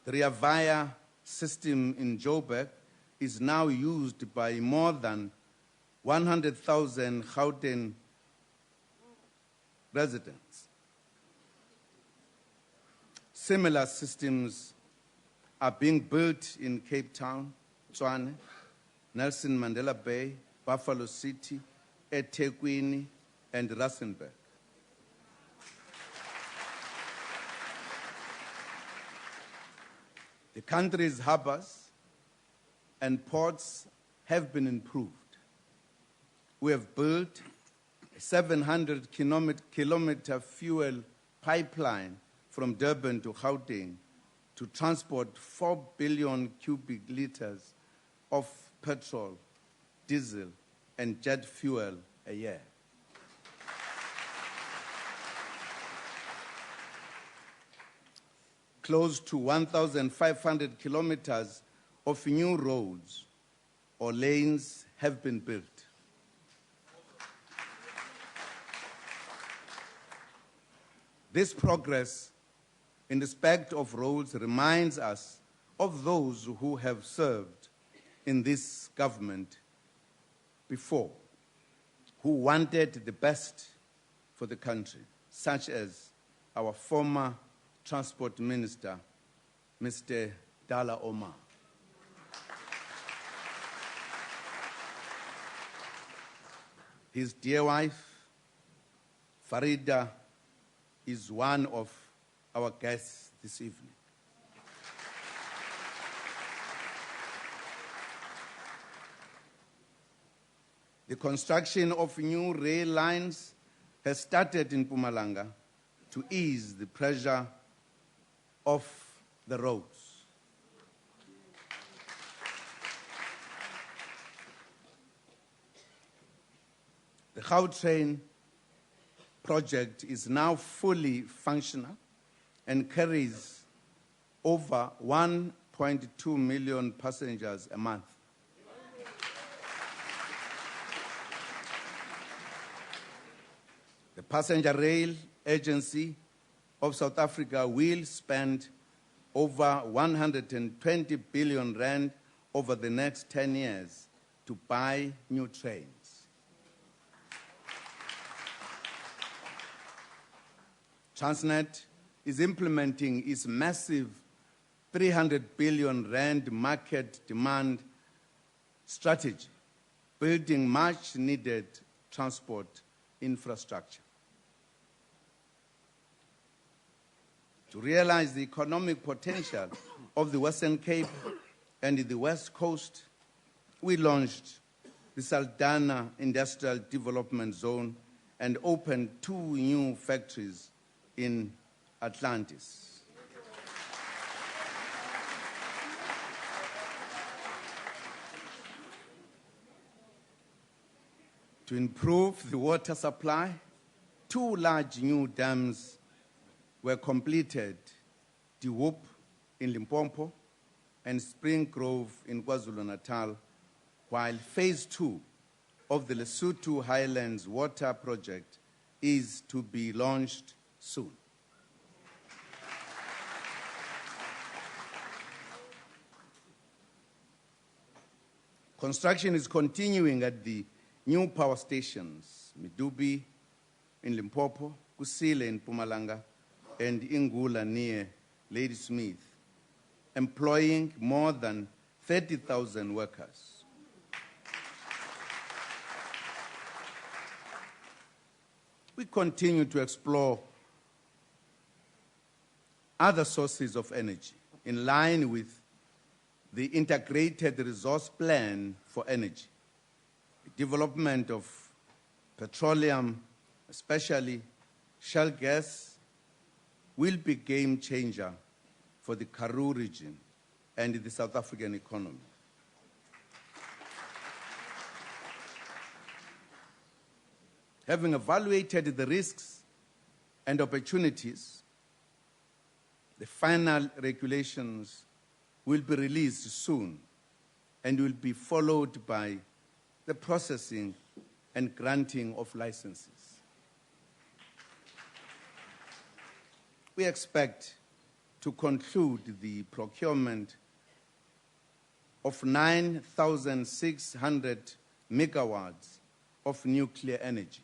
Speaker 23: The Rea Vaya system in Joburg is now used by more than 100,000 Gauteng residents. Similar systems are being built in Cape Town, Tshwane, Nelson Mandela Bay, Buffalo City, eThekwini, and Rustenburg. The country's harbors and ports have been improved. We have built a 700-kilometer fuel pipeline from Durban to Gauteng to transport 4 billion cubic liters of petrol, diesel, and jet fuel a year. Close to 1,500 kilometers of new roads or lanes have been built. This progress in respect of roads reminds us of those who have served in this government before, who wanted the best for the country, such as our former Transport Minister, Mr. Dala Omar. His dear wife, Farida, is one of our guests this evening. The construction of new rail lines has started in Mpumalanga to ease the pressure of the roads. The Gautrain project is now fully functional and carries over 1.2 million passengers a month. The Passenger Rail Agency of South Africa will spend over 120 billion rand over the next 10 years to buy new trains. Transnet is implementing its massive 300 billion rand market demand strategy, building much needed transport infrastructure. To realize the economic potential of the Western Cape and the West Coast, we launched the Saldanha Industrial Development Zone and opened 2 new factories in Atlantis. To improve the water supply, 2 large new dams were completed, De Hoop in Limpopo and Spring Grove in KwaZulu-Natal, while phase 2 of the Lesotho Highlands Water Project is to be launched soon. Construction is continuing at the new power stations, Midubi in Limpopo, Kusile in Mpumalanga, and Ingula near Ladysmith, employing more than 30,000 workers. We continue to explore other sources of energy in line with the Integrated Resource Plan for Energy. The development of petroleum, especially shale gas, will be a game changer for the Karoo region and the South African economy. Having evaluated the risks and opportunities, the final regulations will be released soon and will be followed by the processing and granting of licenses. We expect to conclude the procurement of 9,600 megawatts of nuclear energy.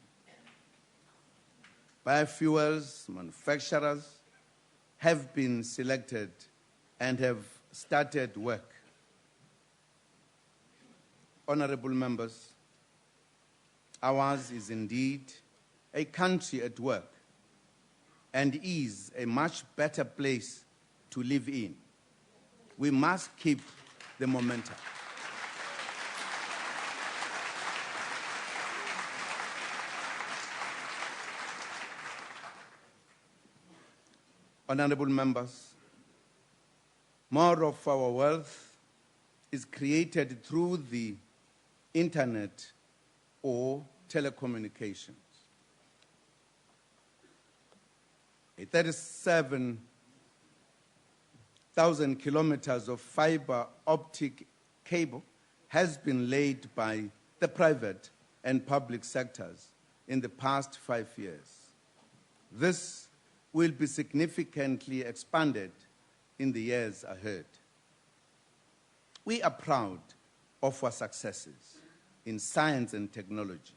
Speaker 23: Biofuels manufacturers have been selected and have started work. Honorable members, ours is indeed a country at work and is a much better place to live in. We must keep the momentum. Honorable members, more of our wealth is created through the internet or telecommunications. 37,000 kilometers of fiber optic cable has been laid by the private and public sectors in the past 5 years. This will be significantly expanded in the years ahead. We are proud of our successes in science and technology.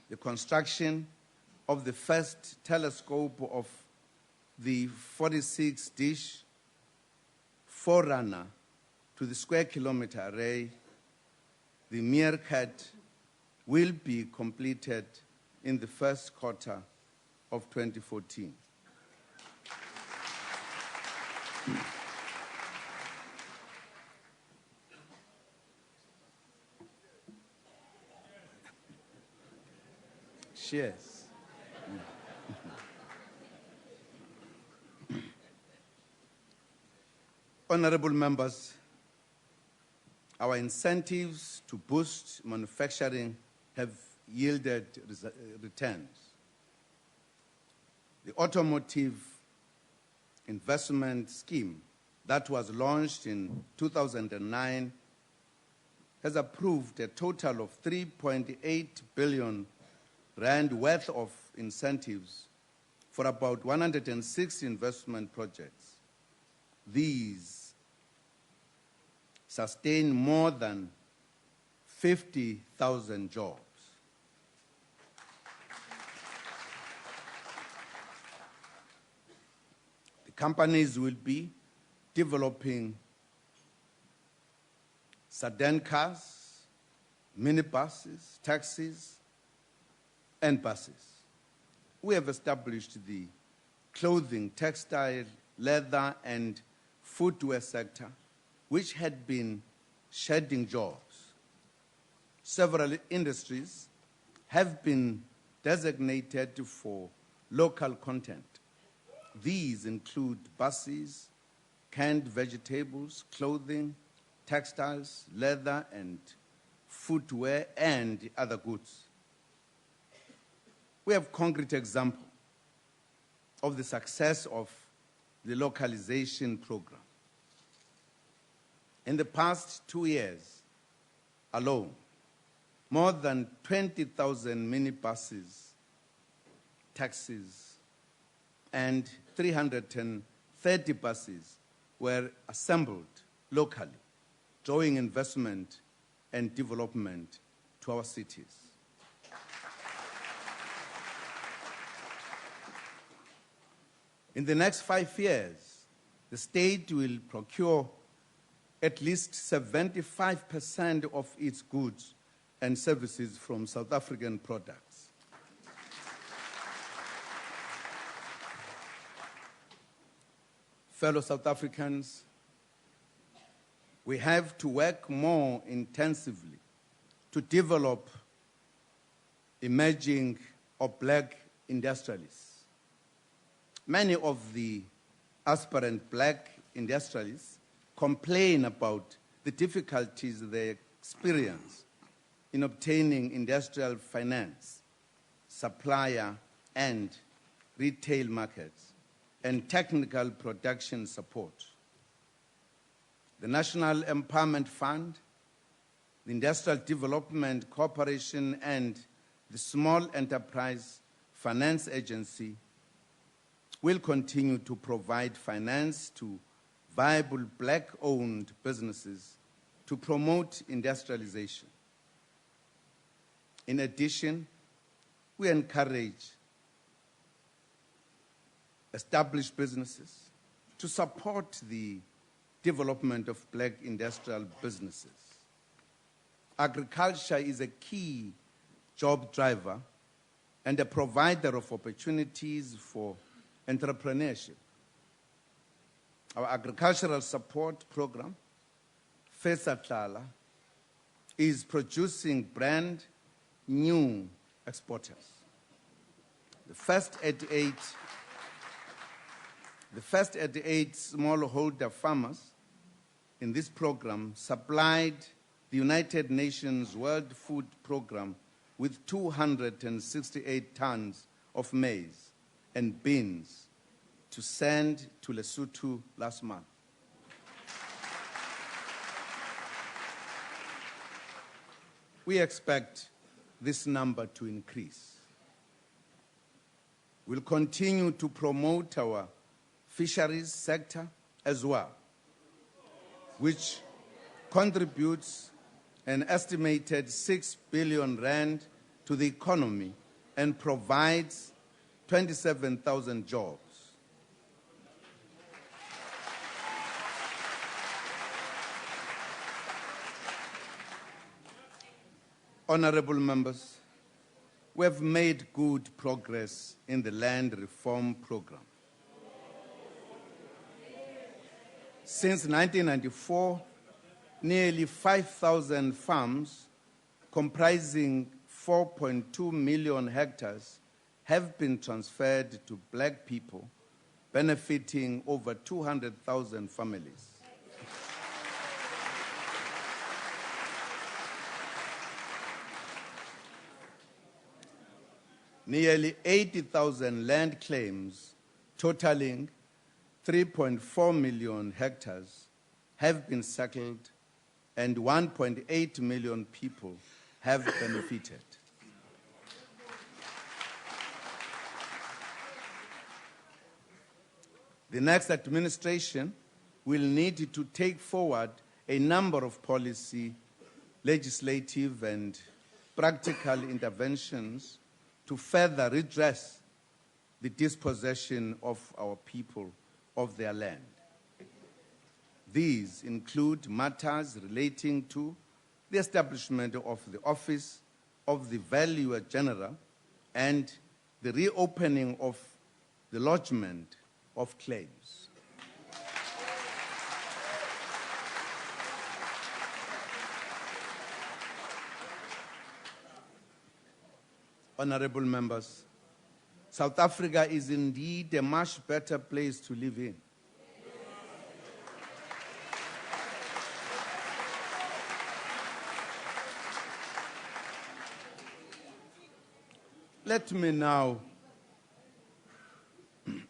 Speaker 23: The construction of the first telescope of the 46-dish forerunner to the square kilometer array, the Meerkat, will be completed in the first quarter of 2014. Cheers. Honorable members, our incentives to boost manufacturing have yielded returns. The automotive investment scheme that was launched in 2009 has approved a total of 3.8 billion rand worth of incentives for about 106 investment projects. These sustain more than 50,000 jobs. The companies will be developing sedan cars, minibuses, taxis, and buses. We have established the clothing, textile, leather, and footwear sector, which had been shedding jobs. Several industries have been designated for local content. These include buses, canned vegetables, clothing, textiles, leather, and footwear, and other goods. We have concrete example of the success of the localization program. In the past 2 years alone, more than 20,000 minibuses, taxis, and 330 buses were assembled locally, drawing investment and development to our cities. In the next 5 years, the state will procure at least 75% of its goods and services from South African products. Fellow South Africans, we have to work more intensively to develop emerging or black industrialists. Many of the aspirant black industrialists complain about the difficulties they experience in obtaining industrial finance, supplier and retail markets, and technical production support. The National Empowerment Fund, the Industrial Development Corporation, and the Small Enterprise Finance Agency will continue to provide finance to viable black-owned businesses to promote industrialization. In addition, we encourage established businesses to support the development of black industrial businesses. Agriculture is a key job driver and a provider of opportunities for entrepreneurship. our agricultural support program, FESATLALA, is producing brand new exporters. The first 88 smallholder farmers in this program supplied the United Nations World Food Program with 268 tons of maize and beans to send to Lesotho last month. We expect this number to increase. We'll continue to promote our fisheries sector as well, which contributes an estimated 6 billion rand to the economy and provides 27,000 jobs. Honorable members, we have made good progress in the land reform program. Since 1994, nearly 5,000 farms comprising 4.2 million hectares have been transferred to black people, benefiting over 200,000 families. Nearly 80,000 land claims totaling 3.4 million hectares have been settled and 1.8 million people have benefited. The next administration will need to take forward a number of policy, legislative, and practical interventions to further redress the dispossession of our people of their land. These include matters relating to the establishment of the Office of the Valuer General and the reopening of the lodgement of claims. Honorable members, South Africa is indeed a much better place to live in. Let me now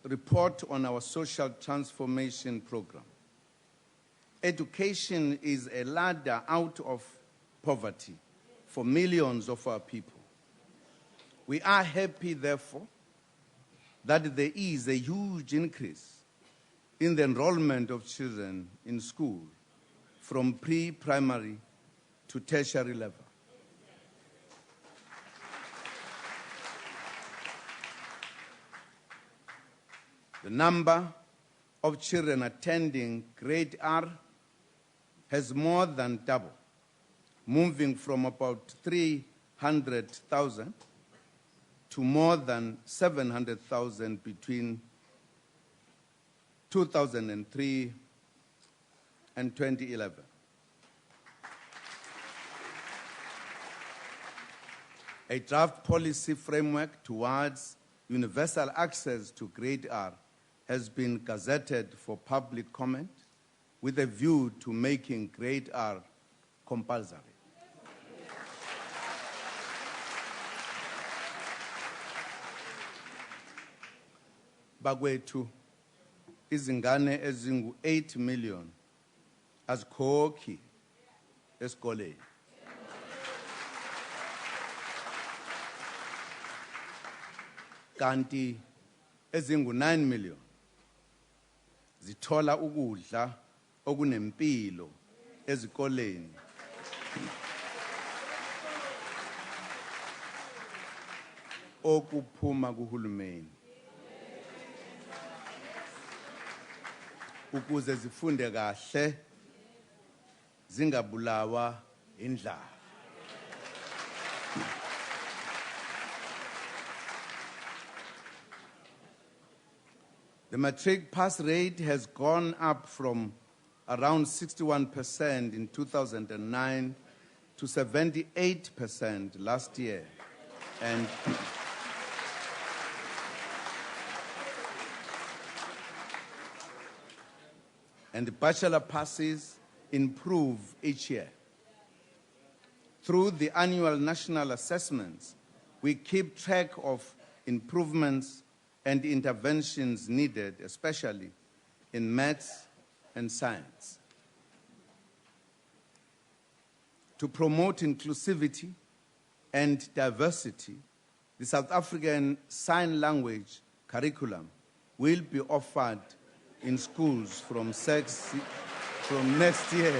Speaker 23: report on our social transformation program. Education is a ladder out of poverty for millions of our people. We are happy, therefore, that there is a huge increase in the enrollment of children in school from pre-primary to tertiary level. The number of children attending grade R has more than doubled, moving from about 300,000 to more than 700,000 between 2003 and 2011. A draft policy framework towards universal access to grade R has been gazetted for public comment with a view to making grade R compulsory. Bakwethu izingane ezingu-8 million azikhokhi esikoleni. Kanti ezingu-9 million zithola ukudla okunempilo ezikoleni. Okuphuma kuhulumeni. Ukuze zifunde kahle zingabulawa indlala. The matric pass rate has gone up from around 61% in 2009 to 78% last year. And the bachelor passes improve each year. Through the annual national assessments, we keep track of improvements and interventions needed, especially in maths and science. To promote inclusivity and diversity, the South African Sign Language curriculum will be offered in schools from next year,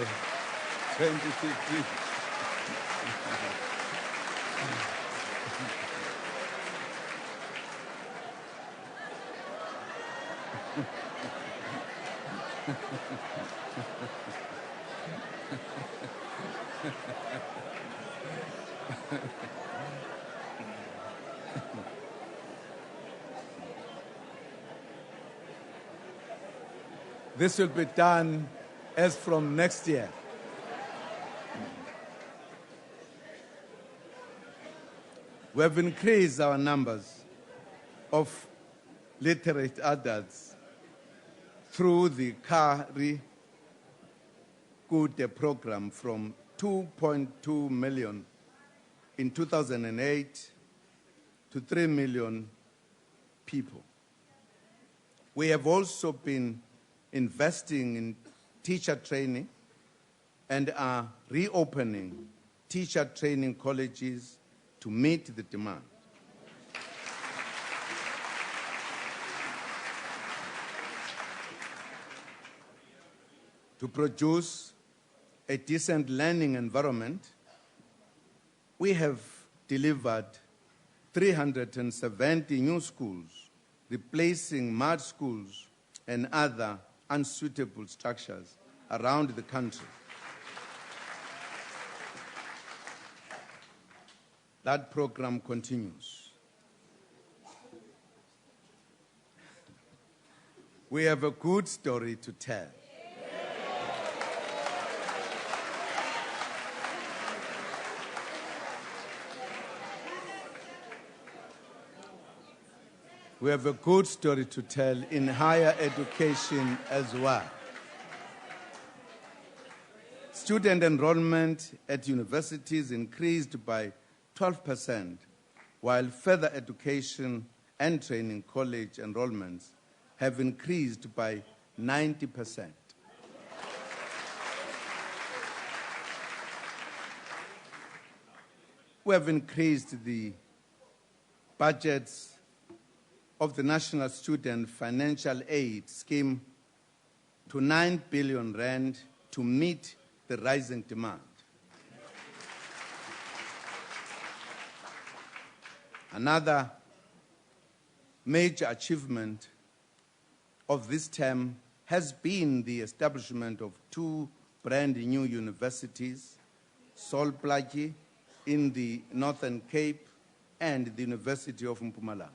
Speaker 23: 2015. This will be done as from next year. We have increased our numbers of literate adults through the Kari Kude program from 2.2 million in 2008 to 3 million people. We have also been investing in teacher training and are reopening teacher training colleges to meet the demand. To produce a decent learning environment, we have delivered 370 new schools, replacing mud schools and other unsuitable structures around the country. That program continues. We have a good story to tell. We have a good story to tell in higher education as well. Student enrollment at universities increased by 12%, while further education and training college enrollments have increased by 90%. We have increased the budgets of the National Student Financial Aid Scheme to 9 billion rand to meet the rising demand. Another major achievement of this term has been the establishment of 2 brand new universities, Sol Plaatje in the Northern Cape and the University of Mpumalanga.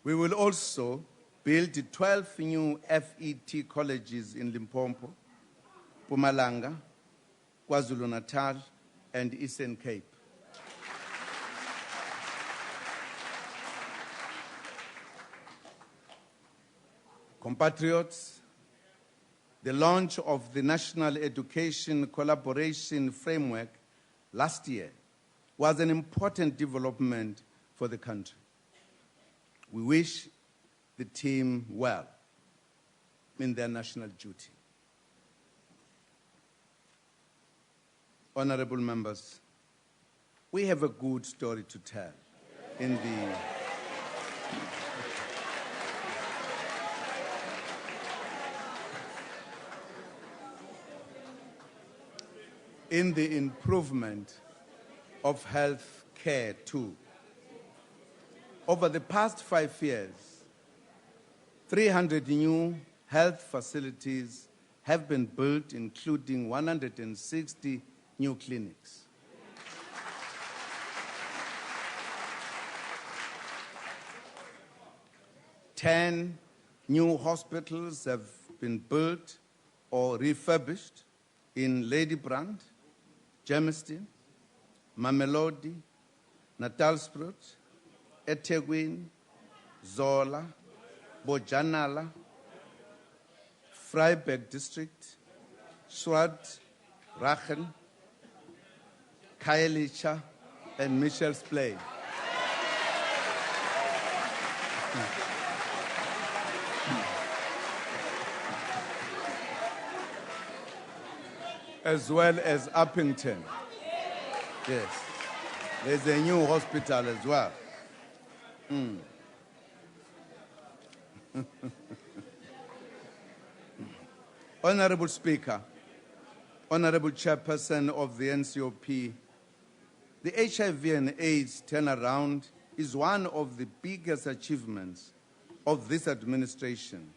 Speaker 23: We will also build 12 new FET colleges in Limpopo, Mpumalanga, KwaZulu-Natal, and Eastern Cape. Compatriots, the launch of the National Education Collaboration Framework last year was an important development for the country. We wish the team well in their national duty. Honorable members, we have a good story to tell in the improvement of health care too. Over the past 5 years, 300 new health facilities have been built, including 160 new clinics. 10 new hospitals have been built or refurbished in Ladybrand, Germiston, Mamelodi, Natalspruit, eThekwini, Zola, Bojanala, Vryburg District, Swart, Rachen, Khayelitsha, and Mitchell's Plain. As well as Uppington. Yes. There's a new hospital as well. Honorable Speaker, Honorable Chairperson of the NCOP, the HIV and AIDS turnaround is one of the biggest achievements of this administration.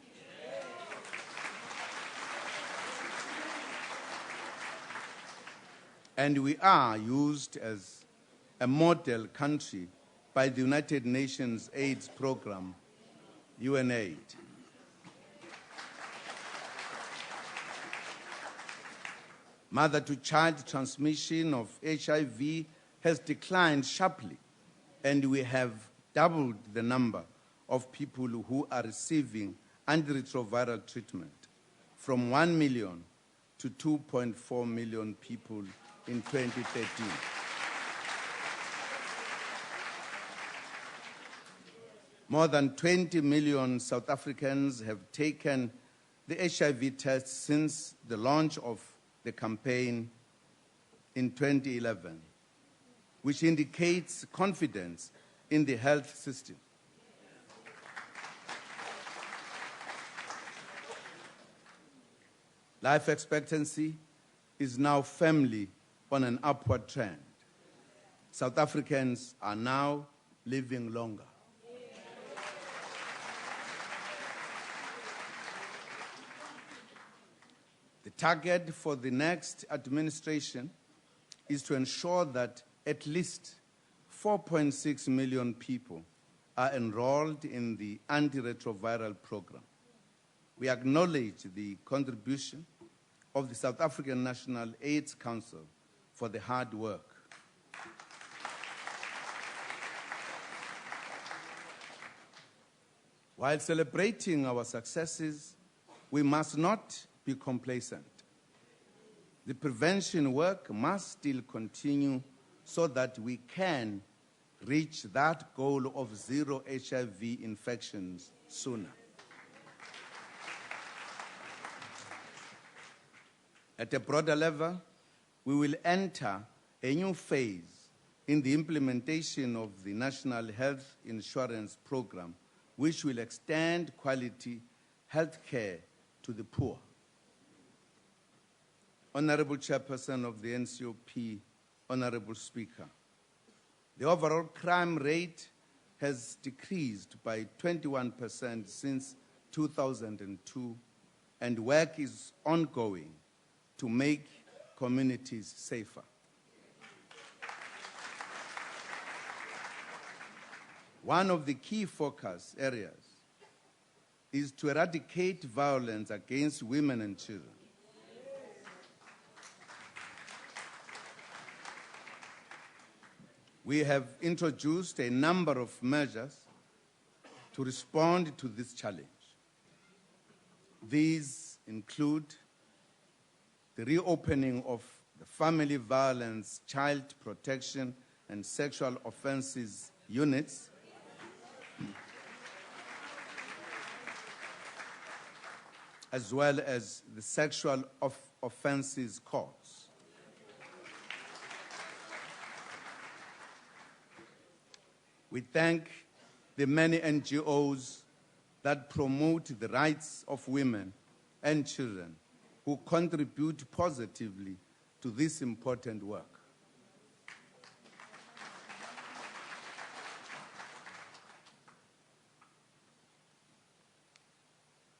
Speaker 23: And we are used as a model country by the United Nations AIDS program, UNAID. Mother-to-child transmission of HIV has declined sharply, and we have doubled the number of people who are receiving antiretroviral treatment from 1 million to 2.4 million people in 2013. More than 20 million South Africans have taken the HIV test since the launch of the campaign in 2011, which indicates confidence in the health system. Life expectancy is now firmly on an upward trend. South Africans are now living longer. The target for the next administration is to ensure that at least 4.6 million people are enrolled in the antiretroviral program. We acknowledge the contribution of the South African National AIDS Council for the hard work. While celebrating our successes, we must not be complacent. The prevention work must still continue so that we can reach that goal of zero HIV infections sooner. At a broader level, we will enter a new phase in the implementation of the National Health Insurance Program, which will extend quality health care to the poor. Honorable Chairperson of the NCOP, Honorable Speaker, the overall crime rate has decreased by 21% since 2002, and work is ongoing to make communities safer. One of the key focus areas is to eradicate violence against women and children. We have introduced a number of measures to respond to this challenge. These include the reopening of the Family Violence, Child Protection, and Sexual Offences units, as well as the Sexual Offences Courts. We thank the many NGOs that promote the rights of women and children who contribute positively to this important work.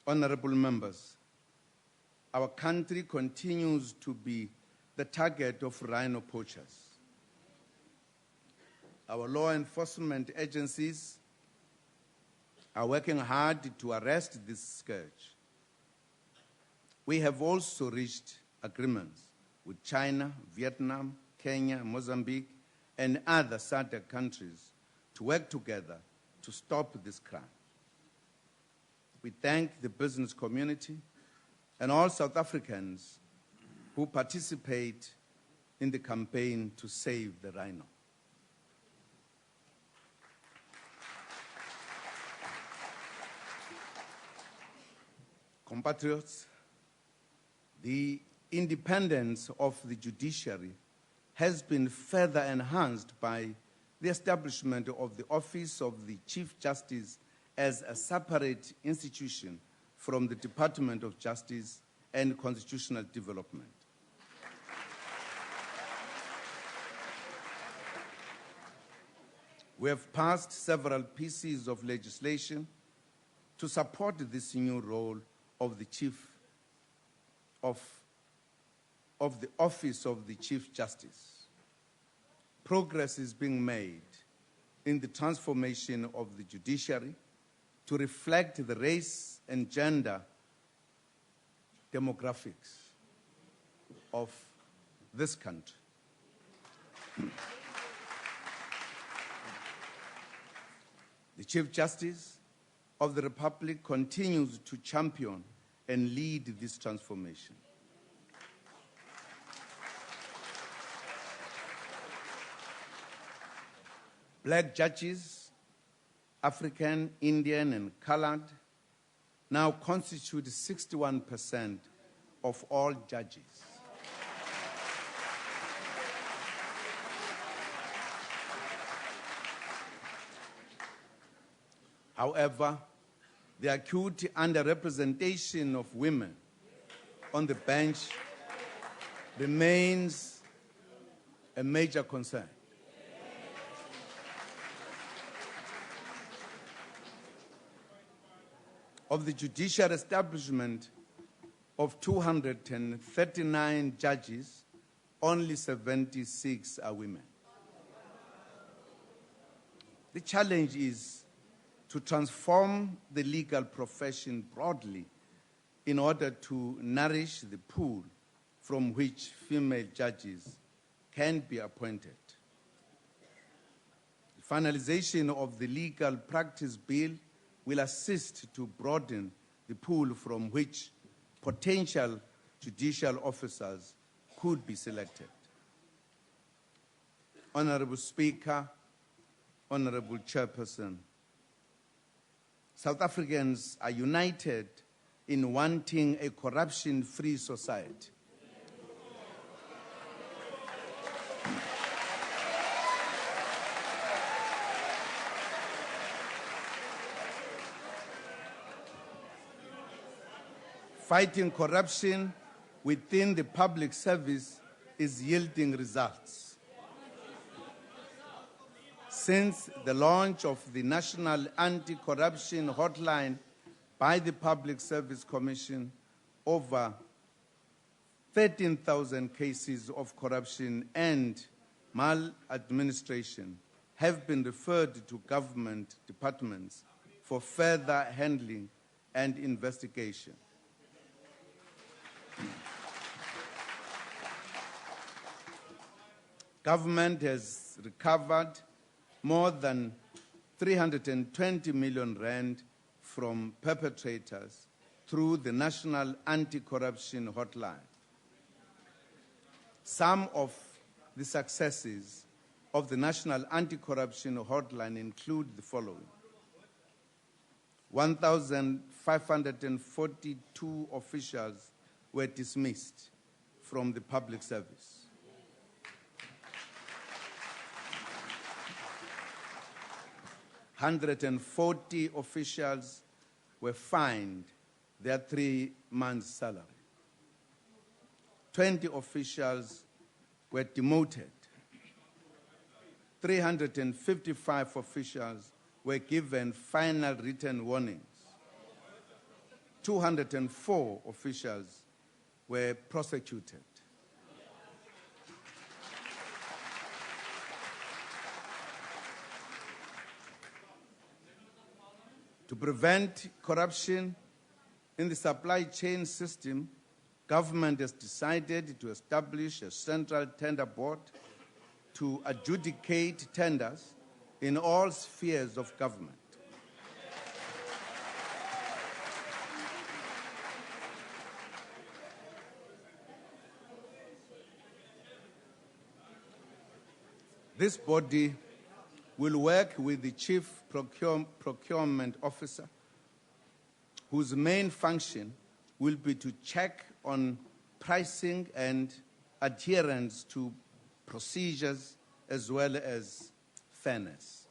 Speaker 23: Honorable members, our country continues to be the target of rhino poachers. Our law enforcement agencies are working hard to arrest this scourge. We have also reached agreements with China, Vietnam, Kenya, Mozambique, and other SADC countries to work together to stop this crime. We thank the business community and all South Africans who participate in the campaign to save the rhino. Compatriots, the independence of the judiciary has been further enhanced by the establishment of the Office of the Chief Justice as a separate institution from the Department of Justice and Constitutional Development. We have passed several pieces of legislation to support this new role of the the Office of the Chief Justice. Progress is being made in the transformation of the judiciary to reflect the race and gender demographics of this country. The Chief Justice of the Republic continues to champion and lead this transformation. Black judges, African, Indian, and colored, now constitute 61% of all judges. However, the acute underrepresentation of women on the bench remains a major concern. Of the judicial establishment of 239 judges, only 76 are women. The challenge is to transform the legal profession broadly in order to nourish the pool from which female judges can be appointed. The finalization of the legal practice bill will assist to broaden the pool from which potential judicial officers could be selected. Honorable Speaker, Honorable Chairperson, South Africans are united in wanting a corruption-free society. Fighting corruption within the public service is yielding results. Since the launch of the National Anti-Corruption Hotline by the Public Service Commission, over 13,000 cases of corruption and maladministration have been referred to government departments for further handling and investigation. Government has recovered more than 320 million rand from perpetrators through the National Anti-Corruption Hotline. Some of the successes of the National Anti-Corruption Hotline include the following: 1,542 officials were dismissed from the public service. 140 officials were fined their 3 months' salary. 20 officials were demoted. 355 officials were given final written warnings. 204 officials were prosecuted. To prevent corruption in the supply chain system, government has decided to establish a central tender board to adjudicate tenders in all spheres of government. This body will work with the Chief Procurement Officer, whose main function will be to check on pricing and adherence to procedures as well as fairness.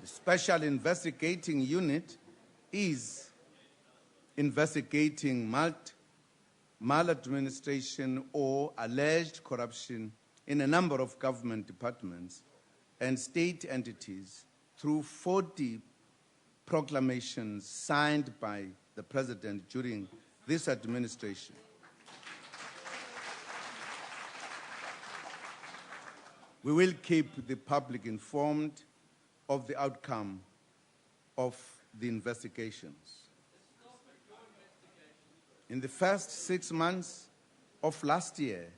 Speaker 23: The Special Investigating Unit is investigating maladministration or alleged corruption in a number of government departments and state entities through 40 proclamations signed by the President during this administration. We will keep the public informed of the outcome of the investigations. In the first 6 months of last year,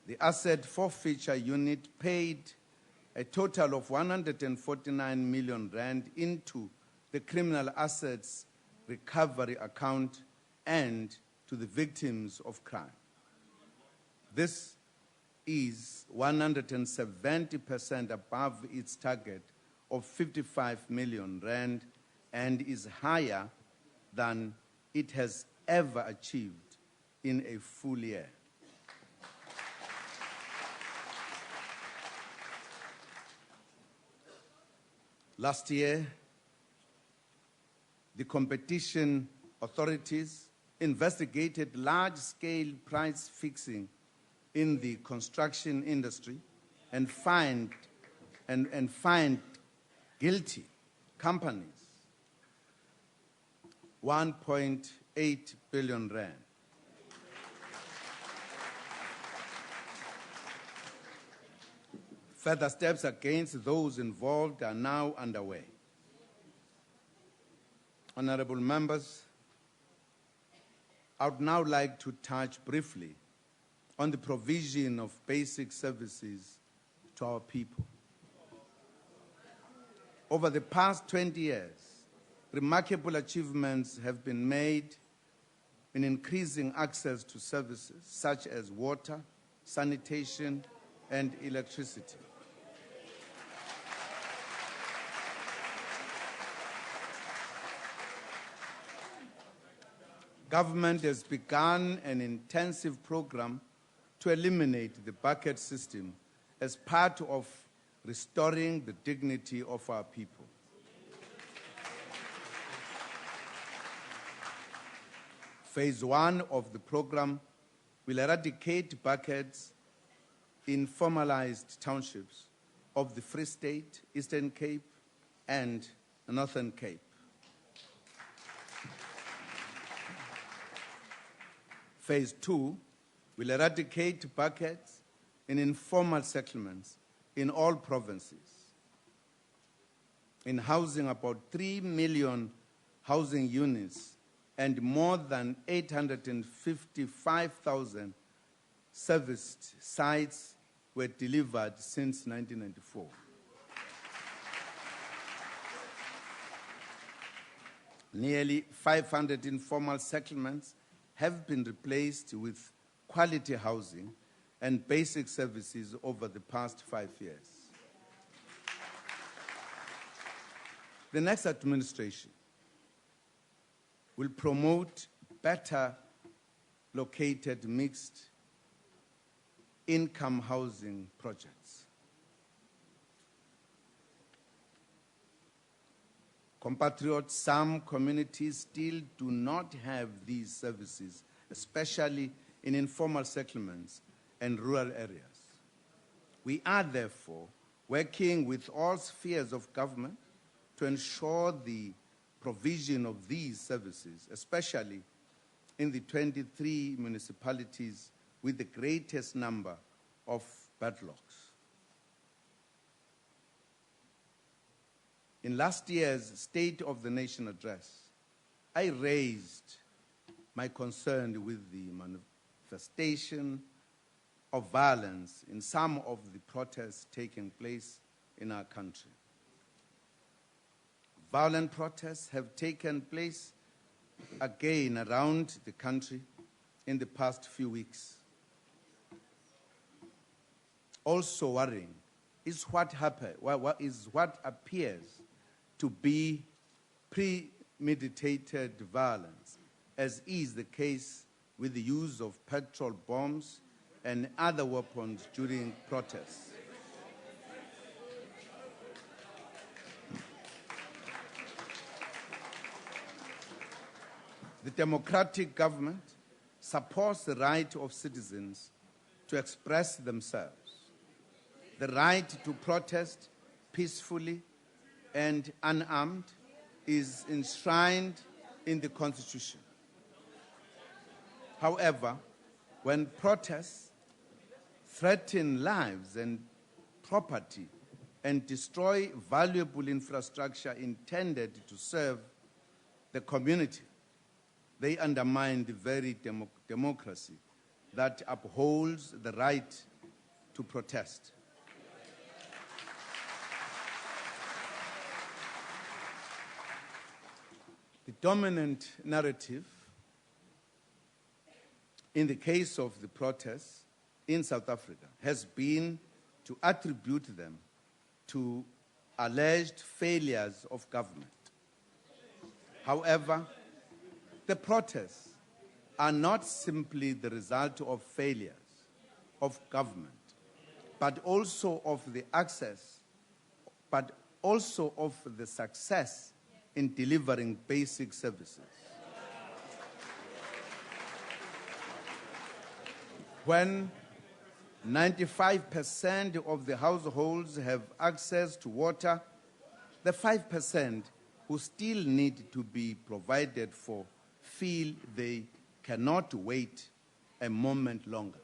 Speaker 23: the Asset Forfeiture Unit paid a total of 149 million rand into the Criminal Assets Recovery Account and to the victims of crime. This is 170% above its target of 55 million rand and is higher than it has ever achieved in a full year. Last year, the competition authorities investigated large-scale price fixing in the construction industry and fined guilty companies 1.8 billion rand. Further steps against those involved are now underway. Honorable members, I would now like to touch briefly on the provision of basic services to our people. Over the past 20 years, remarkable achievements have been made in increasing access to services such as water, sanitation, and electricity. Government has begun an intensive program to eliminate the bucket system as part of restoring the dignity of our people. Phase 1 of the program will eradicate buckets in formalized townships of the Free State, Eastern Cape, and Northern Cape. Phase 2 will eradicate buckets in informal settlements in all provinces, in housing about 3 million housing units and more than 855,000 serviced sites were delivered since 1994. Nearly 500 informal settlements have been replaced with quality housing and basic services over the past 5 years. The next administration will promote better located mixed income housing projects. Compatriots, some communities still do not have these services, especially in informal settlements and rural areas. We are therefore working with all spheres of government to ensure the provision of these services, especially in the 23 municipalities with the greatest number of bad blocks. in last year's State of the Nation address, I raised my concern with the manifestation of violence in some of the protests taking place in our country. Violent protests have taken place again around the country in the past few weeks. Also worrying is what appears to be premeditated violence, as is the case with the use of petrol bombs and other weapons during protests. The democratic government supports the right of citizens to express themselves. The right to protest peacefully and unarmed is enshrined in the Constitution. However, when protests threaten lives and property and destroy valuable infrastructure intended to serve the community, they undermine the very democracy that upholds the right to protest. The dominant narrative in the case of the protests in South Africa has been to attribute them to alleged failures of government. However, the protests are not simply the result of failures of government, but also of the success in delivering basic services. When 95% of the households have access to water, the 5% who still need to be provided for feel they cannot wait a moment longer.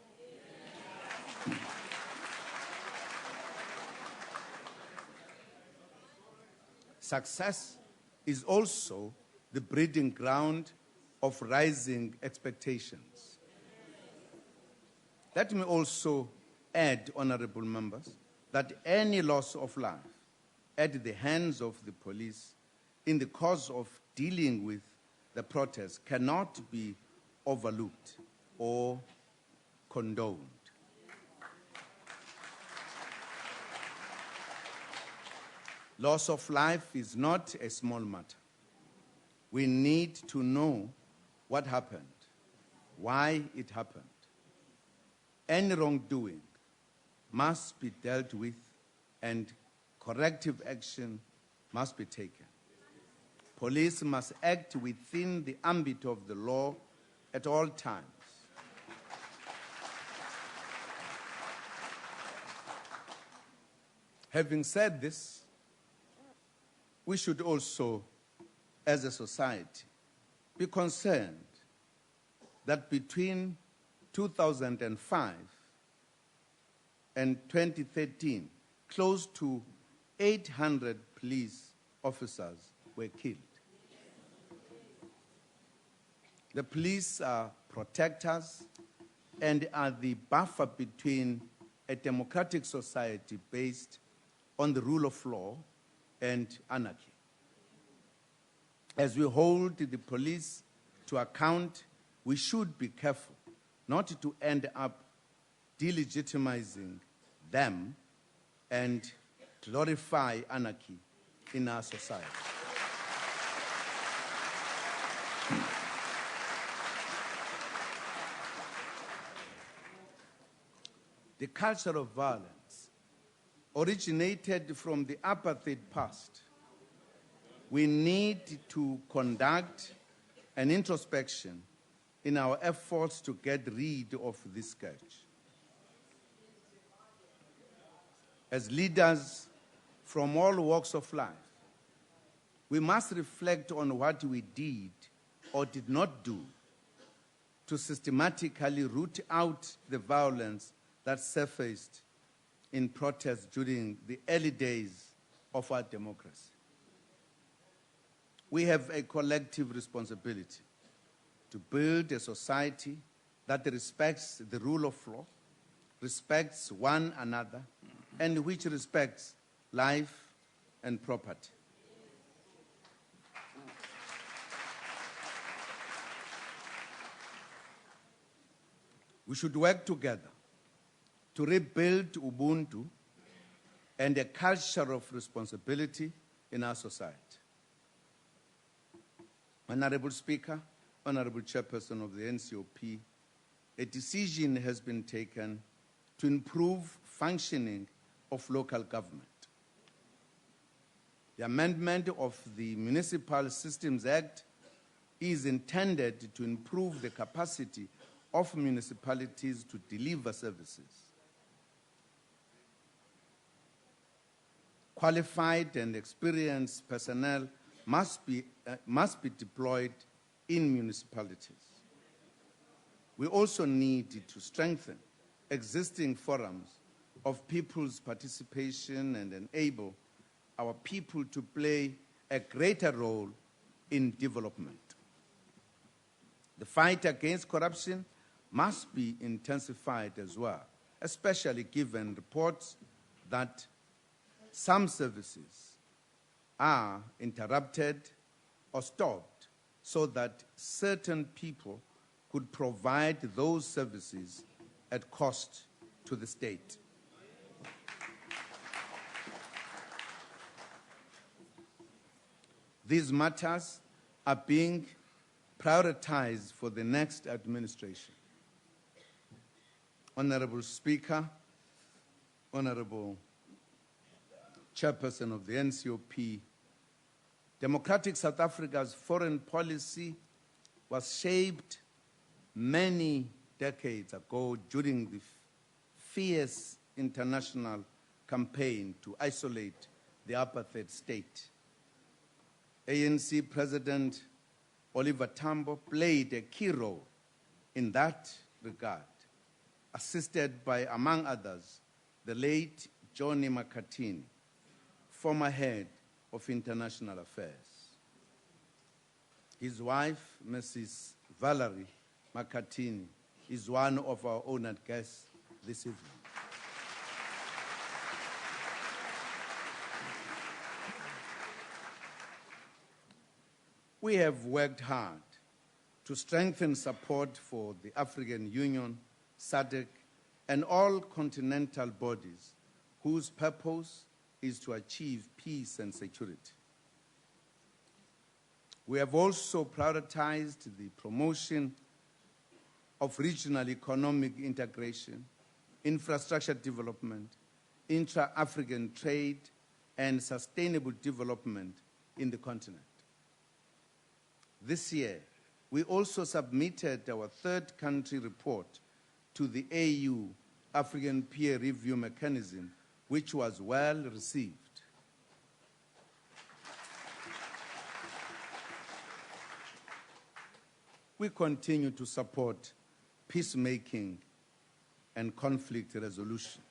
Speaker 23: Success is also the breeding ground of rising expectations. Let me also add, honorable members, that any loss of life at the hands of the police in the course of dealing with the protests cannot be overlooked or condoned. Loss of life is not a small matter. We need to know what happened, why it happened. Any wrongdoing must be dealt with and corrective action must be taken. Police must act within the ambit of the law at all times. Having said this, we should also, as a society, be concerned that between 2005 and 2013, close to 800 police officers were killed. The police are protectors and are the buffer between a democratic society based on the rule of law and anarchy. As we hold the police to account, we should be careful not to end up delegitimizing them and glorify anarchy in our society. The culture of violence originated from the apartheid past. We need to conduct an introspection in our efforts to get rid of this scourge. As leaders from all walks of life, we must reflect on what we did or did not do to systematically root out the violence that surfaced in protests during the early days of our democracy. we have a collective responsibility to build a society that respects the rule of law, respects one another, and which respects life and property. We should work together to rebuild Ubuntu and a culture of responsibility in our society. Honorable Speaker, Honorable Chairperson of the NCOP, a decision has been taken to improve functioning of local government. The amendment of the Municipal Systems Act is intended to improve the capacity of municipalities to deliver services. Qualified and experienced personnel must be deployed in municipalities. We also need to strengthen existing forums of people's participation and enable our people to play a greater role in development. The fight against corruption must be intensified as well, especially given reports that some services are interrupted or stopped so that certain people could provide those services at cost to the state. These matters are being prioritized for the next administration. Honorable Speaker, Honorable Chairperson of the NCOP, Democratic South Africa's foreign policy was shaped many decades ago during the fierce international campaign to isolate the apartheid state. ANC President Oliver Tambo played a key role in that regard, assisted by, among others, the late Johnny McCarthy, former head of international affairs. His wife, Mrs. Valerie McCarthy, is one of our honored guests this evening. We have worked hard to strengthen support for the African Union, SADC, and all continental bodies whose purpose is to achieve peace and security. We have also prioritized the promotion of regional economic integration, infrastructure development, intra-African trade, and sustainable development in the continent. This year, we also submitted our third country report to the AU African Peer Review Mechanism, which was well received. We continue to support peacemaking and conflict resolution.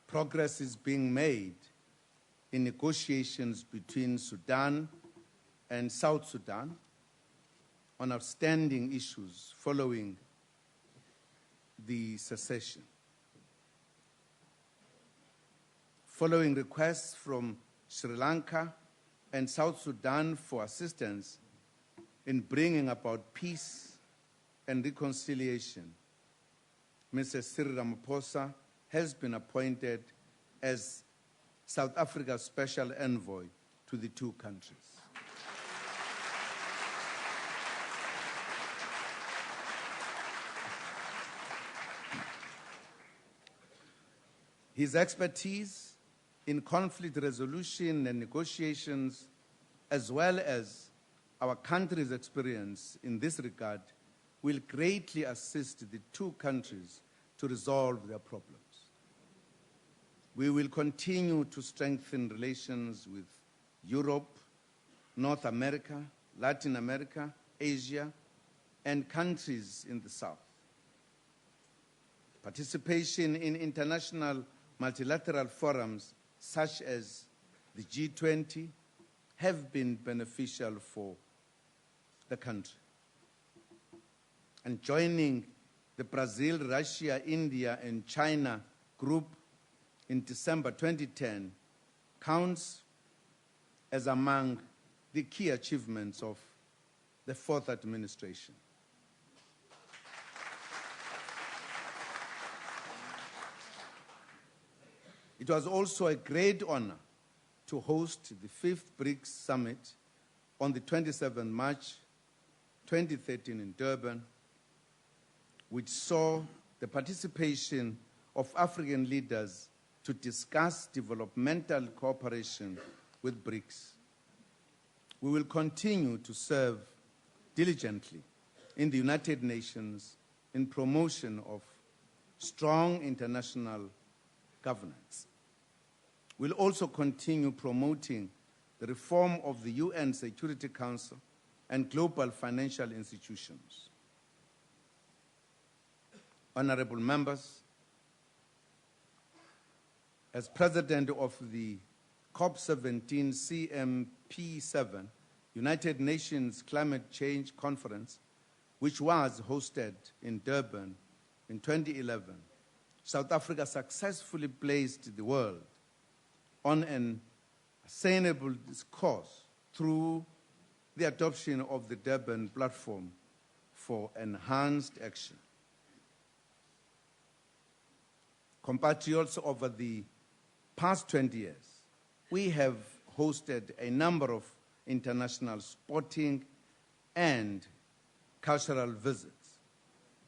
Speaker 23: Progress is being made in negotiations between Sudan and South Sudan on outstanding issues following the secession. Following requests from Sri Lanka and South Sudan for assistance in bringing about peace and reconciliation, Mr. Cyril Ramaphosa has been appointed as South Africa's special envoy to the two countries. His expertise in conflict resolution and negotiations, as well as our country's experience in this regard, will greatly assist the two countries to resolve their problems. We will continue to strengthen relations with Europe, North America, Latin America, Asia, and countries in the South. Participation in international multilateral forums such as the G20, have been beneficial for the country. And joining the Brazil, Russia, India, and China group in December 2010 counts as among the key achievements of the fourth administration. It was also a great honor to host the 5th BRICS Summit on the 27th March 2013 in Durban, which saw the participation of African leaders to discuss developmental cooperation with BRICS. We will continue to serve diligently in the United Nations in promotion of strong international governance. We'll also continue promoting the reform of the UN Security Council and global financial institutions. Honorable members, as president of the COP17 CMP7, United Nations Climate Change Conference, which was hosted in Durban in 2011, South Africa successfully placed the world on an sustainable course through the adoption of the Durban Platform for Enhanced Action. Compatriots, over the past 20 years, we have hosted a number of international sporting and cultural visits,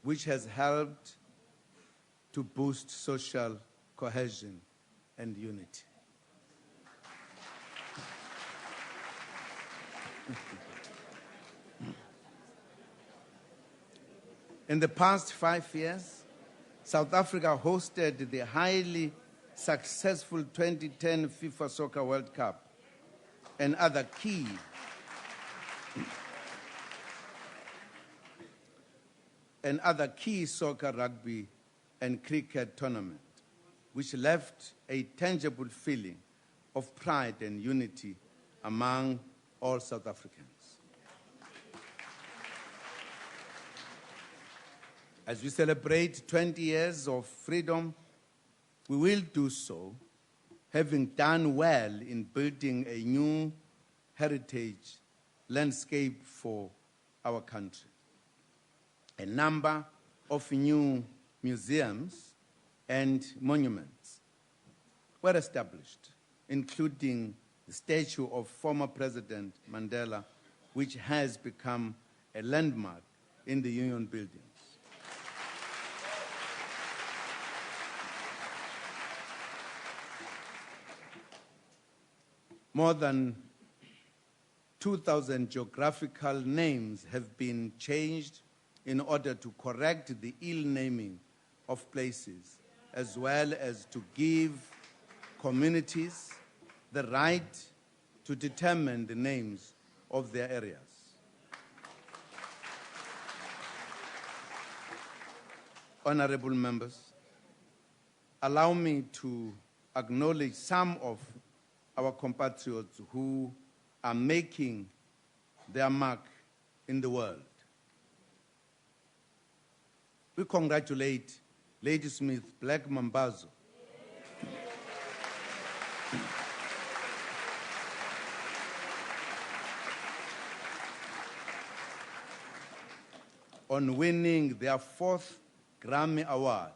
Speaker 23: which has helped to boost social cohesion and unity. In the past 5 years, South Africa hosted the highly successful 2010 FIFA Soccer World Cup and other key soccer, rugby, and cricket tournament, which left a tangible feeling of pride and unity among all South Africans. As we celebrate 20 years of freedom, we will do so having done well in building a new heritage landscape for our country. A number of new museums and monuments were established, including the statue of former President Mandela, which has become a landmark in the Union buildings. More than 2,000 geographical names have been changed in order to correct the ill naming of places, as well as to give communities the right to determine the names of their areas. Honorable members, allow me to acknowledge some of our compatriots who are making their mark in the world. We congratulate Ladysmith Black Mambazo, on winning their 4th Grammy Award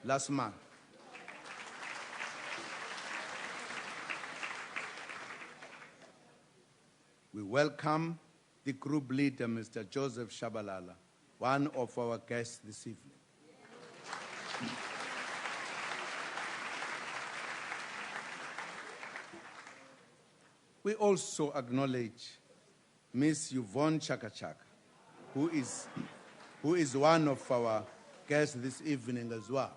Speaker 23: last month. We welcome the group leader, Mr. Joseph Shabalala, one of our guests this evening. We also acknowledge Ms. Yvonne Chaka, who is one of our guests this evening as well.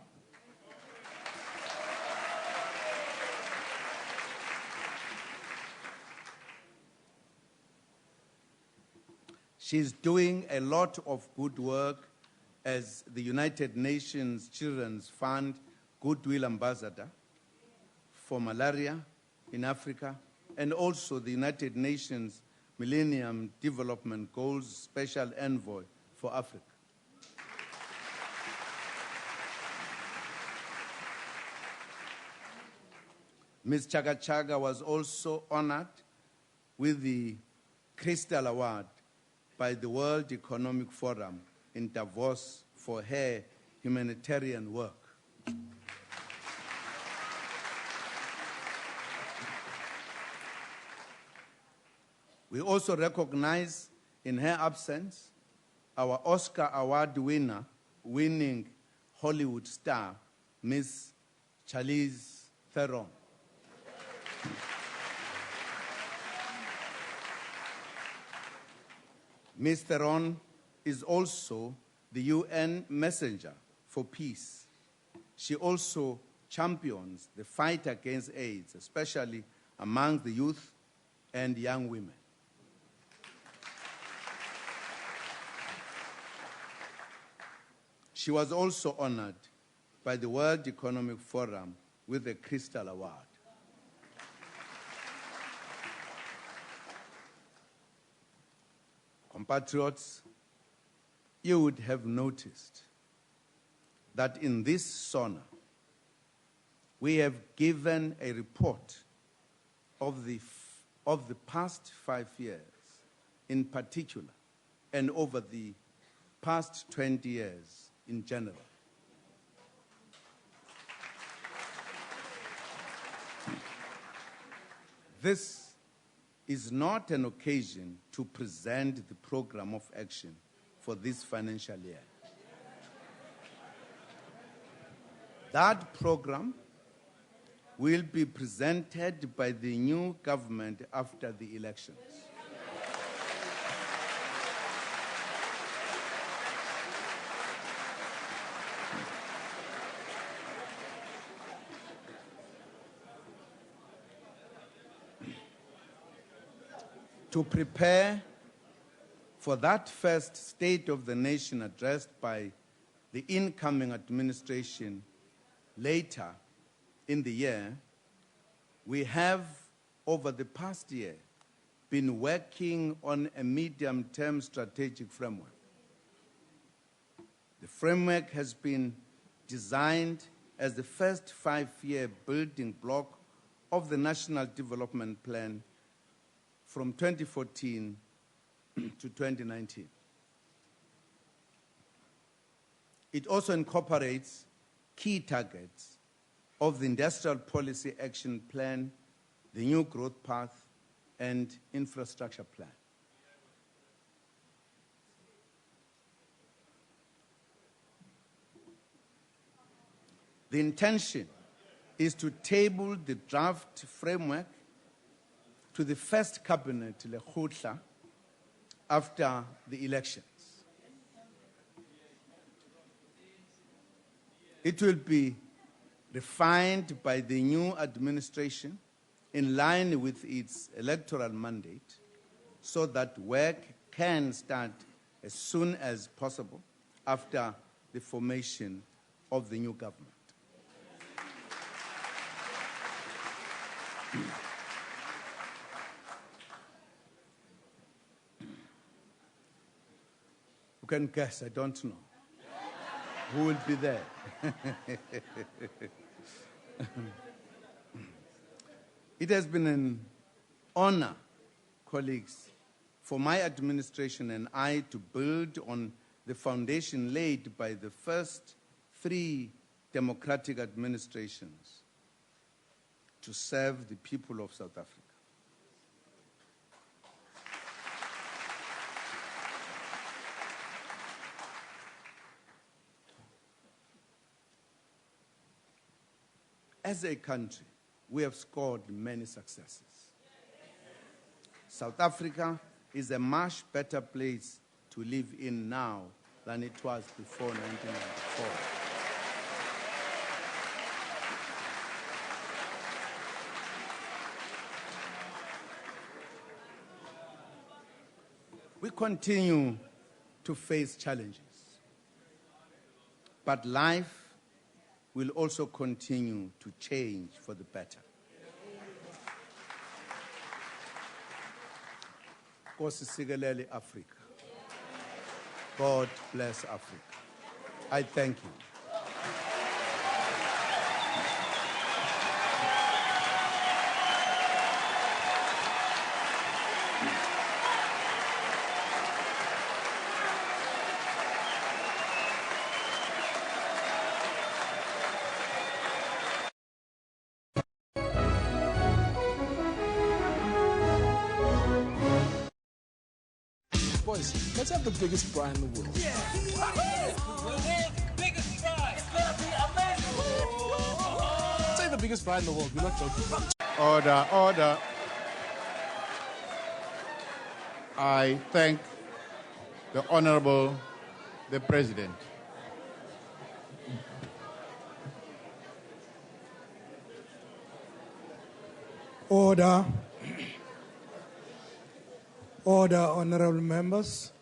Speaker 23: She's doing a lot of good work as the United Nations Children's Fund Goodwill Ambassador for malaria in Africa and also the United Nations Millennium Development Goals Special Envoy for Africa. Ms. Chagachaga was also honored with the Crystal Award by the World Economic Forum in Davos for her humanitarian work. We also recognize, in her absence, our Oscar Award winning Hollywood star, Ms. Charlize Theron. Ms. Theron is also the UN messenger for peace. She also champions the fight against AIDS, especially among the youth and young women. She was also honored by the World Economic Forum with the Crystal Award. Compatriots, you would have noticed that in this SONA, we have given a report of the past 5 years in particular, and over the past 20 years in general. This is not an occasion to present the program of action for this financial year. That program will be presented by the new government after the elections. To prepare for that first State of the Nation addressed by the incoming administration later in the year, we have, over the past year, been working on a medium-term strategic framework. The framework has been designed as the first 5-year building block of the National Development Plan from 2014 to 2019. It also incorporates key targets of the Industrial Policy Action Plan, the New Growth Path, and Infrastructure Plan. The intention is to table the draft framework to the first cabinet, Lekgotla, after the elections. It will be refined by the new administration in line with its electoral mandate so that work can start as soon as possible after the formation of the new government. You can guess, I don't know. Who will be there? It has been an honor, colleagues, for my administration and I to build on the foundation laid by the first 3 democratic administrations to serve the people of South Africa. As a country, we have scored many successes. South Africa is a much better place to live in now than it was before 1994. We continue to face challenges, but life will also continue to change for the better. Nkosi sikelele Africa. God bless Africa. I thank you.
Speaker 6: Boys, let's have the biggest bra in the world.
Speaker 21: Yeah. Biggest bra. It's gonna be amazing.
Speaker 6: Say the biggest bra in the world. We're not joking.
Speaker 22: Order, order. I thank the Honorable the President.
Speaker 7: Order. Order, honorable members.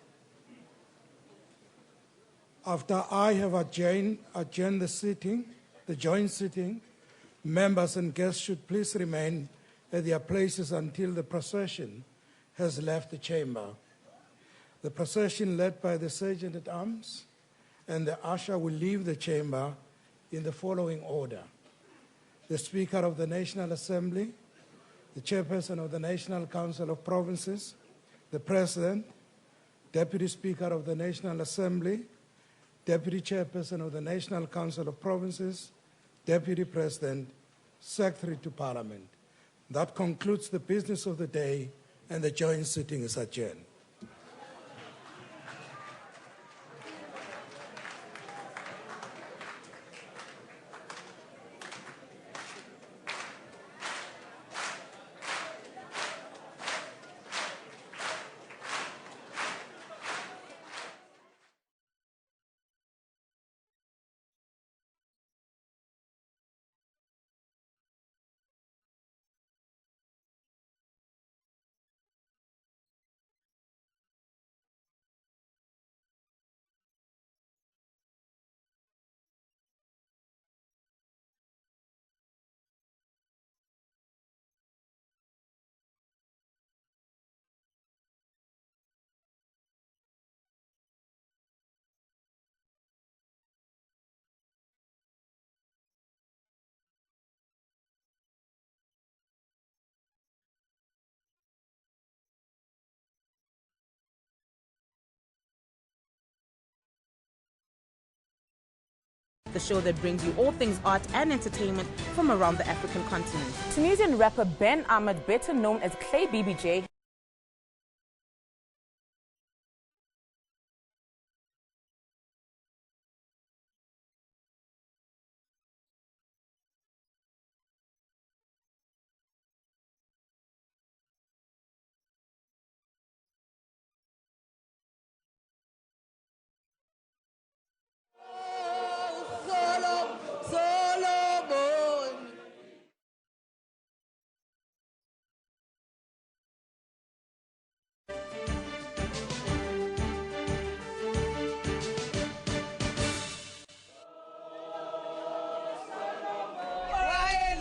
Speaker 7: After I have adjourned the joint sitting, members and guests should please remain at their places until the procession has left the chamber. The procession led by the Sergeant at Arms and the usher will leave the chamber in the following order: the Speaker of the National Assembly, the Chairperson of the National Council of Provinces, the President, Deputy Speaker of the National Assembly, Deputy Chairperson of the National Council of Provinces, Deputy President, Secretary to Parliament. That concludes the business of the day, and the joint sitting is adjourned.
Speaker 9: The show that brings you all things art and entertainment from around the African continent.
Speaker 24: Tunisian rapper Ben Ahmed, better known as Clay BBJ,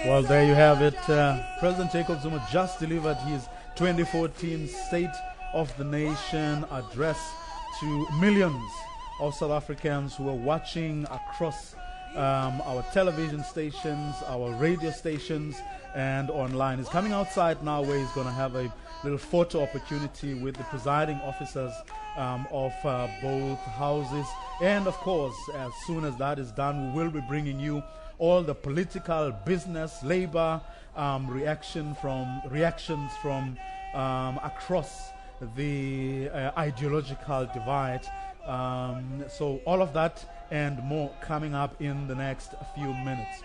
Speaker 1: Well, there you have it. President Jacob Zuma just delivered his 2014 State of the Nation address to millions of South Africans who are watching across our television stations, our radio stations, and online. He's coming outside now where he's going to have a little photo opportunity with the presiding officers of both houses. And of course, as soon as that is done, we will be bringing you all the political, business, labor reactions from across the ideological divide. So all of that and more coming up in the next few minutes.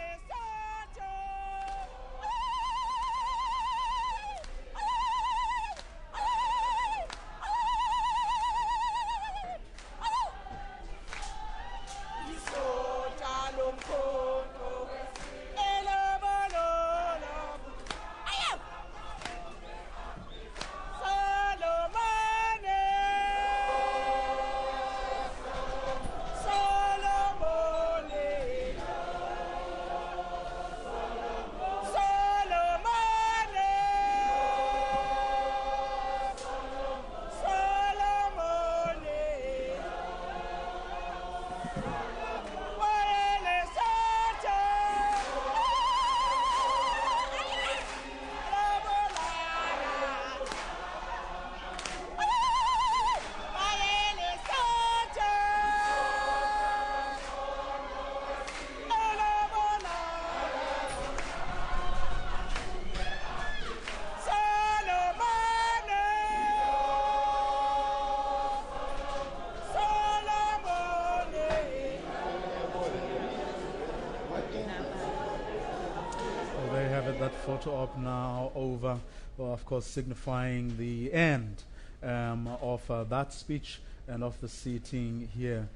Speaker 1: Well, there you have it, that photo op now over, well, of course, signifying the end of that speech and of the seating here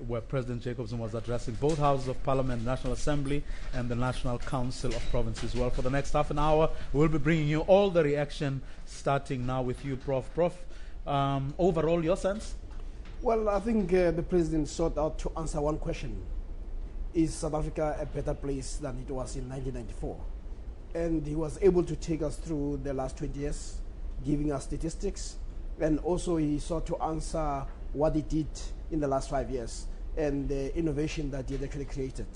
Speaker 1: where President Jacob Zuma was addressing both houses of Parliament, National Assembly, and the National Council of Provinces. Well, for the next half an hour, we'll be bringing you all the reaction, starting now with you, Prof. Overall, your sense?
Speaker 3: Well, I think the President sought out to answer one question. Is South Africa a better place than it was in 1994? And he was able to take us through the last 20 years, giving us statistics, and also he sought to answer what he did in the last 5 years and the innovation that he had actually created.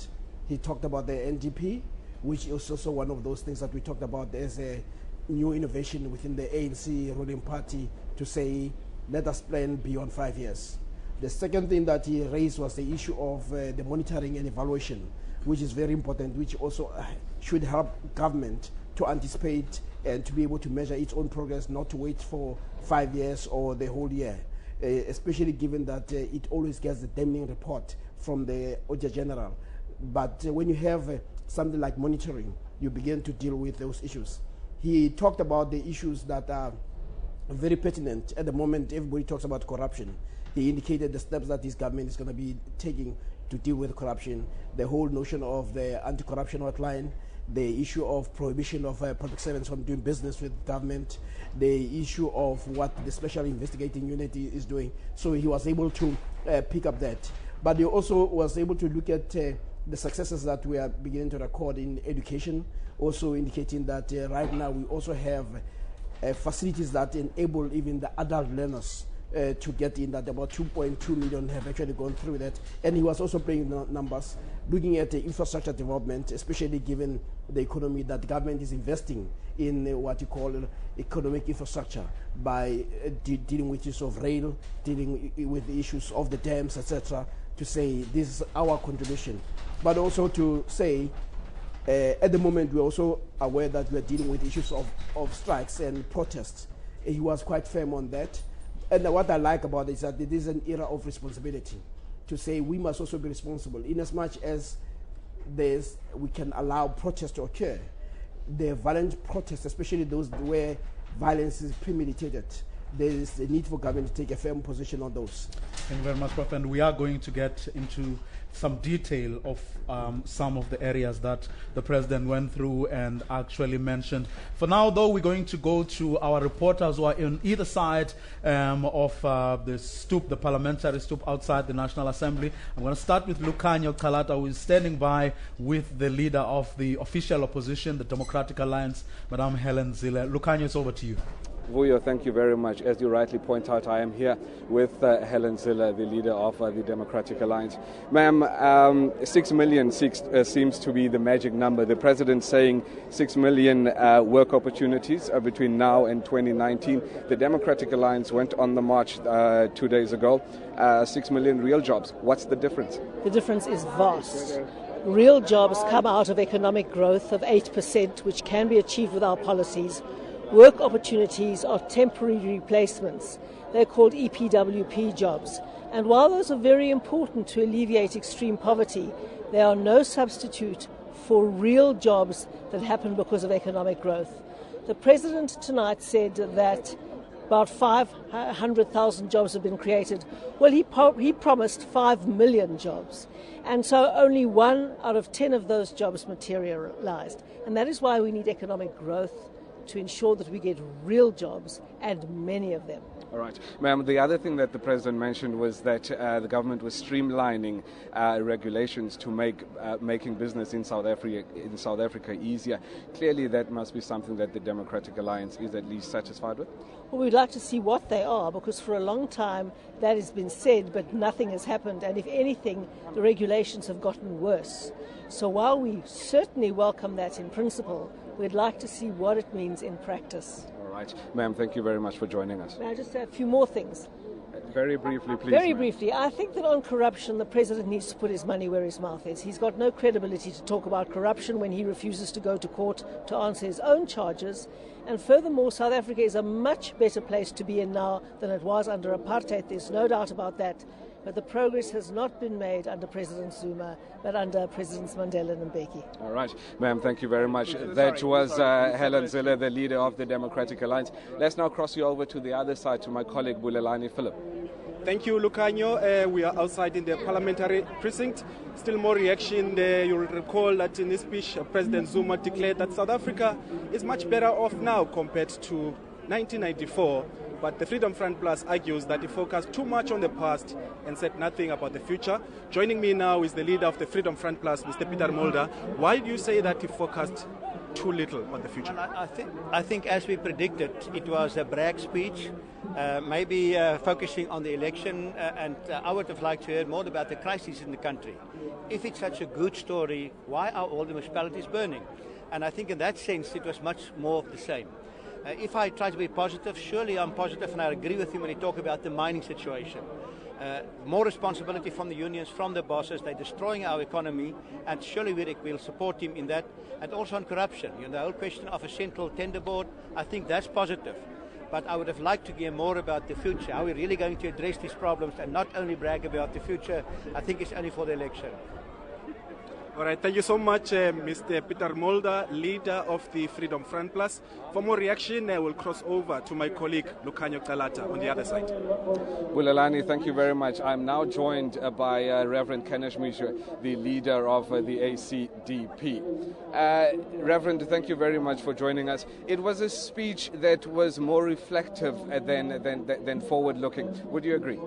Speaker 3: He talked about the NDP, which is also one of those things that we talked about as a new innovation within the ANC ruling party to say, let us plan beyond 5 years. The second thing that he raised was the issue of the monitoring and evaluation, which is very important, which also should help government to anticipate and to be able to measure its own progress, not to wait for 5 years or the whole year. Especially given that it always gets the damning report from the Auditor General. But when you have something like monitoring, you begin to deal with those issues. He talked about the issues that are very pertinent. At the moment, everybody talks about corruption. He indicated the steps that his government is going to be taking to deal with corruption, the whole notion of the anti-corruption hotline, the issue of prohibition of public servants from doing business with government, the issue of what the Special Investigating Unit is doing. So he was able to pick up that. But he also was able to look at the successes that we are beginning to record in education, also indicating that right now we also have facilities that enable even the adult learners to get in, that about 2.2 million have actually gone through that. And he was also bringing numbers, looking at the infrastructure development, especially given the economy, that the government is investing in what you call economic infrastructure by dealing with issues of rail, dealing with the issues of the dams, etc., to say this is our contribution. But also to say, at the moment, we're also aware that we're dealing with issues of strikes and protests. He was quite firm on that. And what I like about it is that it is an era of responsibility, to say we must also be responsible in as much as we can allow protests to occur. The violent protests, especially those where violence is premeditated, there is a need for government to take a firm position on those.
Speaker 1: Thank you very much, Prof. And we are going to get into some detail of some of the areas that the President went through and actually mentioned. For now, though, we're going to go to our reporters who are on either side of the stoop, the parliamentary stoop outside the National Assembly. I'm going to start with Lucanio Kalata, who is standing by with the leader of the official opposition, the Democratic Alliance, Madame Helen Zille. Lucanio, it's over to you.
Speaker 4: Vuyo, thank you very much. As you rightly point out, I am here with Helen Zille, the leader of the Democratic Alliance. Ma'am, 6 million seems to be the magic number. The President saying 6 million work opportunities between now and 2019. The Democratic Alliance went on the march 2 days ago. 6 million real jobs. What's the difference?
Speaker 10: The difference is vast. Real jobs come out of economic growth of 8%, which can be achieved with our policies. Work opportunities are temporary replacements. They're called EPWP jobs. And while those are very important to alleviate extreme poverty, they are no substitute for real jobs that happen because of economic growth. The President tonight said that about 500,000 jobs have been created. Well, he promised 5 million jobs. And so only 1 out of 10 of those jobs materialized. And that is why we need economic growth, to ensure that we get real jobs, and many of them.
Speaker 4: All right. Ma'am, the other thing that the President mentioned was that the government was streamlining regulations to make making business in South Africa easier. Clearly, that must be something that the Democratic Alliance is at least satisfied with.
Speaker 10: Well, we'd like to see what they are, because for a long time that has been said, but nothing has happened. And if anything, the regulations have gotten worse. So while we certainly welcome that in principle, we'd like to see what it means in practice.
Speaker 4: All right. Ma'am, thank you very much for joining us.
Speaker 10: May I just say a few more things?
Speaker 4: Very briefly, please.
Speaker 10: Very briefly. I think that on corruption, the President needs to put his money where his mouth is. He's got no credibility to talk about corruption when he refuses to go to court to answer his own charges. And furthermore, South Africa is a much better place to be in now than it was under apartheid. There's no doubt about that. but the progress has not been made under President Zuma, but under Presidents Mandela and Mbeki.
Speaker 4: All right, ma'am, thank you very much. That was Helen Zille, the leader of the Democratic Alliance. Let's now cross you over to the other side to my colleague Bulelani Philip.
Speaker 2: Thank you, Lucanyo. We are outside in the parliamentary precinct. Still more reaction. You'll recall that in his speech, President Zuma declared that South Africa is much better off now compared to 1994. But the Freedom Front Plus argues that he focused too much on the past and said nothing about the future. Joining me now is the leader of the Freedom Front Plus, Mr. Peter Mulder. Why do you say that he focused too little on the future?
Speaker 11: Well, I think as we predicted, it was a brag speech, maybe focusing on the election, and I would have liked to hear more about the crisis in the country. If it's such a good story, why are all the municipalities burning? And I think in that sense, it was much more of the same. If I try to be positive, surely I'm positive, and I agree with him when he talks about the mining situation. More responsibility from the unions, from the bosses. They're destroying our economy, and surely we'll support him in that. And also on corruption. The whole question of a central tender board, I think that's positive. But I would have liked to hear more about the future, how we're really going to address these problems and not only brag about the future. I think it's only for the election.
Speaker 2: All right, thank you so much, Mr. Peter Mulder, leader of the Freedom Front Plus. For more reaction, I will cross over to my colleague, Lucanyo Kalata, on the other side.
Speaker 4: Bulelani, thank you very much. I'm now joined by Reverend Kenneth Mishwe, the leader of the ACDP. Reverend, thank you very much for joining us. It was a speech that was more reflective than forward-looking. Would you agree?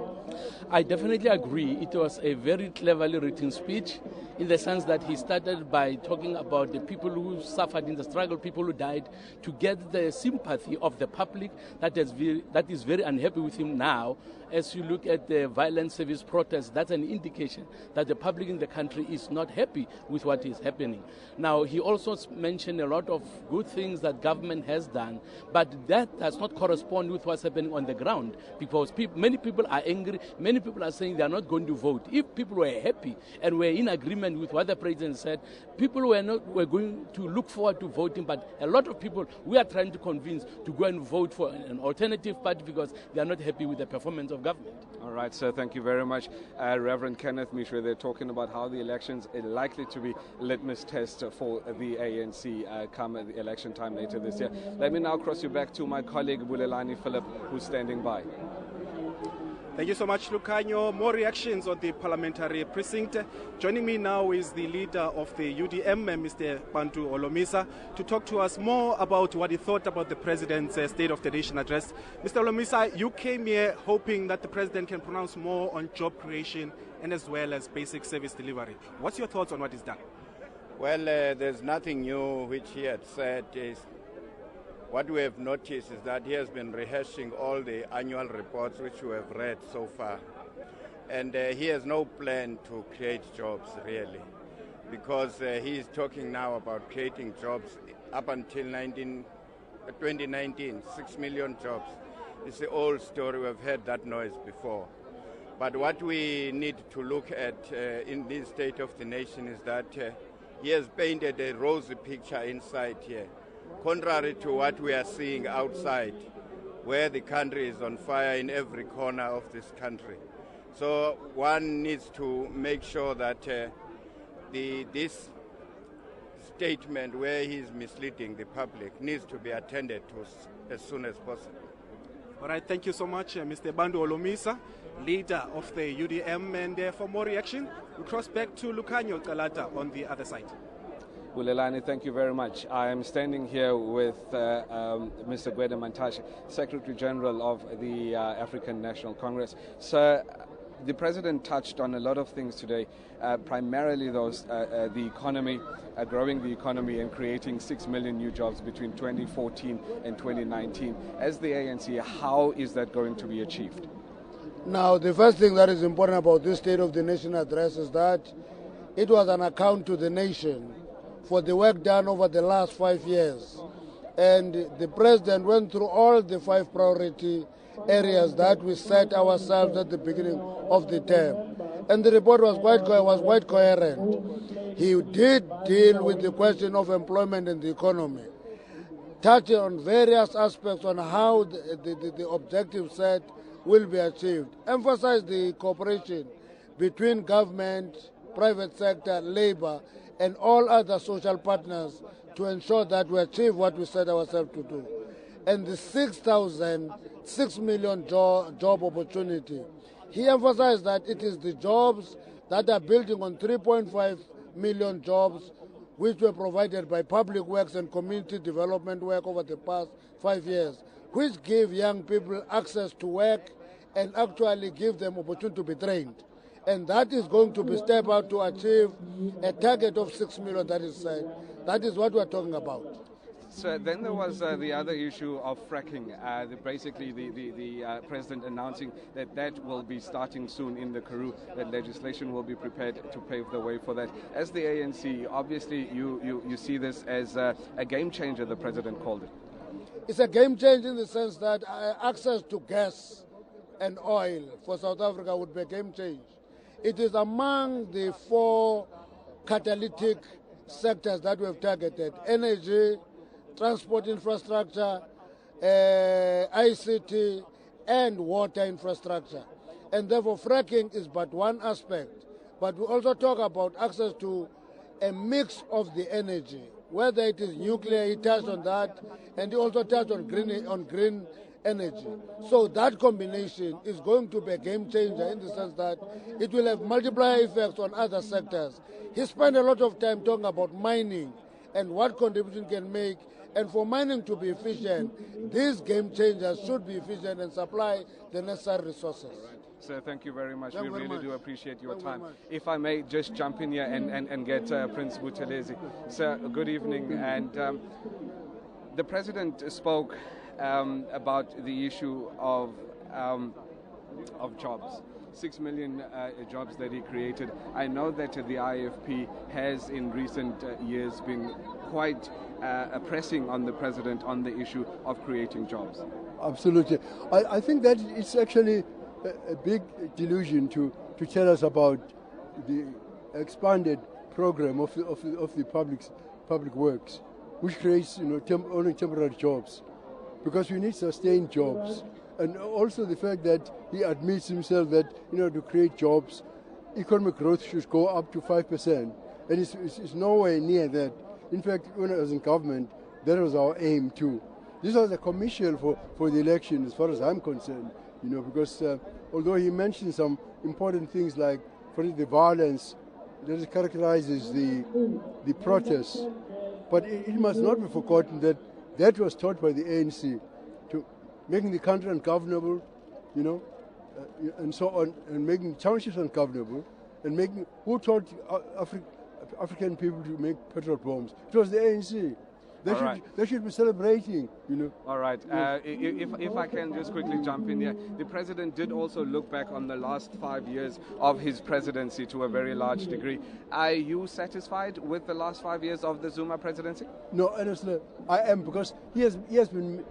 Speaker 12: I definitely agree. It was a very cleverly written speech, in the sense that he started by talking about the people who suffered in the struggle, people who died, to get the sympathy of the public that is very unhappy with him now. As you look at the violent service protests, that's an indication that the public in the country is not happy with what is happening. Now, he also mentioned a lot of good things that government has done, but that does not correspond with what's happening on the ground, because many people are angry, many people are saying they are not going to vote. If people were happy and were in agreement with what the president said, people were going to look forward to voting, but a lot of people we are trying to convince to go and vote for an alternative party because they are not happy with the performance of government.
Speaker 4: All right, sir, thank you very much. Reverend Kenneth Mishwe, they're talking about how the elections are likely to be a litmus test for the ANC come the election time later this year. Let me now cross you back to my colleague Bulelani Philip, who's standing by.
Speaker 2: Thank you so much, Lucanyo. More reactions on the parliamentary precinct. Joining me now is the leader of the UDM, Mr. Bantu Olomisa, to talk to us more about what he thought about the president's State of the Nation address. Mr. Olomisa, you came here hoping that the president can pronounce more on job creation and as well as basic service delivery. What's your thoughts on what he's done?
Speaker 13: Well, there's nothing new which he had said. What we have noticed is that he has been rehashing all the annual reports which we have read so far. And he has no plan to create jobs, really, because he is talking now about creating jobs up until 2019, 6 million jobs. It's the old story. We've heard that noise before. But what we need to look at in this State of the Nation is that he has painted a rosy picture inside here, contrary to what we are seeing outside, where the country is on fire in every corner of this country. So one needs to make sure that this statement where he is misleading the public needs to be attended to as soon as possible.
Speaker 2: All right, thank you so much, Mr. Bantu Olomisa, leader of the UDM. And for more reaction, we cross back to Lucanyo Kalata on the other side.
Speaker 4: Bulelani, thank you very much. I am standing here with Mr. Gwede Mantashe, Secretary General of the African National Congress. Sir, the President touched on a lot of things today, primarily the economy, growing the economy and creating 6 million new jobs between 2014 and 2019. As the ANC, how is that going to be achieved?
Speaker 25: Now, the first thing that is important about this State of the Nation address is that it was an account to the nation for the work done over the last 5 years. And the President went through all the 5 priority areas that we set ourselves at the beginning of the term. And the report was quite coherent. He did deal with the question of employment and the economy, touching on various aspects on how the objective set will be achieved. Emphasize the cooperation between government, private sector, labor, and all other social partners to ensure that we achieve what we set ourselves to do. And the 6 million job opportunity, he emphasized that it is the jobs that are building on 3.5 million jobs which were provided by public works and community development work over the past 5 years, which give young people access to work and actually give them opportunity to be trained. And that is going to be step out to achieve a target of 6 million that is said. That is what we are talking about.
Speaker 4: So then there was the other issue of fracking. Basically, the president announcing that will be starting soon in the Karoo, that legislation will be prepared to pave the way for that. As the ANC, obviously you see this as a game changer, the president called it.
Speaker 25: It's a game changer in the sense that access to gas and oil for South Africa would be a game change. It is among the 4 catalytic sectors that we have targeted: energy, transport infrastructure, ICT, and water infrastructure. And therefore, fracking is but one aspect. But we also talk about access to a mix of the energy, whether it is nuclear, he touched on that, and he also touched on green energy. So that combination is going to be a game changer in the sense that it will have multiplier effects on other sectors. He spent a lot of time talking about mining and what contribution can make. And for mining to be efficient, these game changers should be efficient and supply the necessary resources.
Speaker 4: Sir, thank you very much. We really do appreciate your time. If I may just jump in here and get Prince Buthelezi. Sir, good evening. And the president spoke about the issue of jobs. 6 million jobs that he created. I know that the IFP has in recent years been quite pressing on the president on the issue of creating jobs.
Speaker 14: Absolutely. I think that it's actually a big delusion to tell us about the expanded program of the public works, which creates only temporary jobs, because we need sustained jobs. And also the fact that he admits himself that, to create jobs, economic growth should go up to 5%. And it's nowhere near that. In fact, when I was in government, that was our aim too. This was a commission for the election, as far as I'm concerned, because although he mentioned some important things like, for instance, the violence that characterizes the protests, but it must not be forgotten that was taught by the ANC, making the country ungovernable, and so on, and making townships ungovernable, and who taught African people to make petrol bombs? It was the ANC. They should be celebrating,
Speaker 4: All right. If I can just quickly jump in here. The president did also look back on the last 5 years of his presidency to a very large degree. Are you satisfied with the last 5 years of the Zuma presidency?
Speaker 14: No, honestly, I am, because he has been,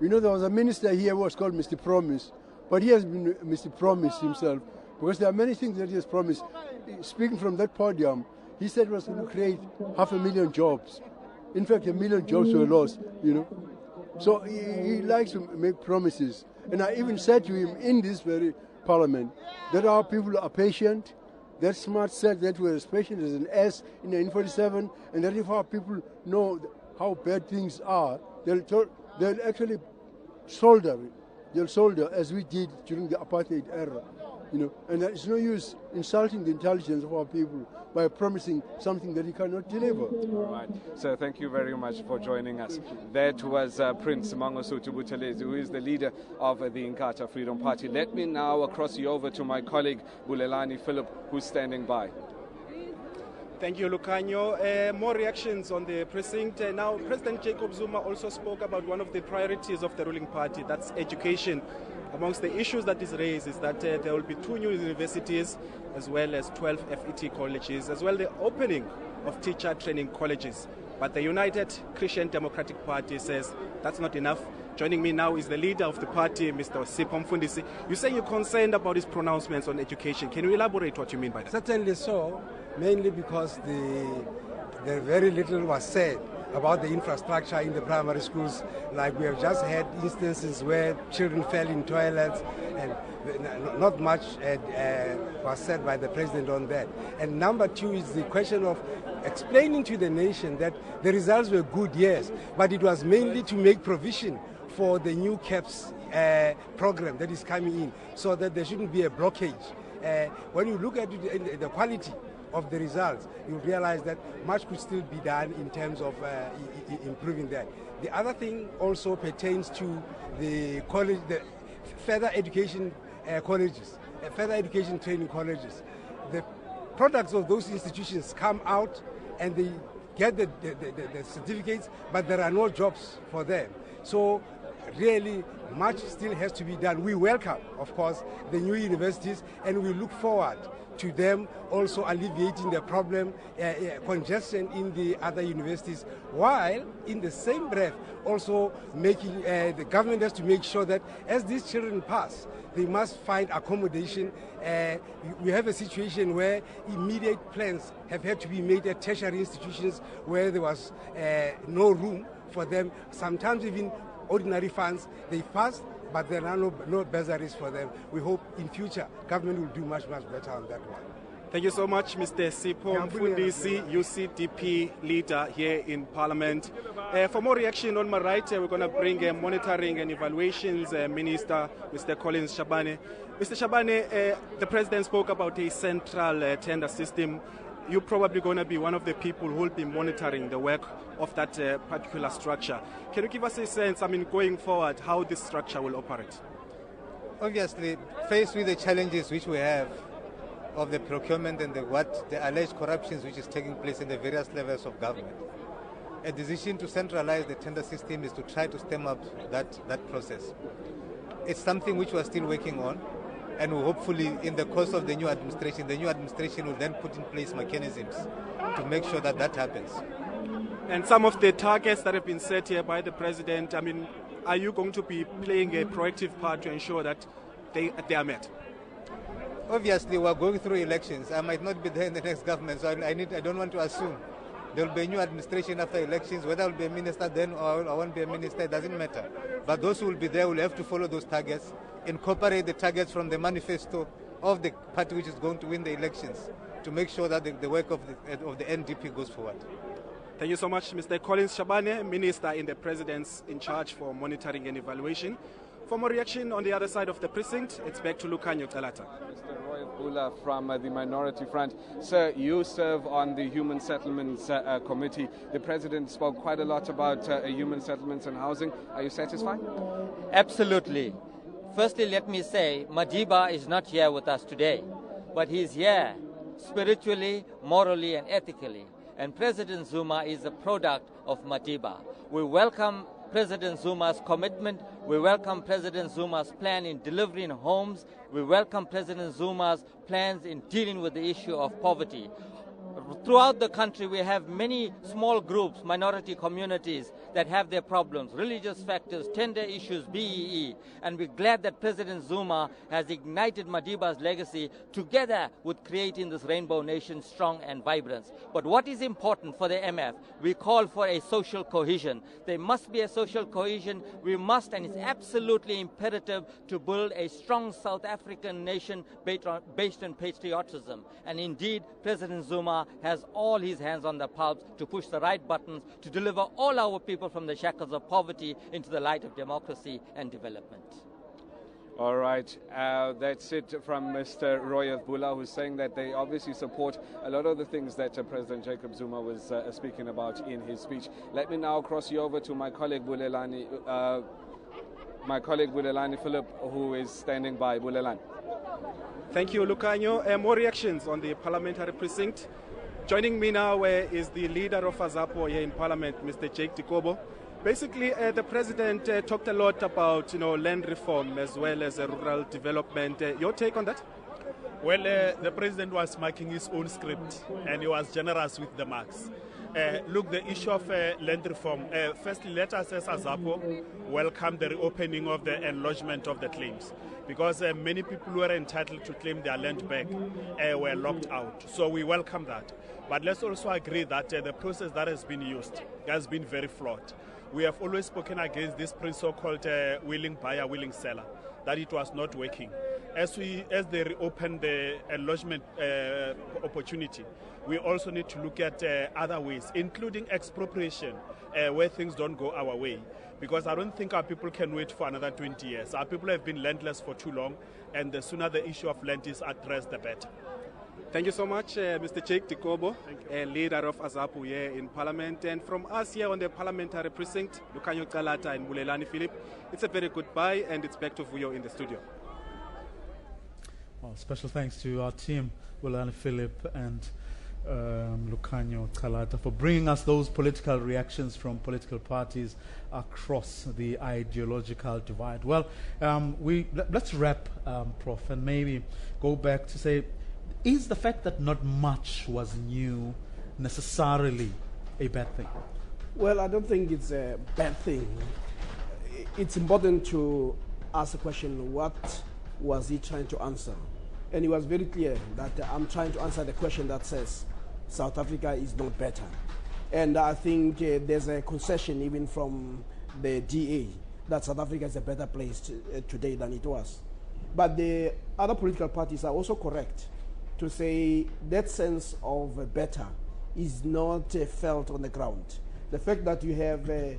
Speaker 14: there was a minister here who was called Mr. Promise, but he has been Mr. Promise himself, because there are many things that he has promised. Speaking from that podium, he said he was going to create 500,000 jobs. In fact, 1 million jobs were lost, So he likes to make promises. And I even said to him in this very parliament that our people are patient. That smart said that we're as patient as an S in 1947, and that if our people know how bad things are, they'll actually soldier it. They'll soldier as we did during the apartheid era. And it's no use insulting the intelligence of our people by promising something that he cannot deliver.
Speaker 4: All right. So thank you very much for joining us. That was Prince Mangosuthu Buthelezi, who is the leader of the Inkatha Freedom Party. Let me now cross you over to my colleague Bulelani Philip, who's standing by.
Speaker 2: Thank you, Lucanyo. More reactions on the precinct. Now, President Jacob Zuma also spoke about one of the priorities of the ruling party, that's education. Amongst the issues that is raised is that there will be 2 new universities, as well as 12 FET colleges, as well as the opening of teacher training colleges. But the United Christian Democratic Party says that's not enough. Joining me now is the leader of the party, Mr. Sipho Mfundisi. You say you're concerned about his pronouncements on education. Can you elaborate what you mean by that?
Speaker 15: Certainly so, mainly because the very little was said about the infrastructure in the primary schools. Like we have just had instances where children fell in toilets, and not much was said by the president on that. And number two is the question of explaining to the nation that the results were good, yes, but it was mainly to make provision for the new CAPS program that is coming in, so that there shouldn't be a blockage. When you look at the quality of the results, you realize that much could still be done in terms of improving that. The other thing also pertains to the college, the further education colleges, further education training colleges. The products of those institutions come out and they get the certificates, but there are no jobs for them. So really much still has to be done. We welcome, of course, the new universities, and we look forward to them also alleviating the problem, congestion in the other universities, while in the same breath also making, the government has to make sure that as these children pass, they must find accommodation. We have a situation where immediate plans have had to be made at tertiary institutions where there was no room for them. Sometimes even ordinary funds, they pass, but there are no bursaries for them. We hope in future government will do much better on that one.
Speaker 2: Thank you so much, Mr. Sipho Mfundisi, UCDP leader here in Parliament. For more reaction on my right, we're going to bring Monitoring and Evaluations Minister, Mr. Collins Shabane. Mr. Shabane, the President spoke about a central tender system. You're probably going to be one of the people who will be monitoring the work of that particular structure. Can you give us a sense, going forward, how this structure will operate?
Speaker 16: Obviously, faced with the challenges which we have of the procurement and the alleged corruptions which is taking place in the various levels of government, a decision to centralize the tender system is to try to stem up that process. It's something which we're still working on, and hopefully in the course of the new administration will then put in place mechanisms to make sure that that happens.
Speaker 2: And some of the targets that have been set here by the President, are you going to be playing a proactive part to ensure that they are met?
Speaker 16: Obviously, we're going through elections. I might not be there in the next government, so I don't want to assume. There will be a new administration after elections. Whether I will be a minister then or I won't be a minister, it doesn't matter. But those who will be there will have to follow those targets, incorporate the targets from the manifesto of the party which is going to win the elections, to make sure that the work of the NDP goes forward.
Speaker 2: Thank you so much, Mr. Collins Shabane, Minister in the President's in charge for monitoring and evaluation. For more reaction on the other side of the precinct, it's back to Lukanyo Talata.
Speaker 4: Mr. Roy Bula from the Minority Front. Sir, you serve on the Human Settlements Committee. The President spoke quite a lot about human settlements and housing. Are you satisfied?
Speaker 17: Absolutely. Firstly, let me say, Madiba is not here with us today, but he's here spiritually, morally, and ethically. And President Zuma is a product of Madiba. We welcome President Zuma's commitment. We welcome President Zuma's plan in delivering homes. We welcome President Zuma's plans in dealing with the issue of poverty. Throughout the country, we have many small groups, minority communities that have their problems, religious factors, tender issues, BEE. And we're glad that President Zuma has ignited Madiba's legacy together with creating this rainbow nation strong and vibrant. But what is important for the MF, we call for a social cohesion. There must be a social cohesion. We must, and it's absolutely imperative to build a strong South African nation based on patriotism. And indeed, President Zuma has all his hands on the pulse to push the right buttons to deliver all our people from the shackles of poverty into the light of democracy and development.
Speaker 4: All right, that's it from Mr. Roy Bula, who's saying that they obviously support a lot of the things that President Jacob Zuma was speaking about in his speech. Let me now cross you over to my colleague Bulelani Philip, who is standing by. Bulelani.
Speaker 2: Thank you, Lukanyo. More reactions on the parliamentary precinct. Joining me now is the leader of AZAPO here in Parliament, Mr. Jake Dikobo. Basically, the President talked a lot about land reform as well as rural development. Your take on that?
Speaker 19: Well, the President was marking his own script and he was generous with the marks.
Speaker 5: Look, the issue of land reform. Firstly, let us as AZAPO welcome the reopening of the enlodgement of the claims, because many people who were entitled to claim their land back were locked out. So we welcome that. But let's also agree that the process that has been used has been very flawed. We have always spoken against this so-called willing buyer, willing seller, that it was not working. As they reopen the enlodgement opportunity, we also need to look at other ways, including expropriation, where things don't go our way. Because I don't think our people can wait for another 20 years. Our people have been landless for too long, and the sooner the issue of land is addressed, the better.
Speaker 2: Thank you so much, Mr. Jacob Zuma, leader of AZAPO here in Parliament. And from us here on the parliamentary precinct, Lukanyo Kalata and Bulelani Philip, it's a very good bye, and it's back to Vuyo in the studio.
Speaker 1: Well, special thanks to our team, Bulelani Philip and Lukanyo Kalata, for bringing us those political reactions from political parties across the ideological divide. Well, let's wrap, Prof, and maybe go back to say, is the fact that not much was new necessarily a bad thing?
Speaker 3: Well, I don't think it's a bad thing. It's important to ask the question, what was he trying to answer? And he was very clear that I'm trying to answer the question that says South Africa is not better. And I think there's a concession even from the DA that South Africa is a better place today than it was. But the other political parties are also correct to say that sense of better is not felt on the ground. The fact that you have a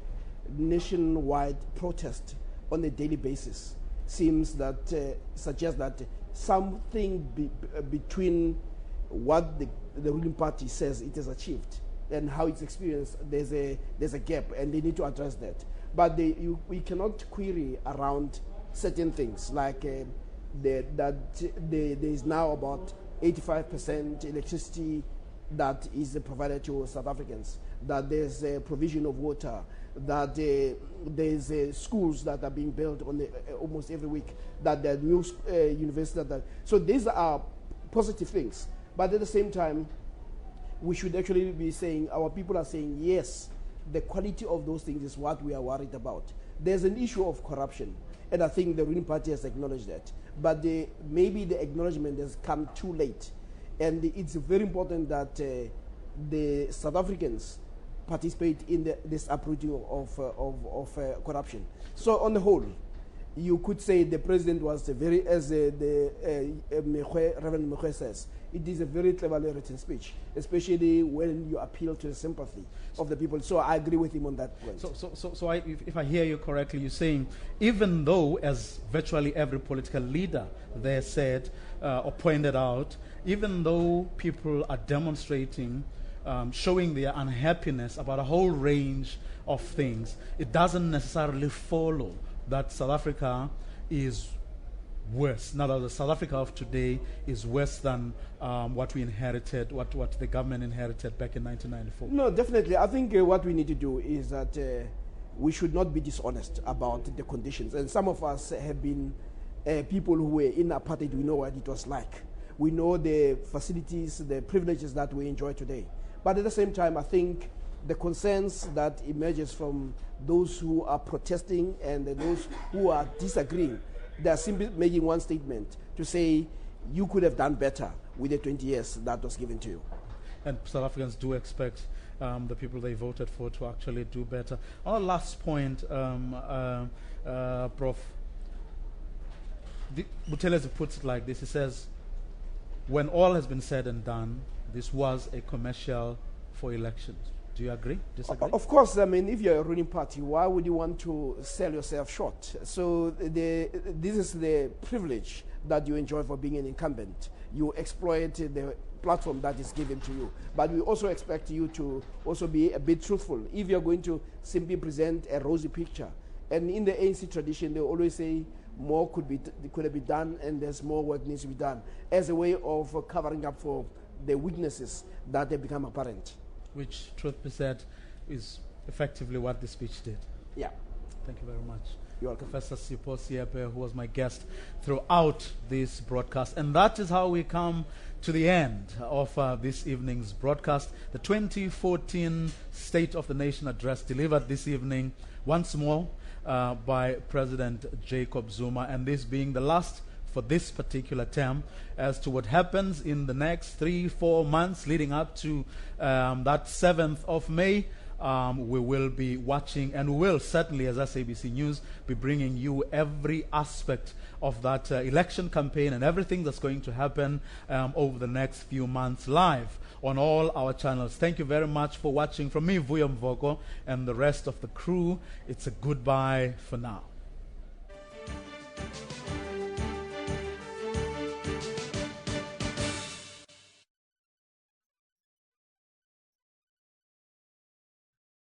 Speaker 3: nationwide protest on a daily basis seems that suggests that something between what the ruling party says it has achieved and how it's experienced, there's a gap, and they need to address that. But we cannot query around certain things, like there is now about 85% electricity that is provided to South Africans, that there's a provision of water, that there's schools that are being built on almost every week, that there are new universities. So these are positive things. But at the same time, we should actually be saying, our people are saying, yes, the quality of those things is what we are worried about. There's an issue of corruption, and I think the ruling party has acknowledged that. But maybe the acknowledgement has come too late. And it's very important that the South Africans participate in this uprooting of corruption. So on the whole, you could say the president was very, as Reverend Mekwe says, it is a very cleverly written speech, especially when you appeal to the sympathy of the people. So I agree with him on that point.
Speaker 1: So if I hear you correctly, you're saying even though, as virtually every political leader there said or pointed out, even though people are demonstrating, showing their unhappiness about a whole range of things, it doesn't necessarily follow that South Africa is worse. Now, the South Africa of today is worse than what we inherited, what the government inherited back in 1994.
Speaker 3: No, definitely. I think what we need to do is that we should not be dishonest about the conditions. And some of us have been people who were in apartheid. We know what it was like. We know the facilities, the privileges that we enjoy today. But at the same time, I think the concerns that emerges from those who are protesting and those who are disagreeing, they are simply making one statement to say you could have done better with the 20 years that was given to you.
Speaker 1: And South Africans do expect the people they voted for to actually do better. On the last point, Prof, Buthelezi puts it like this. He says, when all has been said and done, this was a commercial for elections. Do you agree? Disagree?
Speaker 3: Of course. I mean, if you're a ruling party, why would you want to sell yourself short? So this is the privilege that you enjoy for being an incumbent. You exploit the platform that is given to you. But we also expect you to also be a bit truthful. If you're going to simply present a rosy picture, and in the ANC tradition, they always say more could have been done, and there's more work needs to be done, as a way of covering up for the weaknesses that have become apparent.
Speaker 1: Which, truth be said, is effectively what the speech did.
Speaker 3: Yeah.
Speaker 1: Thank you very much. You are Professor Sipho Siepe, who was my guest throughout this broadcast. And that is how we come to the end of this evening's broadcast. The 2014 State of the Nation address delivered this evening once more by President Jacob Zuma, and this being the last for this particular term. As to what happens in the next 3-4 months leading up to that 7th of May, we will be watching, and we will certainly, as SABC News, be bringing you every aspect of that election campaign and everything that's going to happen over the next few months live on all our channels. Thank you very much for watching. From me, Vuyo Mvoko, and the rest of the crew, it's a goodbye for now.